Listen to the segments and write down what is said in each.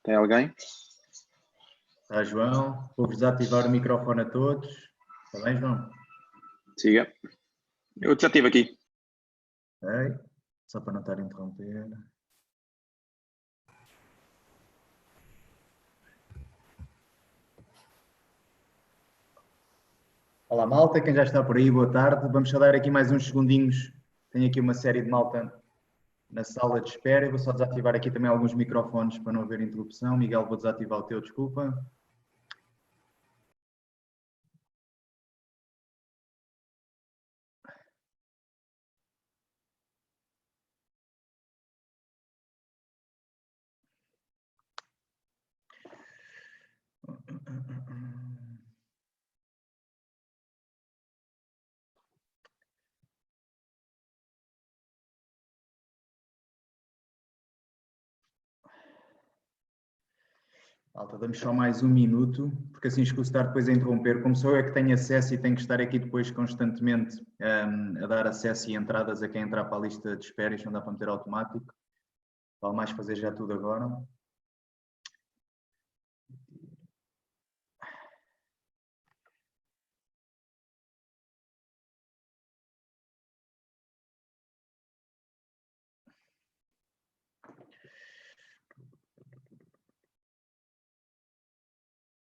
Tem alguém? Está, João. Vou desativar o microfone a todos. Está bem, João? Siga. Eu desativo aqui. Ok. Só para não estar a interromper. Olá, malta. Quem já está por aí, boa tarde. Vamos só dar aqui mais uns segundinhos. Tenho aqui uma série de malta na sala de espera. Eu vou só desativar aqui também alguns microfones para não haver interrupção. Miguel, vou desativar o teu, desculpa. Malta, damos só mais um minuto, porque assim escuso estar depois a interromper. Como sou eu que tenho acesso e tenho que estar aqui depois constantemente a dar acesso e entradas a quem entrar para a lista de espera, isto não dá para meter automático. Vale mais fazer já tudo agora.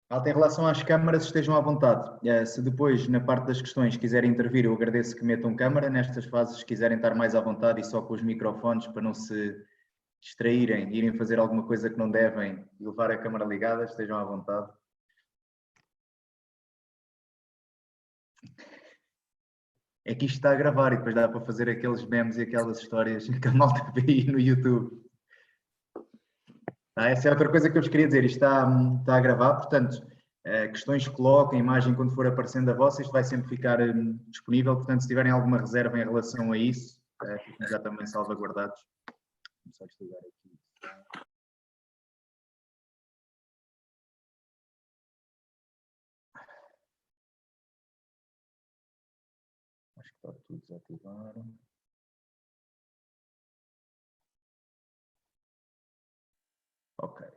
Malta, em relação às câmaras, estejam à vontade. Se depois, na parte das questões, quiserem intervir, eu agradeço que metam câmara. Nestas fases, se quiserem estar mais à vontade e só com os microfones para não se distraírem, irem fazer alguma coisa que não devem e levar a câmara ligada, estejam à vontade. É que isto está a gravar e depois dá para fazer aqueles memes e aquelas histórias que a malta vê aí no YouTube. Essa é outra coisa que eu vos queria dizer. Isto está a gravar, portanto, questões que coloquem, imagem quando for aparecendo a vossa, isto vai sempre ficar disponível. Portanto, se tiverem alguma reserva em relação a isso, fiquem já também salvaguardados. Vamos só desligar aqui. Acho que está tudo desativado. Ok.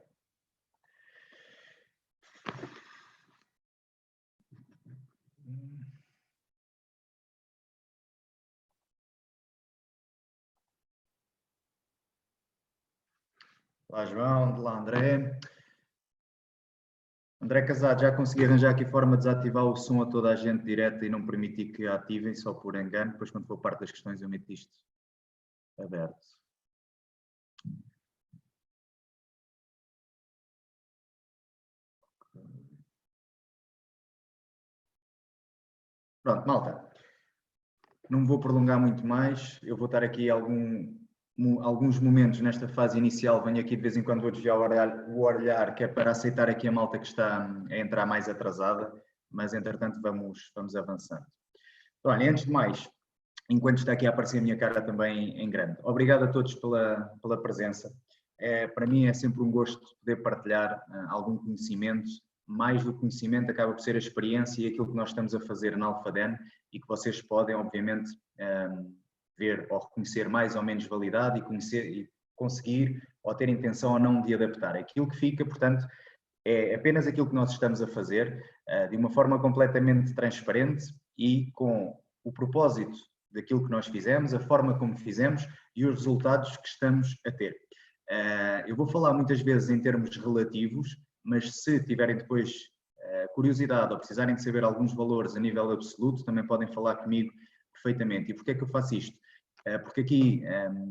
Olá, João. Olá, André. André Casado, já consegui arranjar aqui forma de desativar o som a toda a gente direta e não permitir que ativem só por engano. Depois, quando for parte das questões, eu meto isto aberto. Pronto, malta. Não me vou prolongar muito mais. Eu vou estar aqui alguns momentos nesta fase inicial. Venho aqui de vez em quando vou desviar o olhar, que é para aceitar aqui a malta que está a entrar mais atrasada, mas entretanto vamos avançando. Olha, antes de mais, enquanto está aqui a aparecer a minha cara também em grande, obrigado a todos pela presença. Para mim é sempre um gosto poder partilhar algum conhecimento. Mais do que conhecimento acaba por ser a experiência e aquilo que nós estamos a fazer na Alphaden e que vocês podem, obviamente, ver ou reconhecer mais ou menos validade e conseguir ou ter intenção ou não de adaptar. Aquilo que fica, portanto, é apenas aquilo que nós estamos a fazer de uma forma completamente transparente e com o propósito daquilo que nós fizemos, a forma como fizemos e os resultados que estamos a ter. Eu vou falar muitas vezes em termos relativos, mas se tiverem depois curiosidade ou precisarem de saber alguns valores a nível absoluto, também podem falar comigo perfeitamente. E porquê é que eu faço isto? Porque aqui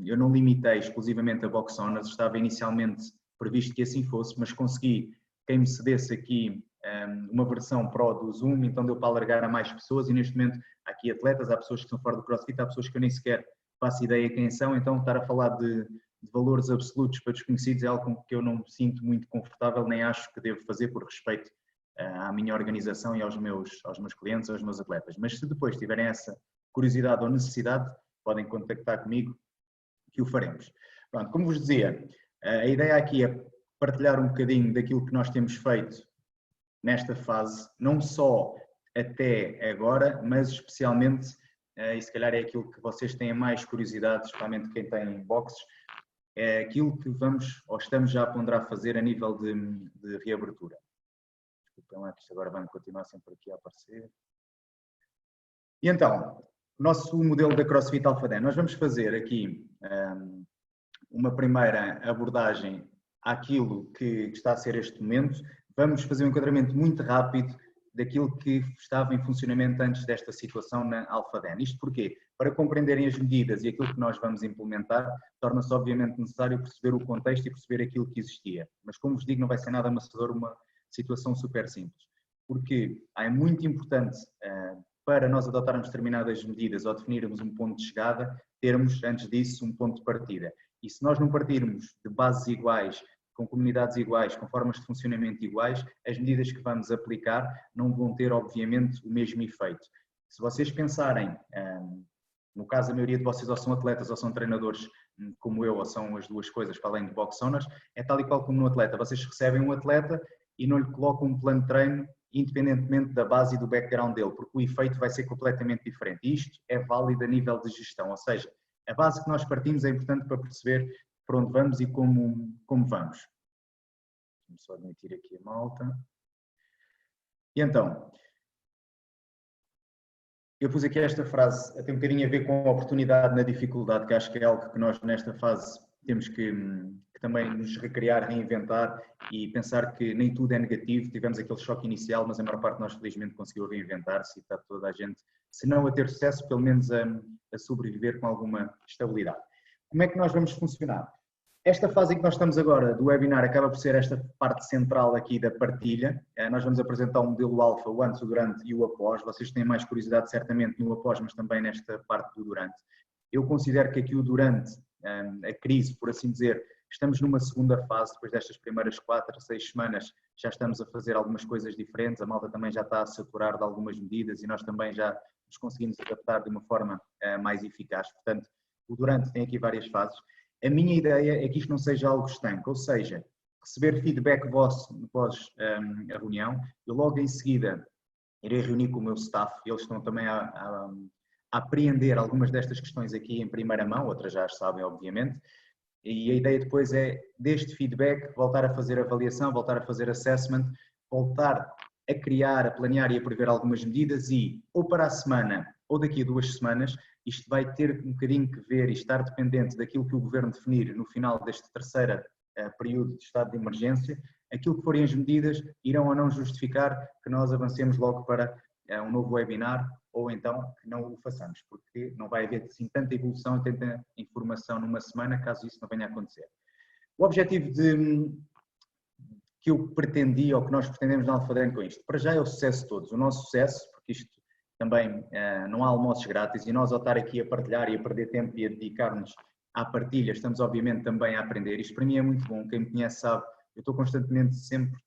eu não limitei exclusivamente a Box Owners, estava inicialmente previsto que assim fosse, mas consegui quem me cedesse aqui uma versão Pro do Zoom, então deu para alargar a mais pessoas e neste momento há aqui atletas, há pessoas que estão fora do CrossFit, há pessoas que eu nem sequer faço ideia quem são, então estar a falar de valores absolutos para desconhecidos é algo com que eu não me sinto muito confortável, nem acho que devo fazer por respeito à minha organização e aos meus clientes, aos meus atletas. Mas se depois tiverem essa curiosidade ou necessidade, podem contactar comigo que o faremos. Pronto, como vos dizia, a ideia aqui é partilhar um bocadinho daquilo que nós temos feito nesta fase, não só até agora, mas especialmente, e se calhar é aquilo que vocês têm mais curiosidade, especialmente quem tem boxes, é aquilo que vamos ou estamos já a ponderar fazer a nível de reabertura. Desculpem lá que isto agora vai continuar sempre aqui a aparecer. E então, o nosso modelo da CrossFit Alpha Den, nós vamos fazer aqui uma primeira abordagem àquilo que está a ser este momento. Vamos fazer um enquadramento muito rápido daquilo que estava em funcionamento antes desta situação na Alpha Den. Isto porquê? Para compreenderem as medidas e aquilo que nós vamos implementar, torna-se obviamente necessário perceber o contexto e perceber aquilo que existia. Mas como vos digo, não vai ser nada amassador, uma situação super simples. Porque é muito importante para nós adotarmos determinadas medidas ou definirmos um ponto de chegada, termos antes disso um ponto de partida. E se nós não partirmos de bases iguais, com comunidades iguais, com formas de funcionamento iguais, as medidas que vamos aplicar não vão ter, obviamente, o mesmo efeito. Se vocês pensarem, no caso a maioria de vocês ou são atletas ou são treinadores como eu, ou são as duas coisas para além de box owners, é tal e qual como no atleta. Vocês recebem um atleta e não lhe colocam um plano de treino independentemente da base e do background dele, porque o efeito vai ser completamente diferente. E isto é válido a nível de gestão, ou seja, a base que nós partimos é importante para perceber para onde vamos e como vamos. Vamos só admitir aqui a malta. E então, eu pus aqui esta frase, tem um bocadinho a ver com a oportunidade na dificuldade, que acho que é algo que nós nesta fase temos que também nos recriar, reinventar e pensar que nem tudo é negativo. Tivemos aquele choque inicial, mas a maior parte de nós felizmente conseguiu reinventar-se e está toda a gente, se não a ter sucesso, pelo menos a sobreviver com alguma estabilidade. Como é que nós vamos funcionar? Esta fase em que nós estamos agora do webinar acaba por ser esta parte central aqui da partilha. Nós vamos apresentar um modelo alfa, o antes, o durante e o após. Vocês têm mais curiosidade certamente no após, mas também nesta parte do durante. Eu considero que aqui o durante, a crise, por assim dizer, estamos numa segunda fase, depois destas primeiras 4 a 6 semanas já estamos a fazer algumas coisas diferentes, a malta também já está a saturar de algumas medidas e nós também já nos conseguimos adaptar de uma forma mais eficaz. Portanto, o durante tem aqui várias fases. A minha ideia é que isto não seja algo estanque, ou seja, receber feedback vosso após a reunião, eu logo em seguida irei reunir com o meu staff, eles estão também a apreender algumas destas questões aqui em primeira mão, outras já as sabem obviamente, e a ideia depois é, deste feedback, voltar a fazer avaliação, voltar a fazer assessment, voltar a criar, a planear e a prever algumas medidas e, ou para a semana, ou daqui a 2 semanas, isto vai ter um bocadinho que ver e estar dependente daquilo que o Governo definir no final deste terceiro período de estado de emergência, aquilo que forem as medidas irão ou não justificar que nós avancemos logo para um novo webinar ou então que não o façamos, porque não vai haver assim tanta evolução e tanta informação numa semana, caso isso não venha a acontecer. O objetivo que eu pretendi ou que nós pretendemos na Alpha Den com isto, para já é o sucesso de todos, o nosso sucesso, porque isto também não há almoços grátis e nós ao estar aqui a partilhar e a perder tempo e a dedicar-nos à partilha, estamos obviamente também a aprender. Isto para mim é muito bom, quem me conhece sabe, eu estou constantemente sempre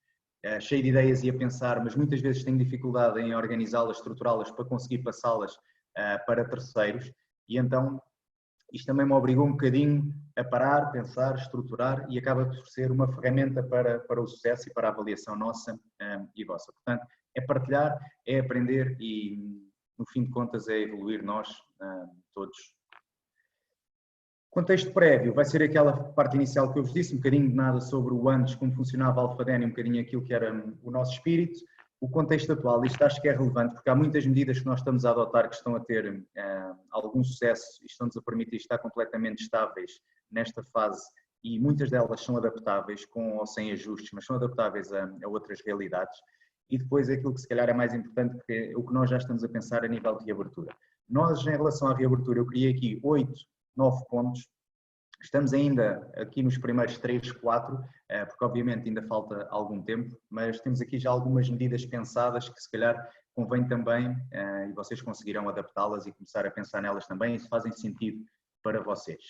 cheio de ideias e a pensar, mas muitas vezes tenho dificuldade em organizá-las, estruturá-las para conseguir passá-las para terceiros e então isto também me obrigou um bocadinho a parar, pensar, estruturar e acaba por ser uma ferramenta para o sucesso e para a avaliação nossa e vossa. Portanto, é partilhar, é aprender e, no fim de contas, é evoluir nós todos. Contexto prévio vai ser aquela parte inicial que eu vos disse, um bocadinho de nada sobre o antes, como funcionava a Alpha Den, um bocadinho aquilo que era o nosso espírito. O contexto atual, isto acho que é relevante, porque há muitas medidas que nós estamos a adotar que estão a ter algum sucesso e estão-nos a permitir estar completamente estáveis nesta fase e muitas delas são adaptáveis, com ou sem ajustes, mas são adaptáveis a outras realidades. E depois aquilo que se calhar é mais importante, que é o que nós já estamos a pensar a nível de reabertura. Nós, em relação à reabertura, eu criei aqui 8, 9 pontos. Estamos ainda aqui nos primeiros 3, 4, porque obviamente ainda falta algum tempo, mas temos aqui já algumas medidas pensadas que se calhar convém também, e vocês conseguirão adaptá-las e começar a pensar nelas também, se fazem sentido para vocês.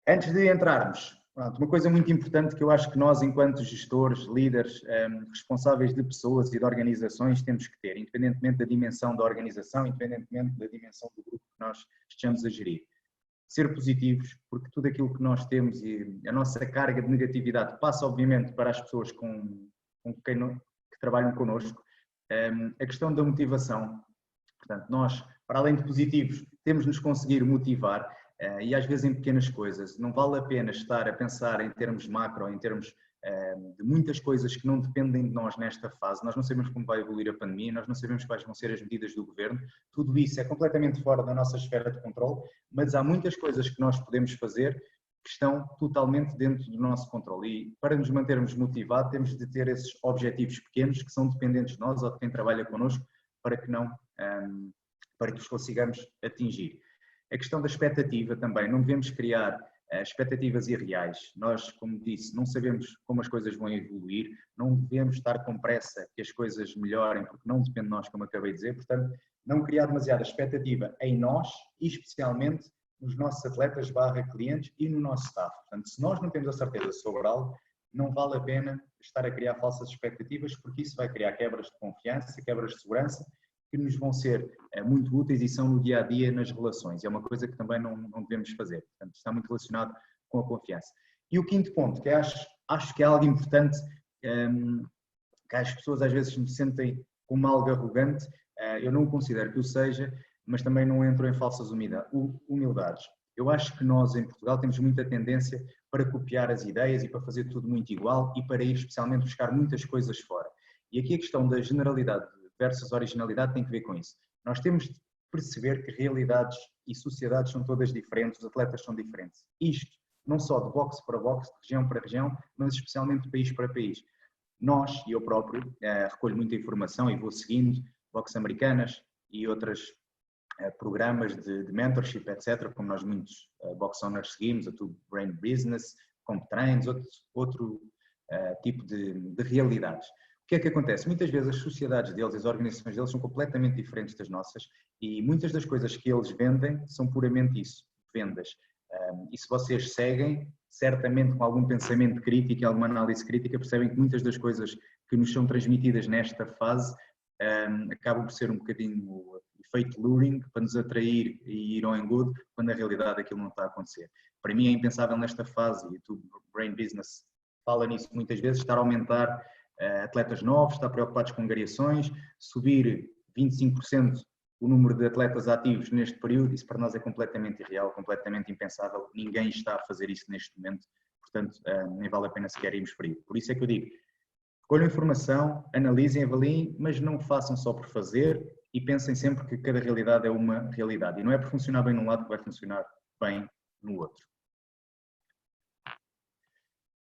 Antes de entrarmos, uma coisa muito importante que eu acho que nós, enquanto gestores, líderes, responsáveis de pessoas e de organizações, temos que ter, independentemente da dimensão da organização, independentemente da dimensão do grupo que nós estejamos a gerir. Ser positivos, porque tudo aquilo que nós temos e a nossa carga de negatividade passa obviamente para as pessoas que trabalham connosco. A questão da motivação, portanto nós, para além de positivos, temos de nos conseguir motivar. e às vezes em pequenas coisas. Não vale a pena estar a pensar em termos macro, em termos de muitas coisas que não dependem de nós nesta fase. Nós não sabemos como vai evoluir a pandemia, nós não sabemos quais vão ser as medidas do governo. Tudo isso é completamente fora da nossa esfera de controle, mas há muitas coisas que nós podemos fazer que estão totalmente dentro do nosso controle. E para nos mantermos motivados, temos de ter esses objetivos pequenos que são dependentes de nós ou de quem trabalha connosco para que os consigamos atingir. A questão da expectativa também, não devemos criar expectativas irreais. Nós, como disse, não sabemos como as coisas vão evoluir, não devemos estar com pressa que as coisas melhorem, porque não depende de nós, como acabei de dizer, portanto, não criar demasiada expectativa em nós e especialmente nos nossos atletas / clientes e no nosso staff. Portanto, se nós não temos a certeza sobre algo, não vale a pena estar a criar falsas expectativas, porque isso vai criar quebras de confiança, quebras de segurança, que nos vão ser muito úteis e são no dia-a-dia nas relações. É uma coisa que também não devemos fazer. Portanto, está muito relacionado com a confiança. E o quinto ponto, que acho que é algo importante, que as pessoas às vezes me sentem como algo arrogante, eu não considero que o seja, mas também não entro em falsas humildades. Eu acho que nós, em Portugal, temos muita tendência para copiar as ideias e para fazer tudo muito igual e para ir especialmente buscar muitas coisas fora. E aqui a questão da generalidade versus originalidade tem que ver com isso. Nós temos de perceber que realidades e sociedades são todas diferentes, os atletas são diferentes. Isto não só de boxe para boxe, de região para região, mas especialmente de país para país. Nós, e eu próprio, recolho muita informação e vou seguindo boxe americanas e outros programas de mentorship, etc., como nós muitos box owners seguimos, a Two Brain Business, CompTrains, outro tipo de realidades. O que é que acontece? Muitas vezes as sociedades deles, as organizações deles são completamente diferentes das nossas e muitas das coisas que eles vendem são puramente isso, vendas. E se vocês seguem, certamente com algum pensamento crítico e alguma análise crítica, percebem que muitas das coisas que nos são transmitidas nesta fase acabam por ser um bocadinho o efeito luring para nos atrair e ir ao engorde, quando na realidade aquilo não está a acontecer. Para mim é impensável nesta fase, e o Brain Business fala nisso muitas vezes, estar a aumentar atletas novos, estar preocupados com angariações, subir 25% o número de atletas ativos neste período, isso para nós é completamente irreal, completamente impensável, ninguém está a fazer isso neste momento, portanto nem vale a pena sequer irmos por aí. Por isso é que eu digo, recolham informação, analisem, avaliem, mas não façam só por fazer e pensem sempre que cada realidade é uma realidade e não é por funcionar bem num lado que vai funcionar bem no outro.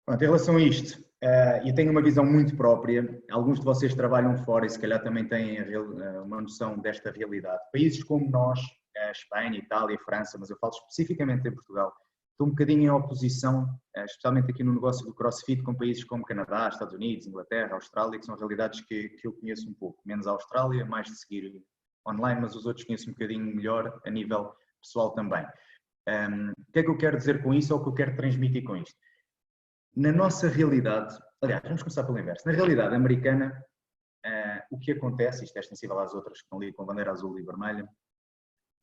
Pronto, em relação a isto, eu tenho uma visão muito própria, alguns de vocês trabalham fora e se calhar também têm uma noção desta realidade. Países como nós, Espanha, Itália, França, mas eu falo especificamente em Portugal, estou um bocadinho em oposição, especialmente aqui no negócio do CrossFit, com países como Canadá, Estados Unidos, Inglaterra, Austrália, que são realidades que eu conheço um pouco, menos a Austrália, mais de seguir online, mas os outros conheço um bocadinho melhor a nível pessoal também. O que é que eu quero dizer com isso ou o que eu quero transmitir com isto? Na nossa realidade, aliás, vamos começar pelo inverso, na realidade americana, o que acontece, isto é extensível às outras que estão ali com bandeira azul e vermelha,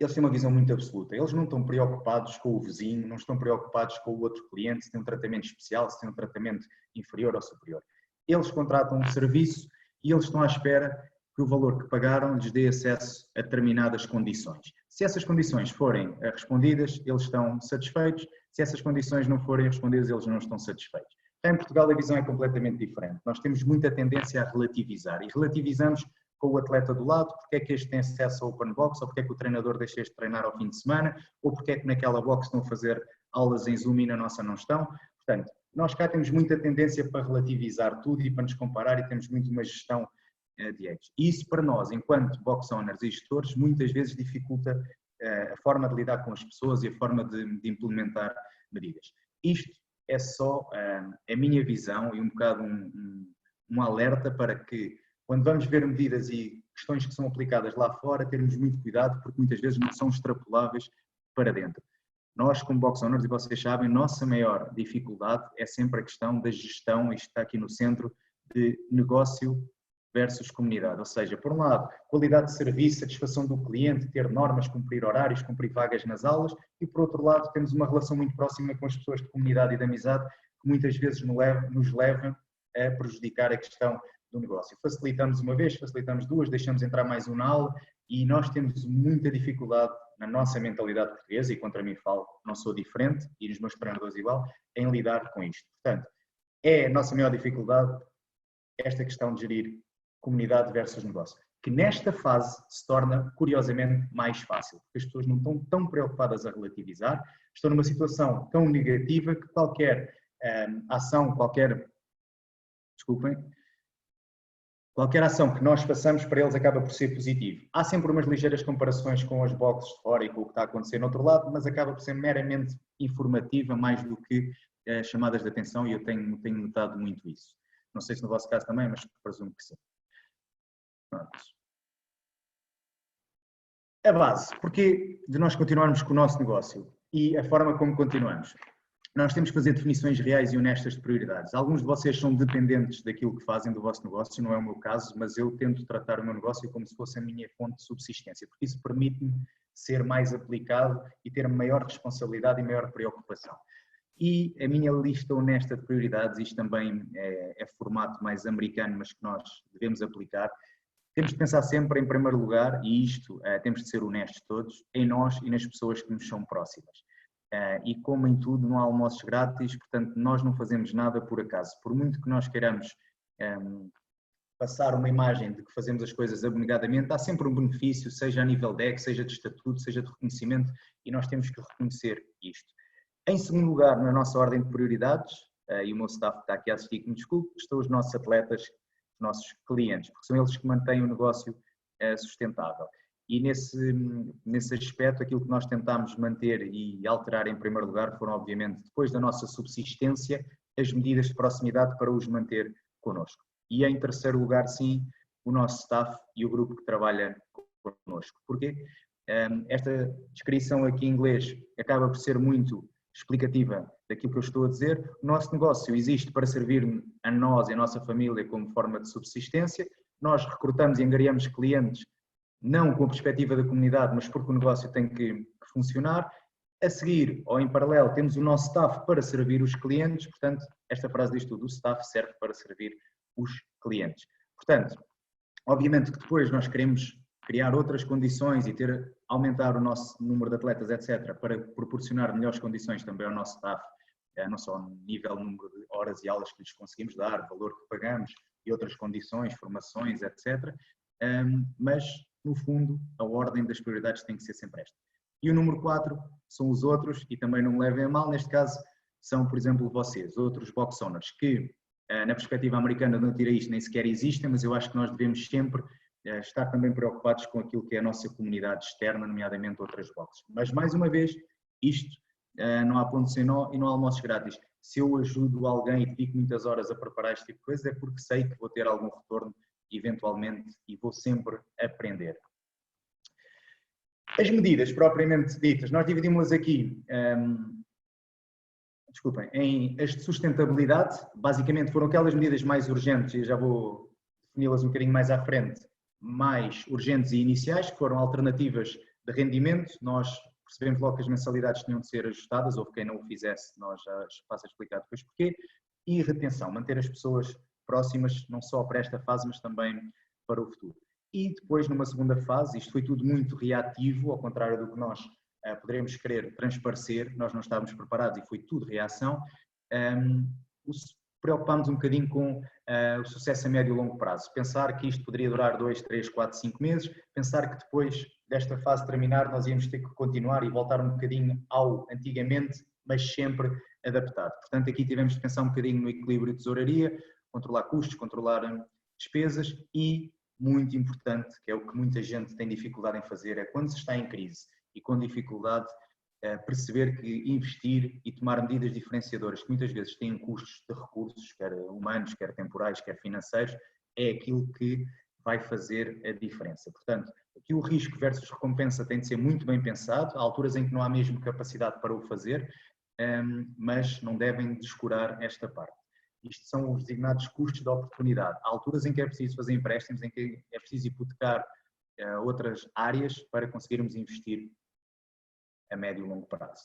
eles têm uma visão muito absoluta, eles não estão preocupados com o vizinho, não estão preocupados com o outro cliente, se tem um tratamento especial, se tem um tratamento inferior ou superior. Eles contratam um serviço e eles estão à espera que o valor que pagaram lhes dê acesso a determinadas condições. Se essas condições forem respondidas, eles estão satisfeitos. Se essas condições não forem respondidas, eles não estão satisfeitos. Já em Portugal a visão é completamente diferente. Nós temos muita tendência a relativizar e relativizamos com o atleta do lado, porque é que este tem acesso ao open box, ou porque é que o treinador deixa este treinar ao fim de semana, ou porque é que naquela box estão a fazer aulas em Zoom e na nossa não estão. Portanto, nós cá temos muita tendência para relativizar tudo e para nos comparar e temos muito uma gestão de egos. E isso para nós, enquanto box owners e gestores, muitas vezes dificulta a forma de lidar com as pessoas e a forma de implementar medidas. Isto é só a minha visão e um bocado um alerta para que, quando vamos ver medidas e questões que são aplicadas lá fora, termos muito cuidado, porque muitas vezes não são extrapoláveis para dentro. Nós, como box owners, e vocês sabem, nossa maior dificuldade é sempre a questão da gestão, isto está aqui no centro, de negócio versus comunidade. Ou seja, por um lado, qualidade de serviço, satisfação do cliente, ter normas, cumprir horários, cumprir vagas nas aulas, e por outro lado, temos uma relação muito próxima com as pessoas de comunidade e de amizade, que muitas vezes nos levam a prejudicar a questão do negócio. Facilitamos uma vez, facilitamos duas, deixamos entrar mais um na aula e nós temos muita dificuldade na nossa mentalidade portuguesa, e contra mim falo, não sou diferente, e nos meus treinadores igual, em lidar com isto. Portanto, é a nossa maior dificuldade esta questão de gerir comunidade versus negócio, que nesta fase se torna, curiosamente, mais fácil, porque as pessoas não estão tão preocupadas a relativizar, estão numa situação tão negativa que qualquer ação, qualquer ação que nós façamos para eles acaba por ser positivo. Há sempre umas ligeiras comparações com as boxes de fora e com o que está a acontecer no outro lado, mas acaba por ser meramente informativa mais do que chamadas de atenção, e eu tenho notado muito isso. Não sei se no vosso caso também, mas presumo que sim. Pronto. A base, porque de nós continuarmos com o nosso negócio e a forma como continuamos. Nós temos que fazer definições reais e honestas de prioridades. Alguns de vocês são dependentes daquilo que fazem do vosso negócio, não é o meu caso, mas eu tento tratar o meu negócio como se fosse a minha fonte de subsistência, porque isso permite-me ser mais aplicado e ter maior responsabilidade e maior preocupação. E a minha lista honesta de prioridades, isto também é formato mais americano, mas que nós devemos aplicar. Temos de pensar sempre, em primeiro lugar, e isto temos de ser honestos todos, em nós e nas pessoas que nos são próximas. E como em tudo, não há almoços grátis, portanto, nós não fazemos nada por acaso. Por muito que nós queiramos passar uma imagem de que fazemos as coisas abnegadamente, há sempre um benefício, seja a nível de EC, seja de estatuto, seja de reconhecimento, e nós temos que reconhecer isto. Em segundo lugar, na nossa ordem de prioridades, e o meu staff está aqui a assistir, que me desculpe, estão os nossos atletas, os nossos clientes, porque são eles que mantêm o negócio sustentável. E nesse aspecto, aquilo que nós tentámos manter e alterar em primeiro lugar foram, obviamente, depois da nossa subsistência, as medidas de proximidade para os manter connosco. E em terceiro lugar, sim, o nosso staff e o grupo que trabalha connosco. Porquê? Esta descrição aqui em inglês acaba por ser muito explicativa daquilo que eu estou a dizer. O nosso negócio existe para servir a nós e a nossa família como forma de subsistência. Nós recrutamos e angariamos clientes não com a perspectiva da comunidade, mas porque o negócio tem que funcionar. A seguir, ou em paralelo, temos o nosso staff para servir os clientes. Portanto, esta frase diz tudo, o staff serve para servir os clientes. Portanto, obviamente que depois nós queremos criar outras condições e aumentar o nosso número de atletas, etc., para proporcionar melhores condições também ao nosso staff, não só no nível, número de horas e aulas que lhes conseguimos dar, valor que pagamos e outras condições, formações, etc. Mas, no fundo, a ordem das prioridades tem que ser sempre esta. E o número 4 são os outros, e também não me levem a mal, neste caso são, por exemplo, vocês, outros box owners, que na perspectiva americana não tira isto, nem sequer existem, mas eu acho que nós devemos sempre estar também preocupados com aquilo que é a nossa comunidade externa, nomeadamente outras boxes. Mas, mais uma vez, isto não há ponto sem nó e não há almoços grátis. Se eu ajudo alguém e dedico muitas horas a preparar este tipo de coisa, é porque sei que vou ter algum retorno, eventualmente, e vou sempre aprender. As medidas propriamente ditas, nós dividimos aqui, em as de sustentabilidade, basicamente foram aquelas medidas mais urgentes, e já vou defini-las um bocadinho mais à frente, mais urgentes e iniciais, que foram alternativas de rendimento. Nós percebemos logo que as mensalidades tinham de ser ajustadas, houve quem não o fizesse, nós já passo a explicar depois porquê. E retenção, manter as pessoas próximas, não só para esta fase, mas também para o futuro. E depois, numa segunda fase, isto foi tudo muito reativo, ao contrário do que nós poderemos querer transparecer, nós não estávamos preparados e foi tudo reação. Preocupámos um bocadinho com o sucesso a médio e longo prazo. Pensar que isto poderia durar 2, 3, 4, 5 meses, pensar que depois desta fase terminar nós íamos ter que continuar e voltar um bocadinho ao antigamente, mas sempre adaptado. Portanto, aqui tivemos de pensar um bocadinho no equilíbrio de tesouraria, controlar custos, controlar despesas e, muito importante, que é o que muita gente tem dificuldade em fazer, é quando se está em crise e com dificuldade, perceber que investir e tomar medidas diferenciadoras que muitas vezes têm custos de recursos, quer humanos, quer temporais, quer financeiros, é aquilo que vai fazer a diferença. Portanto, aqui o risco versus recompensa tem de ser muito bem pensado, há alturas em que não há mesmo capacidade para o fazer, mas não devem descurar esta parte. Isto são os designados custos de oportunidade. Há alturas em que é preciso fazer empréstimos, em que é preciso hipotecar outras áreas para conseguirmos investir a médio e longo prazo.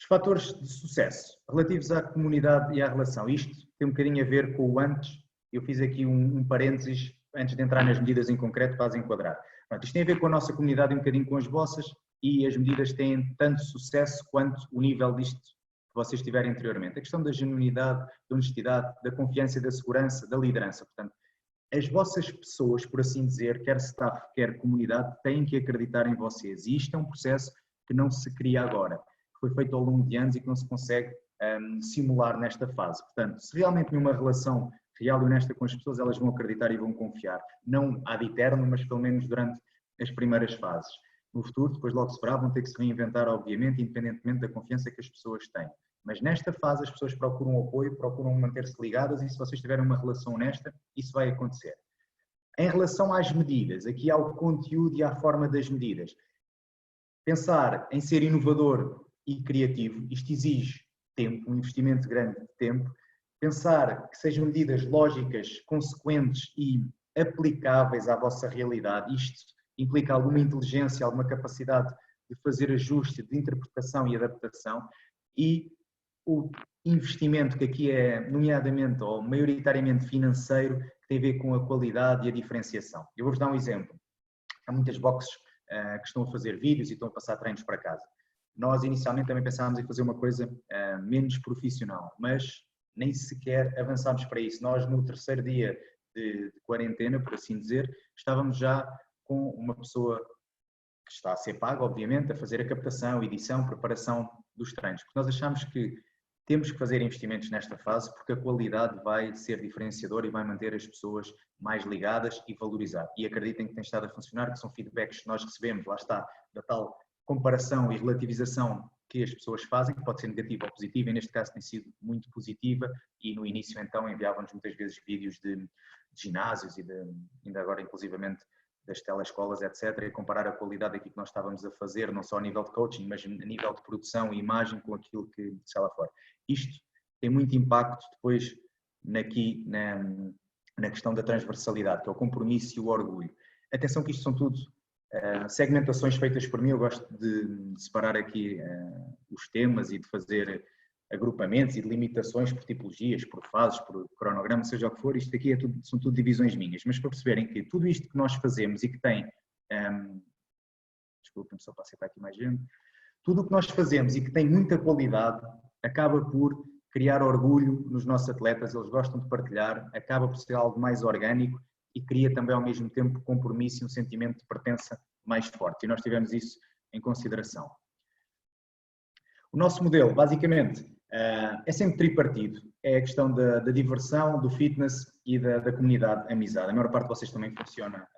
Os fatores de sucesso relativos à comunidade e à relação. Isto tem um bocadinho a ver com o antes. Eu fiz aqui um parênteses antes de entrar nas medidas em concreto para as enquadrar. Pronto, isto tem a ver com a nossa comunidade e um bocadinho com as vossas. e as medidas têm tanto sucesso quanto o nível disto que vocês tiverem anteriormente. A questão da genuinidade, da honestidade, da confiança e da segurança, da liderança. Portanto, as vossas pessoas, por assim dizer, quer staff, quer comunidade, têm que acreditar em vocês. E isto é um processo que não se cria agora, que foi feito ao longo de anos e que não se consegue simular nesta fase. Portanto, se realmente nenhuma relação real e honesta com as pessoas, elas vão acreditar e vão confiar. Não ad eterno, mas pelo menos durante as primeiras fases. No futuro, depois logo se verá, vão ter que se reinventar, obviamente, independentemente da confiança que as pessoas têm. Mas nesta fase as pessoas procuram apoio, procuram manter-se ligadas e se vocês tiverem uma relação honesta, isso vai acontecer. Em relação às medidas, aqui há o conteúdo e há a forma das medidas. Pensar em ser inovador e criativo, isto exige tempo, um investimento grande de tempo. Pensar que sejam medidas lógicas, consequentes e aplicáveis à vossa realidade, isto implica alguma inteligência, alguma capacidade de fazer ajuste, de interpretação e adaptação e o investimento que aqui é nomeadamente ou maioritariamente financeiro, que tem a ver com a qualidade e a diferenciação. Eu vou-vos dar um exemplo. Há muitas boxes que estão a fazer vídeos e estão a passar treinos para casa. Nós inicialmente também pensávamos em fazer uma coisa menos profissional, mas nem sequer avançámos para isso. Nós no terceiro dia de quarentena, por assim dizer, estávamos já com uma pessoa que está a ser paga, obviamente, a fazer a captação, edição, preparação dos treinos. Porque nós achamos que temos que fazer investimentos nesta fase porque a qualidade vai ser diferenciadora e vai manter as pessoas mais ligadas e valorizar. E acreditem que tem estado a funcionar, que são feedbacks que nós recebemos, lá está, da tal comparação e relativização que as pessoas fazem, que pode ser negativa ou positiva, e neste caso tem sido muito positiva, e no início então enviavam-nos muitas vezes vídeos de ginásios e ainda agora inclusivamente das telescolas, etc., e comparar a qualidade daquilo que nós estávamos a fazer, não só a nível de coaching, mas a nível de produção e imagem com aquilo que se lá fora. Isto tem muito impacto depois na questão da transversalidade, que é o compromisso e o orgulho. Atenção que isto são tudo segmentações feitas por mim, eu gosto de separar aqui os temas e de fazer agrupamentos e delimitações por tipologias, por fases, por cronograma, seja o que for, isto aqui são tudo divisões minhas, mas para perceberem que tudo isto que nós fazemos e que tem, desculpem só para aceitar aqui mais gente, tudo o que nós fazemos e que tem muita qualidade acaba por criar orgulho nos nossos atletas, eles gostam de partilhar, acaba por ser algo mais orgânico e cria também ao mesmo tempo compromisso e um sentimento de pertença mais forte, e nós tivemos isso em consideração. O nosso modelo, basicamente, é sempre tripartido. É a questão da diversão, do fitness e da comunidade amizade. A maior parte de vocês também funciona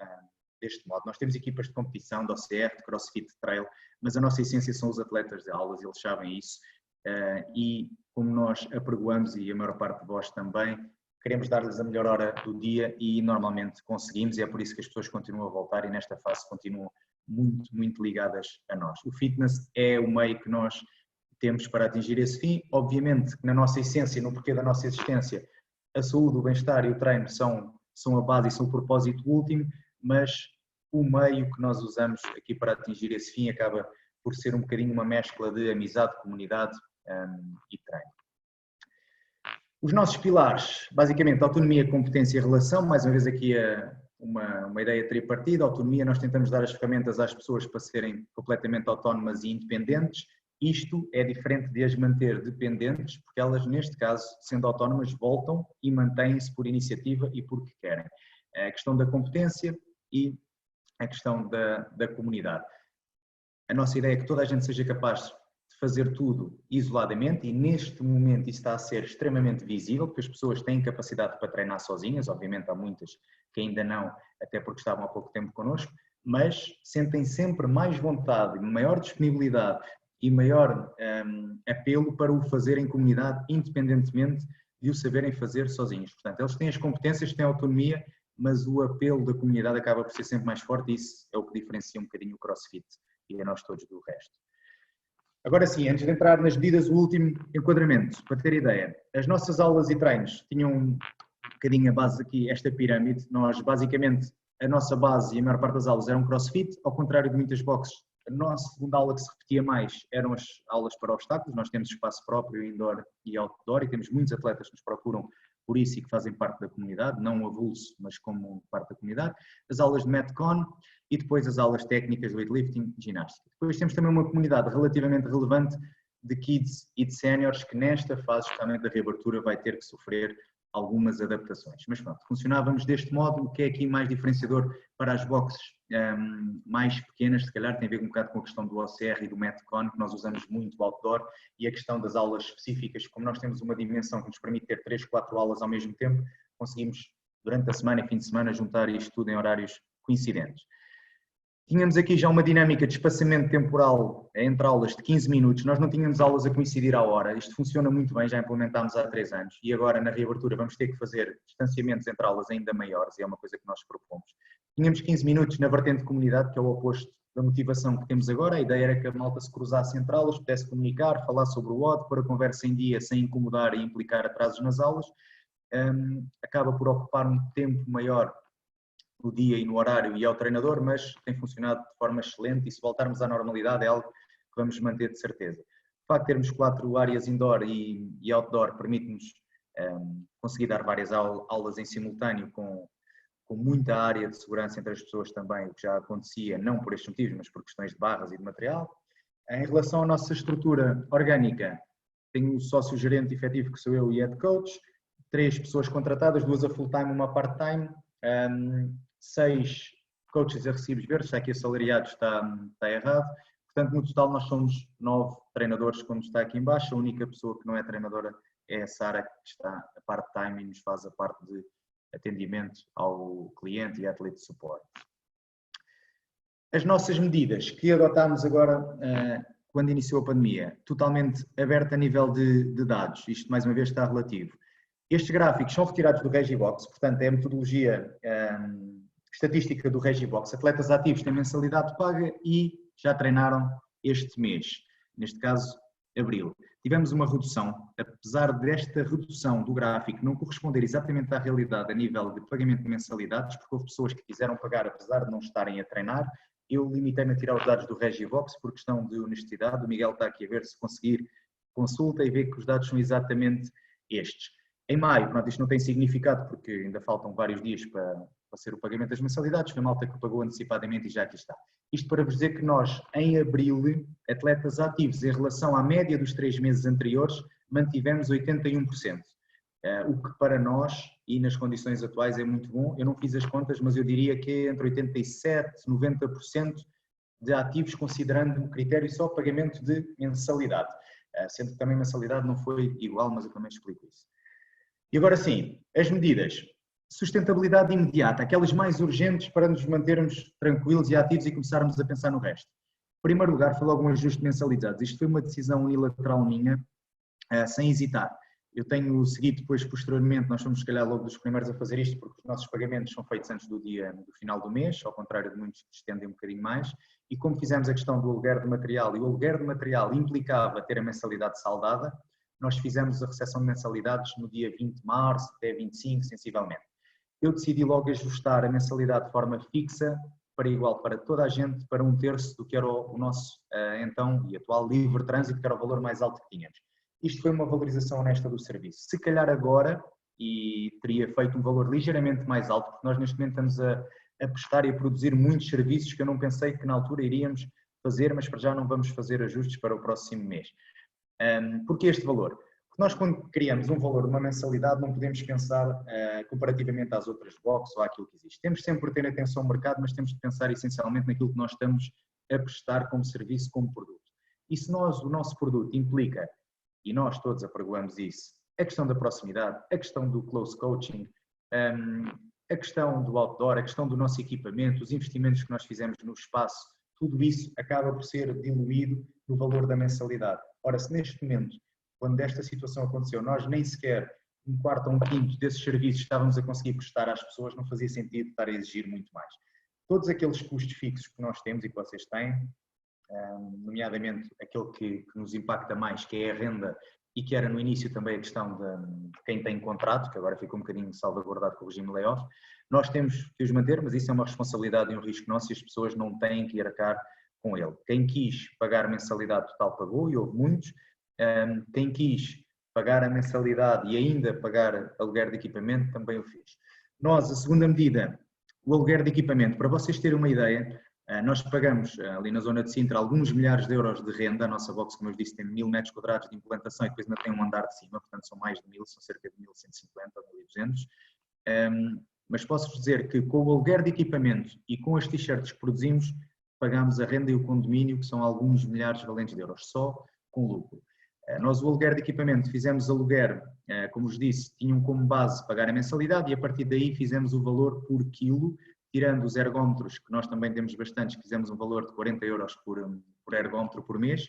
deste modo. Nós temos equipas de competição, de OCR, de CrossFit, de Trail, mas a nossa essência são os atletas de aulas, eles sabem isso. E como nós apregoamos, e a maior parte de vós também, queremos dar-lhes a melhor hora do dia e normalmente conseguimos, e é por isso que as pessoas continuam a voltar e nesta fase continuam muito, muito ligadas a nós. O fitness é o meio que nós temos para atingir esse fim. Obviamente que na nossa essência, no porquê da nossa existência, a saúde, o bem-estar e o treino são a base e são o propósito último, mas o meio que nós usamos aqui para atingir esse fim acaba por ser um bocadinho uma mescla de amizade, comunidade e treino. Os nossos pilares, basicamente, autonomia, competência e relação, mais uma vez aqui uma ideia tripartida. Autonomia, nós tentamos dar as ferramentas às pessoas para serem completamente autónomas e independentes. Isto é diferente de as manter dependentes, porque elas, neste caso, sendo autónomas, voltam e mantêm-se por iniciativa e porque querem. A questão da competência e a questão da comunidade. A nossa ideia é que toda a gente seja capaz de fazer tudo isoladamente e neste momento isso está a ser extremamente visível, porque as pessoas têm capacidade para treinar sozinhas, obviamente há muitas que ainda não, até porque estavam há pouco tempo connosco, mas sentem sempre mais vontade, maior disponibilidade e maior apelo para o fazer em comunidade, independentemente de o saberem fazer sozinhos. Portanto, eles têm as competências, têm a autonomia, mas o apelo da comunidade acaba por ser sempre mais forte e isso é o que diferencia um bocadinho o CrossFit e a nós todos do resto. Agora sim, antes de entrar nas medidas, o último enquadramento, para ter ideia. As nossas aulas e treinos tinham um bocadinho a base aqui, esta pirâmide. Nós, basicamente, a nossa base e a maior parte das aulas eram CrossFit, ao contrário de muitas boxes. A nossa segunda aula que se repetia mais eram as aulas para obstáculos. Nós temos espaço próprio, indoor e outdoor, e temos muitos atletas que nos procuram por isso e que fazem parte da comunidade, não avulso, mas como parte da comunidade. As aulas de Metcon, e depois as aulas técnicas de weightlifting e ginástica. Depois temos também uma comunidade relativamente relevante de kids e de séniores que nesta fase justamente da reabertura vai ter que sofrer algumas adaptações. Mas pronto, funcionávamos deste modo. O que é aqui mais diferenciador para as boxes mais pequenas, se calhar tem a ver um bocado com a questão do OCR e do Metcon, que nós usamos muito outdoor, e a questão das aulas específicas. Como nós temos uma dimensão que nos permite ter 3, 4 aulas ao mesmo tempo, conseguimos durante a semana e fim de semana juntar isto tudo em horários coincidentes. Tínhamos aqui já uma dinâmica de espaçamento temporal entre aulas de 15 minutos, nós não tínhamos aulas a coincidir à hora, isto funciona muito bem, já implementámos há 3 anos e agora na reabertura vamos ter que fazer distanciamentos entre aulas ainda maiores e é uma coisa que nós propomos. Tínhamos 15 minutos na vertente de comunidade, que é o oposto da motivação que temos agora, a ideia era que a malta se cruzasse entre aulas, pudesse comunicar, falar sobre o WOD, pôr a conversa em dia sem incomodar e implicar atrasos nas aulas, acaba por ocupar um tempo maior no dia e no horário e ao treinador, mas tem funcionado de forma excelente e se voltarmos à normalidade é algo que vamos manter de certeza. O facto de termos 4 áreas indoor e outdoor permite-nos conseguir dar várias aulas em simultâneo com muita área de segurança entre as pessoas também, o que já acontecia, não por estes motivos, mas por questões de barras e de material. Em relação à nossa estrutura orgânica, tenho o sócio-gerente efetivo que sou eu e head coach, 3 pessoas contratadas, 2 a full-time, 1 a part-time, 6 coaches a recibos verdes, está aqui assalariados, está errado. Portanto, no total nós somos 9 treinadores, como está aqui em baixo. A única pessoa que não é treinadora é a Sara, que está a part-time e nos faz a parte de atendimento ao cliente e atleta de suporte. As nossas medidas que adotámos agora, quando iniciou a pandemia, totalmente aberta a nível de dados, isto mais uma vez está relativo. Estes gráficos são retirados do Regibox, portanto é a metodologia estatística do Regibox. Atletas ativos têm mensalidade paga e já treinaram este mês, neste caso, abril. Tivemos uma redução, apesar desta redução do gráfico não corresponder exatamente à realidade a nível de pagamento de mensalidades, porque houve pessoas que quiseram pagar apesar de não estarem a treinar. Eu limitei-me a tirar os dados do Regibox por questão de honestidade. O Miguel está aqui a ver, se conseguir, consulta e vê que os dados são exatamente estes. Em maio, pronto, isto não tem significado porque ainda faltam vários dias para ser o pagamento das mensalidades, foi a malta que pagou antecipadamente e já aqui está. Isto para vos dizer que nós, em abril, atletas ativos em relação à média dos 3 meses anteriores, mantivemos 81%. O que para nós, e nas condições atuais, é muito bom. Eu não fiz as contas, mas eu diria que é entre 87% e 90% de ativos, considerando o critério só pagamento de mensalidade. Sendo que também a mensalidade não foi igual, mas eu também explico isso. E agora sim, as medidas. Sustentabilidade imediata, aquelas mais urgentes para nos mantermos tranquilos e ativos e começarmos a pensar no resto. Em primeiro lugar, foi logo um ajuste de mensalidades. Isto foi uma decisão unilateral minha, sem hesitar. Eu tenho seguido depois, posteriormente, nós fomos se calhar logo dos primeiros a fazer isto, porque os nossos pagamentos são feitos antes do final do mês, ao contrário de muitos que estendem um bocadinho mais, e como fizemos a questão do aluguer de material, e o aluguer de material implicava ter a mensalidade saldada, nós fizemos a recepção de mensalidades no dia 20 de março até 25, sensivelmente. Eu decidi logo ajustar a mensalidade de forma fixa, para igual para toda a gente, para 1/3 do que era o nosso então e atual livre trânsito, que era o valor mais alto que tínhamos. Isto foi uma valorização honesta do serviço. Se calhar agora, e teria feito um valor ligeiramente mais alto, porque nós neste momento estamos a prestar e a produzir muitos serviços que eu não pensei que na altura iríamos fazer, mas para já não vamos fazer ajustes para o próximo mês. Porquê este valor? Porque nós quando criamos um valor de uma mensalidade não podemos pensar comparativamente às outras boxes ou àquilo que existe. Temos sempre de ter atenção ao mercado, mas temos de pensar essencialmente naquilo que nós estamos a prestar como serviço, como produto. E se o nosso produto implica, e nós todos apregoamos isso, a questão da proximidade, a questão do close coaching, a questão do outdoor, a questão do nosso equipamento, os investimentos que nós fizemos no espaço, tudo isso acaba por ser diluído no valor da mensalidade. Ora, se neste momento, quando esta situação aconteceu, nós nem sequer 1/4 ou 1/5 desses serviços estávamos a conseguir prestar às pessoas, não fazia sentido estar a exigir muito mais. Todos aqueles custos fixos que nós temos e que vocês têm, nomeadamente aquele que nos impacta mais, que é a renda, e que era no início também a questão de quem tem contrato, que agora fica um bocadinho salvaguardado com o regime layoff, nós temos que os manter, mas isso é uma responsabilidade e um risco nosso e as pessoas não têm que arcar com ele. Quem quis pagar mensalidade total pagou, e houve muitos. Quem quis pagar a mensalidade e ainda pagar aluguer de equipamento também o fez. Nós, a segunda medida, O aluguer de equipamento, para vocês terem uma ideia, nós pagamos ali na zona de Sintra alguns milhares de euros de renda. A nossa box, como eu disse, tem 1000 metros quadrados de implantação e depois ainda tem um andar de cima, portanto são mais de 1000, são cerca de 1150 ou 1200. Mas posso-vos dizer que com o aluguer de equipamento e com as t-shirts que produzimos, pagamos a renda e o condomínio, que são alguns milhares valentes de euros, só com lucro. Nós o aluguer de equipamento fizemos aluguer, como vos disse, tinham como base pagar a mensalidade e a partir daí fizemos o valor por quilo, tirando os ergómetros, que nós também temos bastantes, fizemos um valor de 40 euros por ergómetro por mês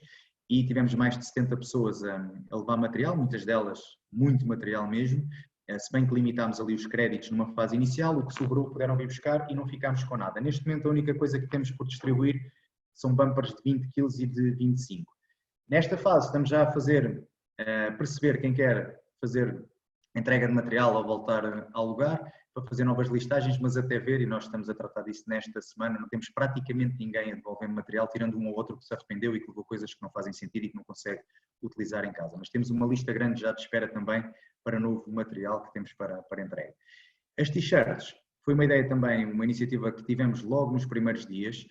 e tivemos mais de 70 pessoas a levar material, muitas delas muito material mesmo, se bem que limitámos ali os créditos numa fase inicial, o que sobrou puderam vir buscar e não ficámos com nada. Neste momento a única coisa que temos por distribuir são bumpers de 20 kg e de 25. Nesta fase estamos já a fazer, perceber quem quer fazer entrega de material ou voltar ao lugar, para fazer novas listagens, mas até ver, e nós estamos a tratar disso nesta semana, não temos praticamente ninguém a devolver material, tirando um ou outro que se arrependeu e que levou coisas que não fazem sentido e que não consegue utilizar em casa. Mas temos uma lista grande já de espera também para novo material que temos para entrega. As t-shirts, foi uma ideia também, uma iniciativa que tivemos logo nos primeiros dias.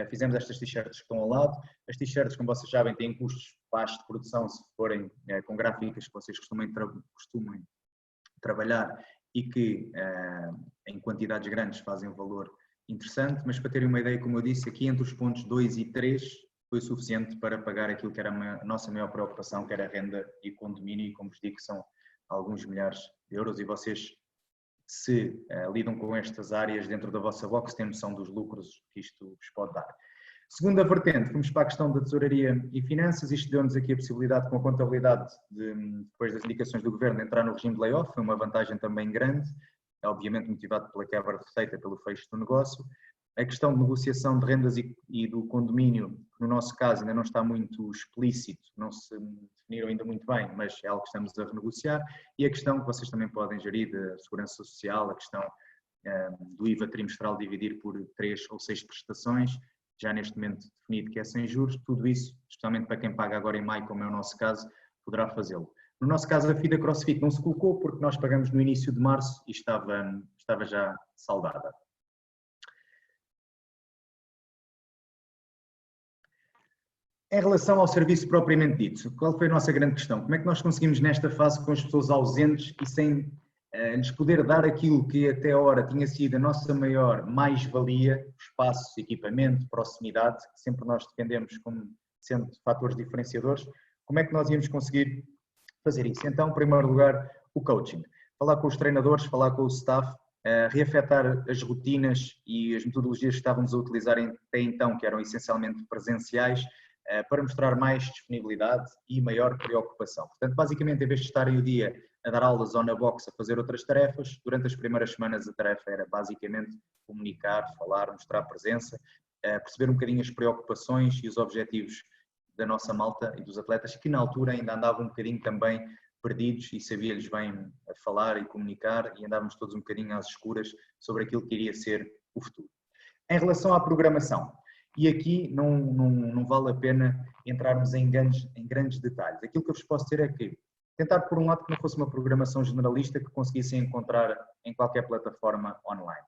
Fizemos estas t-shirts que estão ao lado. As t-shirts, como vocês sabem, têm custos baixos de produção se forem com gráficas que vocês costumem trabalhar e que em quantidades grandes fazem um valor interessante, mas para terem uma ideia, como eu disse, aqui entre os pontos 2 e 3 foi suficiente para pagar aquilo que era a nossa maior preocupação, que era a renda e condomínio, e como vos digo, são alguns milhares de euros, e vocês, se lidam com estas áreas dentro da vossa box, têm noção dos lucros que isto vos pode dar. Segunda vertente, fomos para a questão da tesouraria e finanças. Isto deu-nos aqui a possibilidade, com a contabilidade, depois das indicações do Governo, de entrar no regime de layoff. Foi uma vantagem também grande, obviamente motivado pela quebra de receita, pelo fecho do negócio. A questão de negociação de rendas e do condomínio, que no nosso caso ainda não está muito explícito, não se definiram ainda muito bem, mas é algo que estamos a renegociar. E a questão que vocês também podem gerir da segurança social, a questão do IVA trimestral dividir por 3 ou 6 prestações, já neste momento definido que é sem juros, tudo isso, especialmente para quem paga agora em maio, como é o nosso caso, poderá fazê-lo. No nosso caso, a FIDA CrossFit não se colocou porque nós pagamos no início de março e estava já saldada. Em relação ao serviço propriamente dito, qual foi a nossa grande questão? Como é que nós conseguimos nesta fase, com as pessoas ausentes e sem nos poder dar aquilo que até a hora tinha sido a nossa maior mais-valia, espaço, equipamento, proximidade, que sempre nós defendemos como sendo fatores diferenciadores, como é que nós íamos conseguir fazer isso? Então, em primeiro lugar, o coaching. Falar com os treinadores, falar com o staff, reafetar as rotinas e as metodologias que estávamos a utilizar até então, que eram essencialmente presenciais, para mostrar mais disponibilidade e maior preocupação. Portanto, basicamente, em vez de estarem o dia a dar aulas ou na box a fazer outras tarefas, durante as primeiras semanas a tarefa era basicamente comunicar, falar, mostrar presença, perceber um bocadinho as preocupações e os objetivos da nossa malta e dos atletas, que na altura ainda andavam um bocadinho também perdidos e sabia-lhes bem a falar e comunicar, e andávamos todos um bocadinho às escuras sobre aquilo que iria ser o futuro. Em relação à programação, e aqui não vale a pena entrarmos em grandes detalhes. Aquilo que eu vos posso dizer é que tentar, por um lado, que não fosse uma programação generalista que conseguissem encontrar em qualquer plataforma online.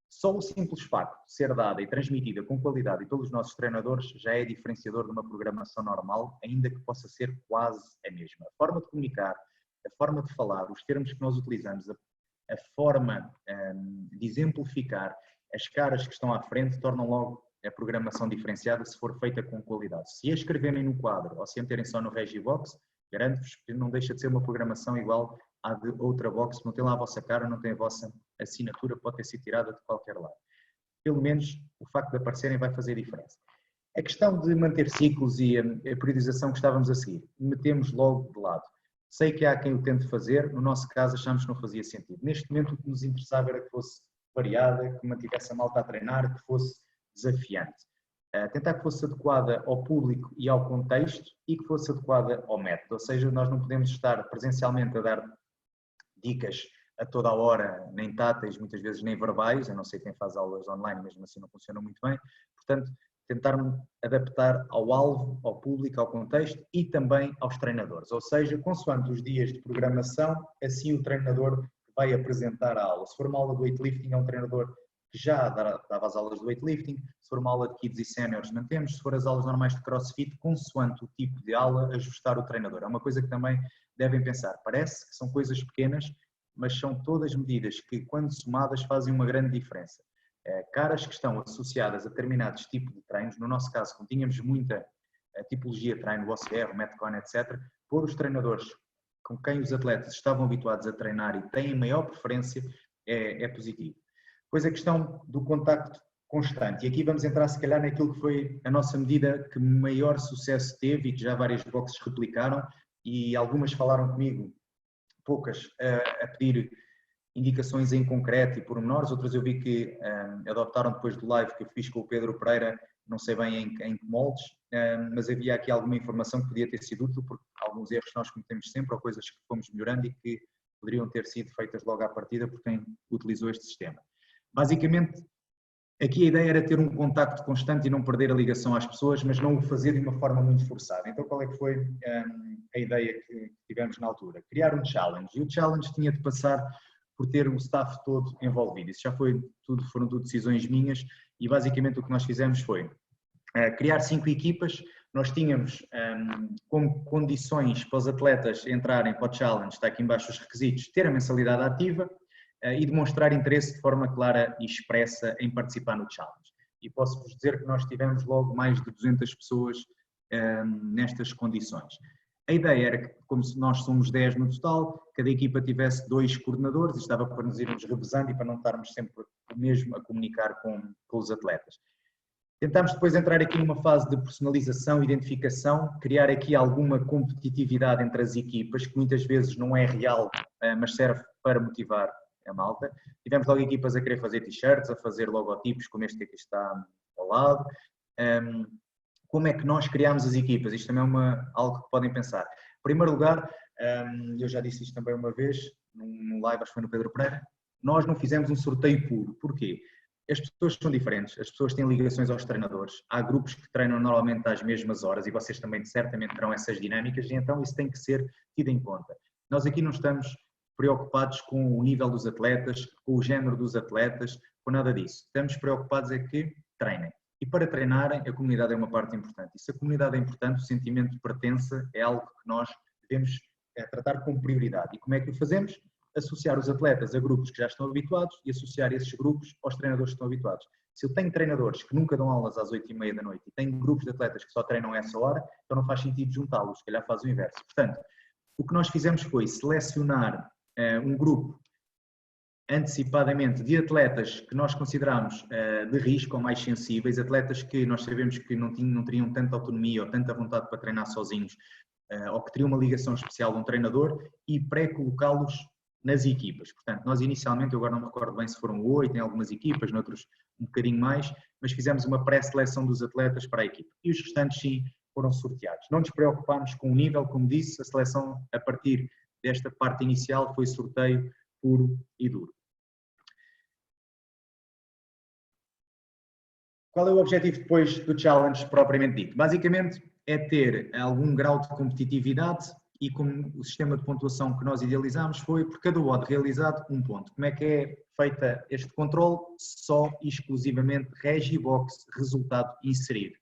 Só o simples facto de ser dada e transmitida com qualidade e pelos nossos treinadores já é diferenciador de uma programação normal, ainda que possa ser quase a mesma. A forma de comunicar, a forma de falar, os termos que nós utilizamos, a forma de exemplificar, as caras que estão à frente tornam logo a programação diferenciada se for feita com qualidade. Se a escreverem no quadro ou se a meterem só no Regibox, garanto-vos que não deixa de ser uma programação igual à de outra box, não tem lá a vossa cara, não tem a vossa assinatura, pode ter sido tirada de qualquer lado. Pelo menos o facto de aparecerem vai fazer diferença. A questão de manter ciclos e a periodização que estávamos a seguir, metemos logo de lado. Sei que há quem o tente fazer, no nosso caso achamos que não fazia sentido. Neste momento o que nos interessava era que fosse variada, que mantivesse a malta a treinar, que fosse desafiante. Tentar que fosse adequada ao público e ao contexto e que fosse adequada ao método. Ou seja, nós não podemos estar presencialmente a dar dicas a toda a hora, nem táteis, muitas vezes nem verbais. Eu não sei quem faz aulas online, mesmo assim não funciona muito bem. Portanto, tentar adaptar ao alvo, ao público, ao contexto e também aos treinadores. Ou seja, consoante os dias de programação, assim o treinador vai apresentar a aula. Se for uma aula de weightlifting, é um treinador que já dava as aulas de weightlifting. Se for uma aula de kids e séniores, mantemos. Se for as aulas normais de crossfit, consoante o tipo de aula, ajustar o treinador. É uma coisa que também devem pensar. Parece que são coisas pequenas, mas são todas medidas que, quando somadas, fazem uma grande diferença. Caras que estão associadas a determinados tipos de treinos, no nosso caso, como tínhamos muita tipologia de treino, o OCR, o Metcon, etc., pôr os treinadores com quem os atletas estavam habituados a treinar e têm maior preferência é positivo. Depois a questão do contacto constante, e aqui vamos entrar se calhar naquilo que foi a nossa medida que maior sucesso teve e que já várias boxes replicaram, e algumas falaram comigo, poucas a pedir indicações em concreto e pormenores, outras eu vi que adoptaram depois do live que eu fiz com o Pedro Pereira, não sei bem em que moldes, mas havia aqui alguma informação que podia ter sido útil, porque alguns erros que nós cometemos sempre, ou coisas que fomos melhorando e que poderiam ter sido feitas logo à partida por quem utilizou este sistema. Basicamente, aqui a ideia era ter um contacto constante e não perder a ligação às pessoas, mas não o fazer de uma forma muito forçada. Então qual é que foi a ideia que tivemos na altura? Criar um challenge, e o challenge tinha de passar por ter o staff todo envolvido. Isso já foram tudo decisões minhas, e basicamente o que nós fizemos foi criar 5 equipas. Nós tínhamos como condições para os atletas entrarem para o challenge, está aqui embaixo os requisitos, ter a mensalidade ativa e demonstrar interesse de forma clara e expressa em participar no challenge. E posso-vos dizer que nós tivemos logo mais de 200 pessoas nestas condições. A ideia era que, como nós somos 10 no total, cada equipa tivesse 2 coordenadores, e estava para nos irmos revezando e para não estarmos sempre mesmo a comunicar com os atletas. Tentámos depois entrar aqui numa fase de personalização, identificação, criar aqui alguma competitividade entre as equipas, que muitas vezes não é real, mas serve para motivar a malta. Tivemos logo equipas a querer fazer t-shirts, a fazer logotipos, como este que aqui está ao lado. Como é que nós criámos as equipas? Isto também é algo que podem pensar. Em primeiro lugar, eu já disse isto também uma vez, num live, acho que foi no Pedro Pereira, nós não fizemos um sorteio puro. Porquê? As pessoas são diferentes, as pessoas têm ligações aos treinadores, há grupos que treinam normalmente às mesmas horas e vocês também certamente terão essas dinâmicas, e então isso tem que ser tido em conta. Nós aqui não estamos preocupados com o nível dos atletas, com o género dos atletas, com nada disso. Estamos preocupados é que treinem. E para treinarem, a comunidade é uma parte importante. E se a comunidade é importante, o sentimento de pertença é algo que nós devemos tratar com prioridade. E como é que o fazemos? Associar os atletas a grupos que já estão habituados e associar esses grupos aos treinadores que estão habituados. Se eu tenho treinadores que nunca dão aulas às 8h30 da noite e tenho grupos de atletas que só treinam a essa hora, então não faz sentido juntá-los, se calhar faz o inverso. Portanto, o que nós fizemos foi selecionar um grupo antecipadamente de atletas que nós consideramos de risco ou mais sensíveis, atletas que nós sabemos que não teriam tanta autonomia ou tanta vontade para treinar sozinhos, ou que teriam uma ligação especial de um treinador, e pré-colocá-los nas equipas. Portanto, nós inicialmente, eu agora não me recordo bem se foram 8 em algumas equipas, noutros um bocadinho mais, mas fizemos uma pré-seleção dos atletas para a equipa. E os restantes, sim, foram sorteados. Não nos preocupámos com o nível, como disse, a seleção a partir desta parte inicial foi sorteio puro e duro. Qual é o objetivo depois do challenge propriamente dito? Basicamente é ter algum grau de competitividade, e como o sistema de pontuação que nós idealizámos foi por cada WOD realizado 1 ponto. Como é que é feita este controle? Só e exclusivamente Regibox, resultado inserido.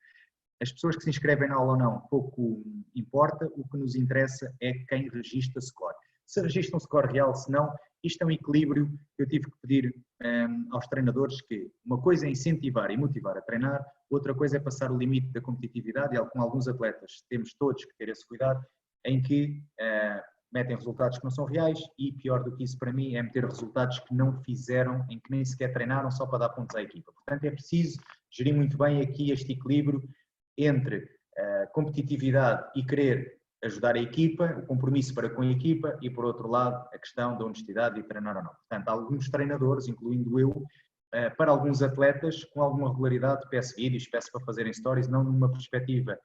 As pessoas que se inscrevem na aula ou não, pouco importa, o que nos interessa é quem registra score. Se registra um score real, se não, isto é um equilíbrio que eu tive que pedir aos treinadores, que uma coisa é incentivar e motivar a treinar, outra coisa é passar o limite da competitividade, e com alguns atletas temos todos que ter esse cuidado, em que metem resultados que não são reais, e pior do que isso para mim é meter resultados que não fizeram, em que nem sequer treinaram só para dar pontos à equipa. Portanto, é preciso gerir muito bem aqui este equilíbrio entre competitividade e querer ajudar a equipa, o compromisso para com a equipa, e por outro lado a questão da honestidade de treinar ou não. Portanto, alguns treinadores, incluindo eu, para alguns atletas, com alguma regularidade peço vídeos, peço para fazerem stories, não numa perspectiva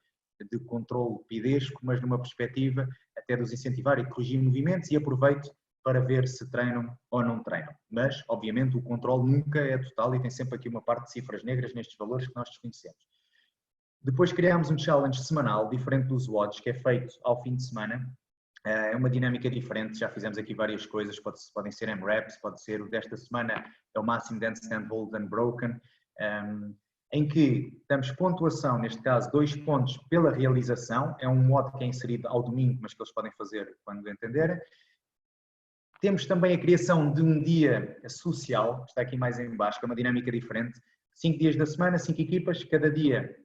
de controle pidesco, mas numa perspectiva até de os incentivar e corrigir movimentos, e aproveito para ver se treinam ou não treinam. Mas, obviamente, o controle nunca é total e tem sempre aqui uma parte de cifras negras nestes valores que nós desconhecemos. Depois criámos um challenge semanal, diferente dos WODs, que é feito ao fim de semana, É uma dinâmica diferente, já fizemos aqui várias coisas, podem ser M-Reps, pode ser o desta semana, é o máximo de handstand, hold and broken, em que damos pontuação, neste caso 2 pontos pela realização, é um modo que é inserido ao domingo, mas que eles podem fazer quando entenderem. Temos também a criação de um dia social, que está aqui mais em baixo, que é uma dinâmica diferente. 5 dias da semana, 5 equipas, cada dia,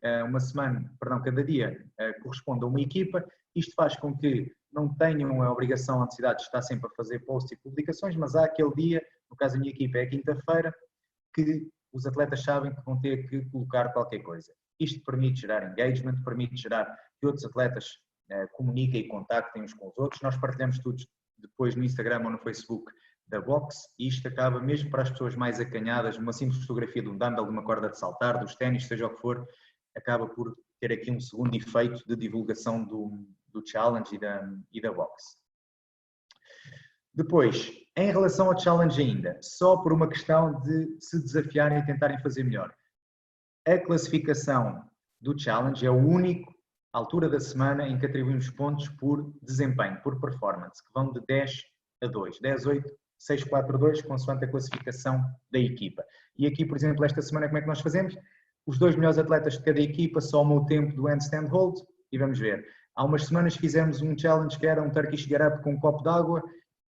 cada dia corresponde a uma equipa. Isto faz com que não tenham a obrigação, a necessidade de estar sempre a fazer posts e publicações, mas há aquele dia, no caso da minha equipa é a quinta-feira, que os atletas sabem que vão ter que colocar qualquer coisa. Isto permite gerar engagement, permite gerar que outros atletas comuniquem e contactem uns com os outros. Nós partilhamos tudo depois no Instagram ou no Facebook da box, e isto acaba mesmo para as pessoas mais acanhadas, uma simples fotografia de um dumbbell, de uma corda de saltar, dos ténis, seja o que for, acaba por ter aqui um segundo efeito de divulgação do challenge e da box. Depois, em relação ao challenge ainda, só por uma questão de se desafiarem e tentarem fazer melhor. A classificação do challenge é o único altura da semana em que atribuímos pontos por desempenho, por performance, que vão de 10 a 2, 10, 8, 6, 4, 2, consoante a classificação da equipa. E aqui, por exemplo, esta semana, como é que nós fazemos? Os 2 melhores atletas de cada equipa somam o tempo do handstand hold e vamos ver. Há umas semanas fizemos um challenge que era um Turkish get up com um copo de água.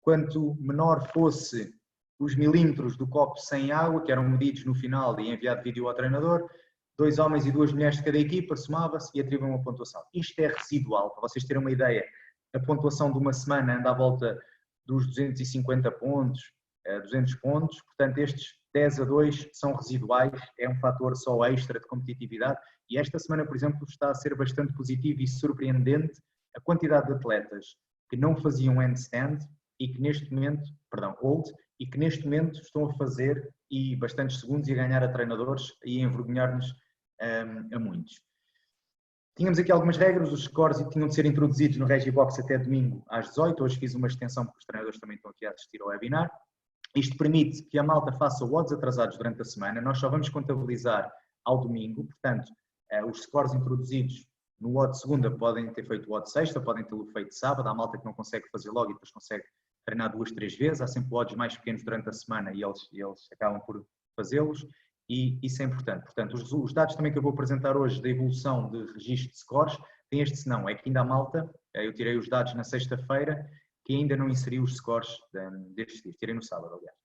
Quanto menor fosse os milímetros do copo sem água, que eram medidos no final e enviado vídeo ao treinador, 2 homens e 2 mulheres de cada equipa, somava-se e atribuíam uma pontuação. Isto é residual, para vocês terem uma ideia. A pontuação de uma semana anda à volta dos 250 pontos, 200 pontos, portanto estes 10 a 2 são residuais, é um fator só extra de competitividade, e esta semana, por exemplo, está a ser bastante positivo e surpreendente a quantidade de atletas que não faziam handstand e que neste momento, hold, e que neste momento estão a fazer e bastantes segundos e a ganhar a treinadores e a envergonhar-nos a muitos. Tínhamos aqui algumas regras, os scores tinham de ser introduzidos no Regibox até domingo às 18, hoje fiz uma extensão porque os treinadores também estão aqui a assistir ao webinar. Isto permite que a malta faça odds atrasados durante a semana, nós só vamos contabilizar ao domingo, portanto, os scores introduzidos no odd segunda podem ter feito o odd sexta, podem tê-lo feito sábado, há malta que não consegue fazer logo e depois consegue treinar 2, 3 vezes, há sempre odds mais pequenos durante a semana e eles acabam por fazê-los. E isso é importante. Portanto, os dados também que eu vou apresentar hoje da evolução de registro de scores, tem este senão, é que ainda há malta, eu tirei os dados na sexta-feira, que ainda não inseriu os scores destes dias, tirei no sábado, aliás.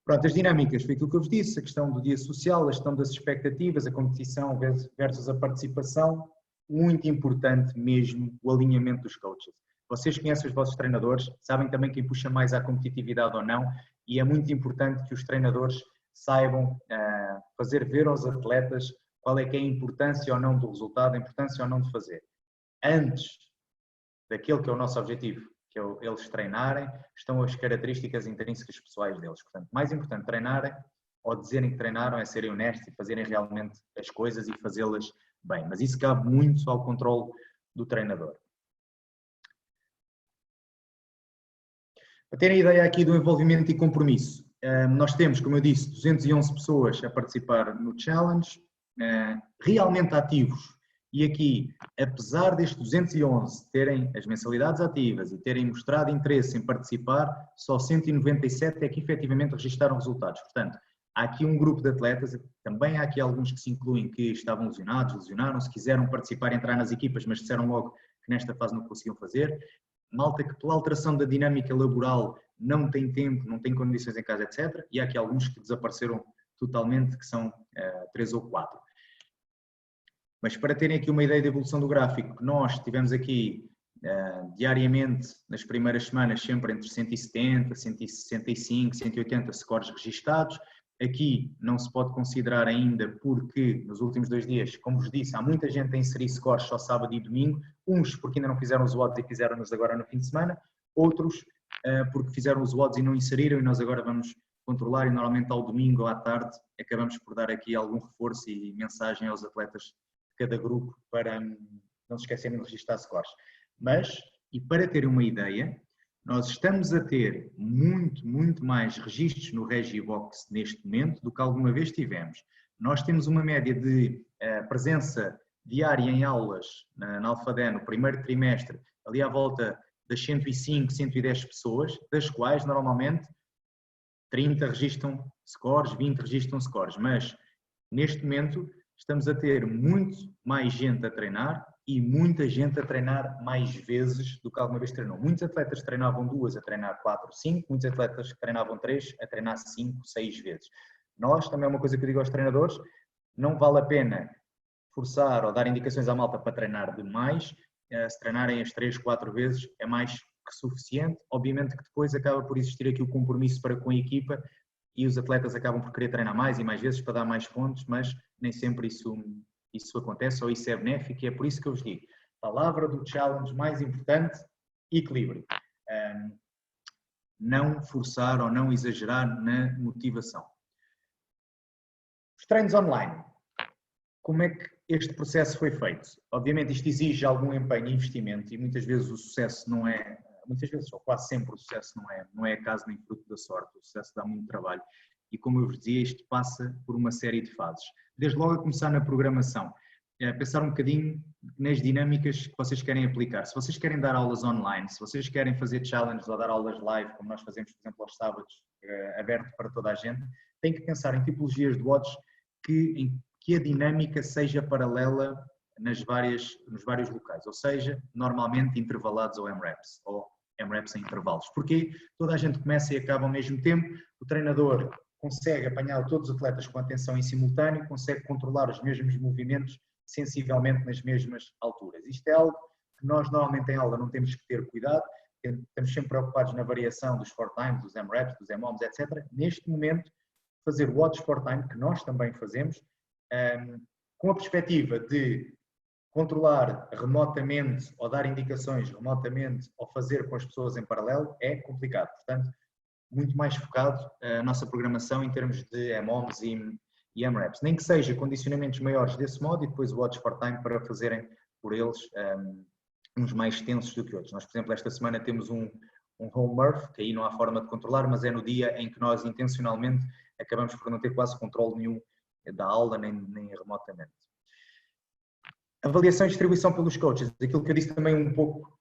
Pronto, as dinâmicas, foi aquilo que eu vos disse, a questão do dia social, a questão das expectativas, a competição versus a participação, muito importante mesmo o alinhamento dos coaches. Vocês conhecem os vossos treinadores, sabem também quem puxa mais à competitividade ou não, e é muito importante que os treinadores saibam fazer ver aos atletas qual é que é a importância ou não do resultado, a importância ou não de fazer. Antes daquele que é o nosso objetivo, que é eles treinarem, estão as características intrínsecas pessoais deles. Portanto, mais importante treinarem ou dizerem que treinaram é serem honestos e fazerem realmente as coisas e fazê-las bem. Mas isso cabe muito ao controle do treinador. Para terem ideia aqui do envolvimento e compromisso, nós temos, como eu disse, 211 pessoas a participar no challenge, realmente ativos. E aqui, apesar destes 211 terem as mensalidades ativas e terem mostrado interesse em participar, só 197 é que efetivamente registaram resultados. Portanto, há aqui um grupo de atletas, também há aqui alguns que se incluem que estavam lesionados, lesionaram-se, quiseram participar, entrar nas equipas, mas disseram logo que nesta fase não conseguiam fazer. Malta que pela alteração da dinâmica laboral não tem tempo, não tem condições em casa, etc. E há aqui alguns que desapareceram totalmente, que são 3 ou 4. Mas para terem aqui uma ideia da evolução do gráfico, nós tivemos aqui diariamente, nas primeiras semanas, sempre entre 170, 165, 180 scores registados. Aqui não se pode considerar ainda porque nos últimos 2 dias, como vos disse, há muita gente a inserir scores só sábado e domingo, uns porque ainda não fizeram os odds e fizeram-nos agora no fim de semana, outros porque fizeram os odds e não inseriram e nós agora vamos controlar e normalmente ao domingo ou à tarde acabamos por dar aqui algum reforço e mensagem aos atletas de cada grupo para não se esquecerem de registrar scores. Mas, e para terem uma ideia, nós estamos a ter muito mais registros no Regibox neste momento do que alguma vez tivemos. Nós temos uma média de presença diária em aulas na Alfadé no primeiro trimestre, ali à volta das 105, 110 pessoas, das quais normalmente 30 registram scores, 20 registram scores, mas neste momento estamos a ter muito mais gente a treinar e muita gente a treinar mais vezes do que alguma vez treinou. Muitos atletas treinavam 2 a treinar 4, 5, muitos atletas que treinavam 3 a treinar 5, 6 vezes. Nós, também é uma coisa que eu digo aos treinadores, não vale a pena forçar ou dar indicações à malta para treinar demais, se treinarem as 3, 4 vezes é mais que suficiente. Obviamente que depois acaba por existir aqui o compromisso para com a equipa e os atletas acabam por querer treinar mais e mais vezes para dar mais pontos, mas nem sempre isso acontece ou isso é benéfico e é por isso que eu vos digo, palavra do challenge mais importante, equilíbrio. Não forçar ou não exagerar na motivação. Os treinos online. Como é que este processo foi feito? Obviamente isto exige algum empenho e investimento e muitas vezes o sucesso não é, muitas vezes ou quase sempre o sucesso não é acaso nem fruto da sorte, o sucesso dá muito trabalho e como eu vos dizia isto passa por uma série de fases. Desde logo a começar na programação, pensar um bocadinho nas dinâmicas que vocês querem aplicar. Se vocês querem dar aulas online, se vocês querem fazer challenges ou dar aulas live, como nós fazemos por exemplo aos sábados, aberto para toda a gente, tem que pensar em tipologias de watts que a dinâmica seja paralela nos vários locais, ou seja, normalmente intervalados ou M-Reps, ou M-Reps em intervalos. Porque toda a gente começa e acaba ao mesmo tempo, o treinador consegue apanhar todos os atletas com atenção em simultâneo, consegue controlar os mesmos movimentos sensivelmente nas mesmas alturas. Isto é algo que nós normalmente em aula não temos que ter cuidado, estamos sempre preocupados na variação dos 4 times, dos M-Reps, dos M-OMs, etc. Neste momento, fazer watts for time, que nós também fazemos, com a perspectiva de controlar remotamente ou dar indicações remotamente ou fazer com as pessoas em paralelo é complicado. Portanto, muito mais focado a nossa programação em termos de M-OMs e M-Reps. Nem que seja condicionamentos maiores desse modo e depois o watch for time para fazerem por eles uns mais tensos do que outros. Nós, por exemplo, esta semana temos um home Murph, que aí não há forma de controlar, mas é no dia em que nós intencionalmente acabamos por não ter quase controle nenhum da aula, nem remotamente. Avaliação e distribuição pelos coaches. Aquilo que eu disse também um pouco,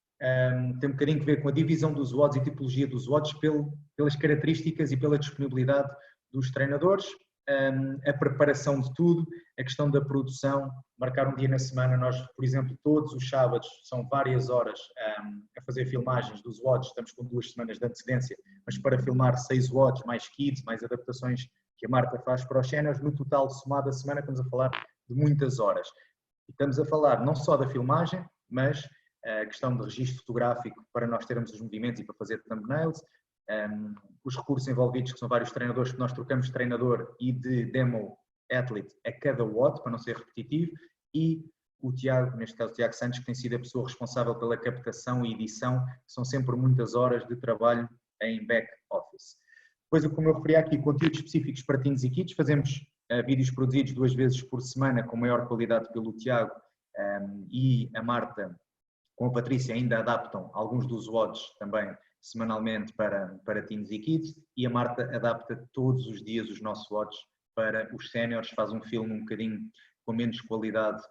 tem um bocadinho a ver com a divisão dos watts e tipologia dos watts pelas características e pela disponibilidade dos treinadores, a preparação de tudo, a questão da produção, marcar um dia na semana. Nós, por exemplo, todos os sábados, são várias horas a fazer filmagens dos watts, estamos com 2 semanas de antecedência, mas para filmar 6 watts, mais kids, mais adaptações que a Marta faz para os séniores, no total, somado a semana, estamos a falar de muitas horas. E estamos a falar não só da filmagem, mas a questão de registro fotográfico para nós termos os movimentos e para fazer thumbnails, os recursos envolvidos, que são vários treinadores, que nós trocamos de treinador e de demo athlete a cada watt, para não ser repetitivo, e o Tiago, neste caso o Tiago Santos, que tem sido a pessoa responsável pela captação e edição, que são sempre muitas horas de trabalho em back office. Depois, como eu referi aqui, conteúdos específicos para teens e kids, fazemos vídeos produzidos 2 vezes por semana com maior qualidade pelo Tiago e a Marta com a Patrícia ainda adaptam alguns dos watts também semanalmente para teens e kids e a Marta adapta todos os dias os nossos watts para os séniores, faz um filme um bocadinho com menos qualidade,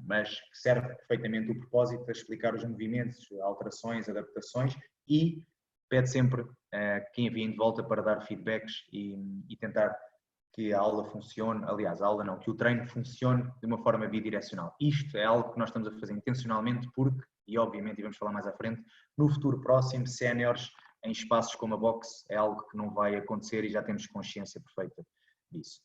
mas que serve perfeitamente o propósito de explicar os movimentos, alterações, adaptações e pede sempre quem envia de volta para dar feedbacks e tentar que a aula funcione, aliás, a aula não, que o treino funcione de uma forma bidirecional. Isto é algo que nós estamos a fazer intencionalmente porque, e obviamente, e vamos falar mais à frente, no futuro próximo, séniores em espaços como a box é algo que não vai acontecer e já temos consciência perfeita disso.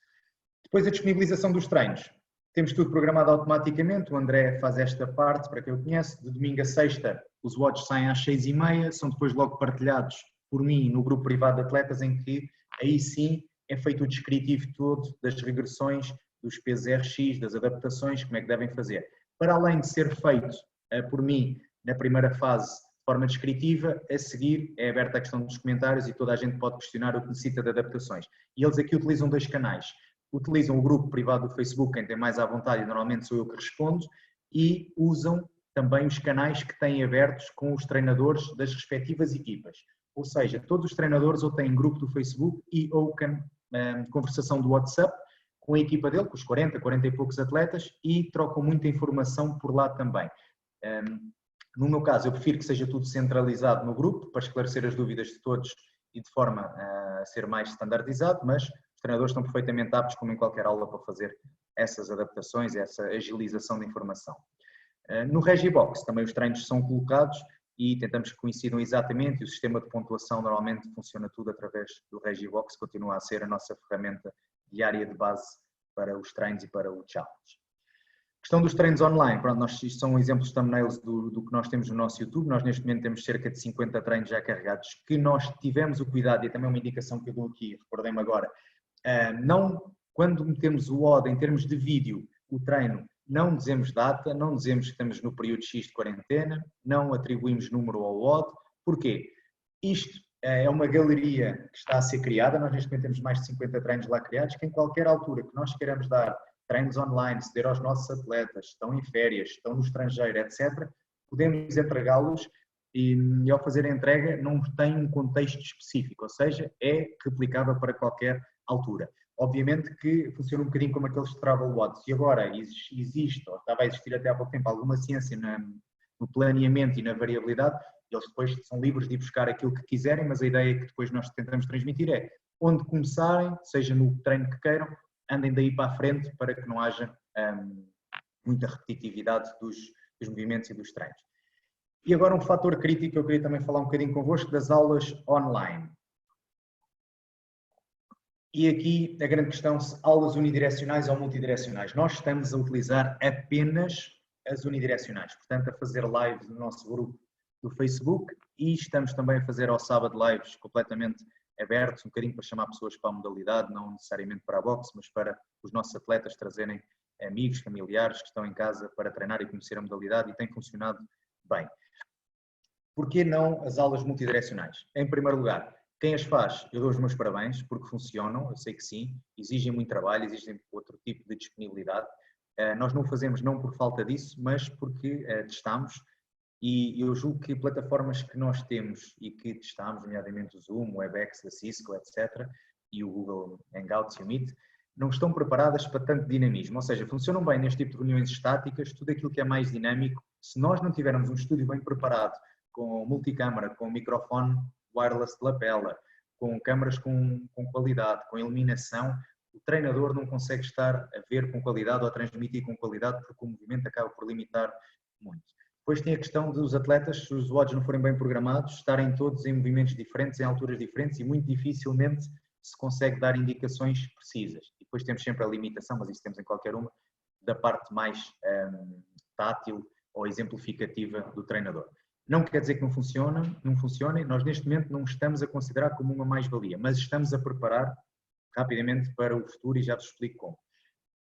Depois a disponibilização dos treinos. Temos tudo programado automaticamente, o André faz esta parte, para quem eu conheço, de domingo a sexta os watts saem às 6h30, são depois logo partilhados por mim no grupo privado de atletas em que aí sim é feito o descritivo todo das regressões, dos pesos RX, das adaptações, como é que devem fazer. Para além de ser feito por mim na primeira fase de forma descritiva, a seguir é aberta a questão dos comentários e toda a gente pode questionar o que necessita de adaptações. E eles aqui utilizam 2 canais. Utilizam o grupo privado do Facebook, quem tem mais à vontade, e normalmente sou eu que respondo, e usam também os canais que têm abertos com os treinadores das respectivas equipas. Ou seja, todos os treinadores ou têm grupo do Facebook e ou conversação do WhatsApp com a equipa dele, com os 40 e poucos atletas, e trocam muita informação por lá também. No meu caso, eu prefiro que seja tudo centralizado no grupo, para esclarecer as dúvidas de todos e de forma a ser mais standardizado, mas os treinadores estão perfeitamente aptos, como em qualquer aula, para fazer essas adaptações, essa agilização de informação. No Regibox também os treinos são colocados e tentamos que coincidam exatamente, e o sistema de pontuação normalmente funciona tudo através do Regibox, continua a ser a nossa ferramenta diária de base para os treinos e para o challenge. Questão dos treinos online, pronto, isto são exemplos thumbnails do que nós temos no nosso YouTube. Nós neste momento temos cerca de 50 treinos já carregados, que nós tivemos o cuidado, e é também uma indicação que eu dou aqui, recordei-me agora, quando metemos o odd em termos de vídeo, o treino, não dizemos data, não dizemos que estamos no período X de quarentena, não atribuímos número ao odd. Porquê? Isto é uma galeria que está a ser criada, nós neste momento temos mais de 50 treinos lá criados, que em qualquer altura que nós queiramos dar treinos online, ceder aos nossos atletas, estão em férias, estão no estrangeiro, etc., podemos entregá-los e ao fazer a entrega não tem um contexto específico, ou seja, é replicável para qualquer altura. Obviamente que funciona um bocadinho como aqueles travel watts. E agora existe, ou estava a existir até há pouco tempo, alguma ciência no planeamento e na variabilidade, eles depois são livres de ir buscar aquilo que quiserem, mas a ideia que depois nós tentamos transmitir é, onde começarem, seja no treino que queiram, andem daí para a frente para que não haja muita repetitividade dos movimentos e dos treinos. E agora um fator crítico que eu queria também falar um bocadinho convosco, das aulas online. E aqui a grande questão, se aulas unidirecionais ou multidirecionais. Nós estamos a utilizar apenas as unidirecionais, portanto a fazer lives no nosso grupo do Facebook e estamos também a fazer ao sábado lives completamente abertos, um bocadinho para chamar pessoas para a modalidade, não necessariamente para a boxe, mas para os nossos atletas trazerem amigos, familiares que estão em casa para treinar e conhecer a modalidade e tem funcionado bem. Porquê não as aulas multidirecionais? Em primeiro lugar, quem as faz, eu dou os meus parabéns, porque funcionam, eu sei que sim, exigem muito trabalho, exigem outro tipo de disponibilidade. Nós não o fazemos não por falta disso, mas porque testamos. E eu julgo que plataformas que nós temos e que testamos, nomeadamente o Zoom, o WebEx, a Cisco, etc., e o Google Hangouts e o Meet, não estão preparadas para tanto dinamismo. Ou seja, funcionam bem neste tipo de reuniões estáticas, tudo aquilo que é mais dinâmico. Se nós não tivermos um estúdio bem preparado, com multicâmara, com microfone wireless de lapela, com câmaras com qualidade, com iluminação, o treinador não consegue estar a ver com qualidade ou a transmitir com qualidade, porque o movimento acaba por limitar muito. Depois tem a questão dos atletas, se os WODs não forem bem programados, estarem todos em movimentos diferentes, em alturas diferentes e muito dificilmente se consegue dar indicações precisas. E depois temos sempre a limitação, mas isso temos em qualquer uma, da parte mais tátil ou exemplificativa do treinador. Não quer dizer que não funcione, nós neste momento não estamos a considerar como uma mais-valia, mas estamos a preparar rapidamente para o futuro e já vos explico como.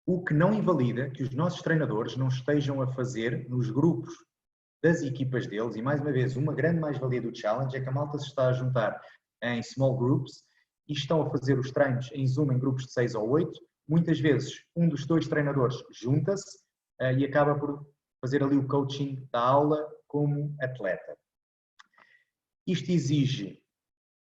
O que não invalida que os nossos treinadores não estejam a fazer nos grupos das equipas deles, e mais uma vez, uma grande mais-valia do Challenge é que a malta se está a juntar em small groups e estão a fazer os treinos em Zoom em grupos de 6 ou 8. Muitas vezes, um dos dois treinadores junta-se e acaba por fazer ali o coaching da aula como atleta. Isto exige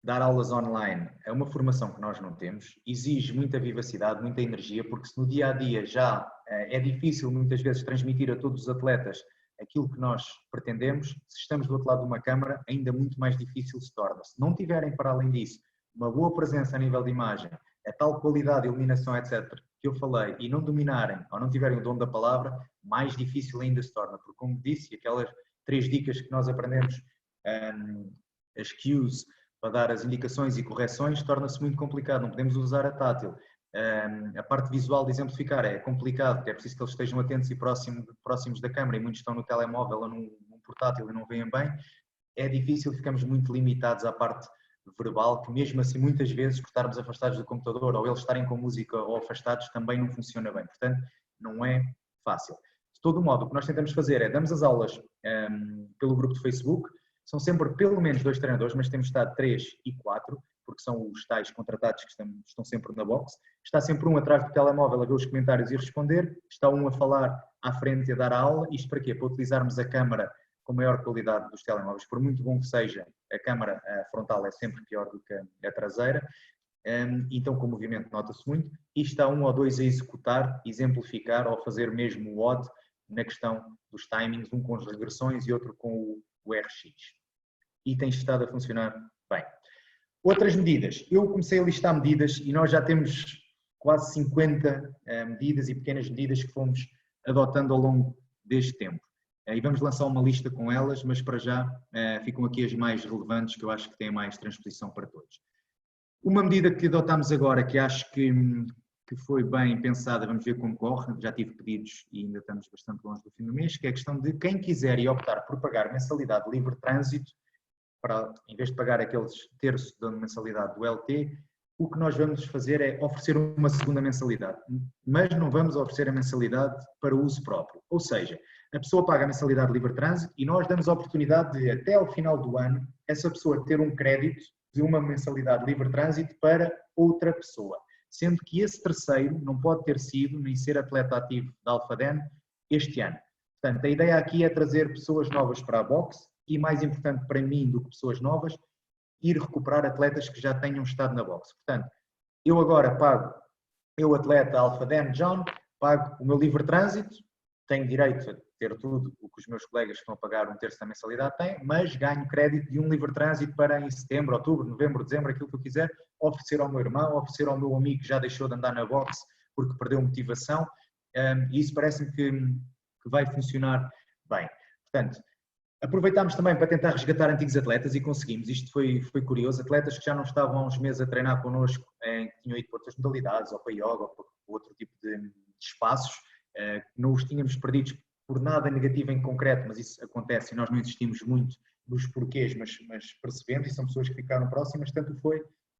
dar aulas online, é uma formação que nós não temos, exige muita vivacidade, muita energia, porque se no dia-a-dia já é difícil muitas vezes transmitir a todos os atletas aquilo que nós pretendemos, se estamos do outro lado de uma câmara, ainda muito mais difícil se torna. Se não tiverem, para além disso, uma boa presença a nível de imagem, a tal qualidade, iluminação, etc., que eu falei, e não dominarem ou não tiverem o dom da palavra, mais difícil ainda se torna, porque como disse, aquelas 3 dicas que nós aprendemos, as cues, para dar as indicações e correções, torna-se muito complicado, não podemos usar a tátil. A parte visual de exemplificar é complicado, porque é preciso que eles estejam atentos e próximos da câmara, e muitos estão no telemóvel ou num portátil e não veem bem. É difícil, ficamos muito limitados à parte verbal, que mesmo assim muitas vezes, por estarmos afastados do computador ou eles estarem com música ou afastados, também não funciona bem. Portanto, não é fácil. De todo modo, o que nós tentamos fazer é, damos as aulas pelo grupo de Facebook, são sempre pelo menos 2 treinadores, mas temos estado 3 e 4, porque são os tais contratados que estão sempre na box. Está sempre um atrás do telemóvel a ver os comentários e responder, está um a falar à frente e a dar a aula. Isto para quê? Para utilizarmos a câmara com maior qualidade dos telemóveis. Por muito bom que seja, a câmara frontal é sempre pior do que a traseira, então com o movimento nota-se muito. E está um ou 2 a executar, exemplificar ou fazer mesmo o odd na questão dos timings, um com as regressões e outro com o RX. E tem estado a funcionar bem. Outras medidas. Eu comecei a listar medidas e nós já temos quase 50 medidas e pequenas medidas que fomos adotando ao longo deste tempo. E vamos lançar uma lista com elas, mas para já ficam aqui as mais relevantes, que eu acho que têm mais transposição para todos. Uma medida que adotámos agora, que acho que foi bem pensada, vamos ver como corre, já tive pedidos e ainda estamos bastante longe do fim do mês, que é a questão de quem quiser e optar por pagar mensalidade de livre trânsito, para, em vez de pagar aqueles terços da mensalidade do LT, o que nós vamos fazer é oferecer uma segunda mensalidade, mas não vamos oferecer a mensalidade para uso próprio. Ou seja, a pessoa paga a mensalidade de livre trânsito e nós damos a oportunidade de, até ao final do ano, essa pessoa ter um crédito de uma mensalidade de livre trânsito para outra pessoa, sendo que esse terceiro não pode ter sido nem ser atleta ativo da Alphaden este ano. Portanto, a ideia aqui é trazer pessoas novas para a boxe e, mais importante para mim do que pessoas novas, ir recuperar atletas que já tenham estado na boxe. Portanto, eu agora pago, eu atleta Alphaden John, pago o meu livre trânsito, tenho direito a ter tudo o que os meus colegas que estão a pagar um terço da mensalidade têm, mas ganho crédito de um livre trânsito para em setembro, outubro, novembro, dezembro, aquilo que eu quiser, oferecer ao meu irmão, oferecer ao meu amigo que já deixou de andar na boxe porque perdeu motivação, e isso parece-me que vai funcionar bem. Portanto, aproveitámos também para tentar resgatar antigos atletas e conseguimos. Isto foi curioso. Atletas que já não estavam há uns meses a treinar connosco, que tinham ido para outras modalidades, ou para yoga, ou para outro tipo de espaços, não os tínhamos perdidos por nada negativo em concreto, mas isso acontece e nós não insistimos muito nos porquês, mas percebendo, e são pessoas que ficaram próximas, tanto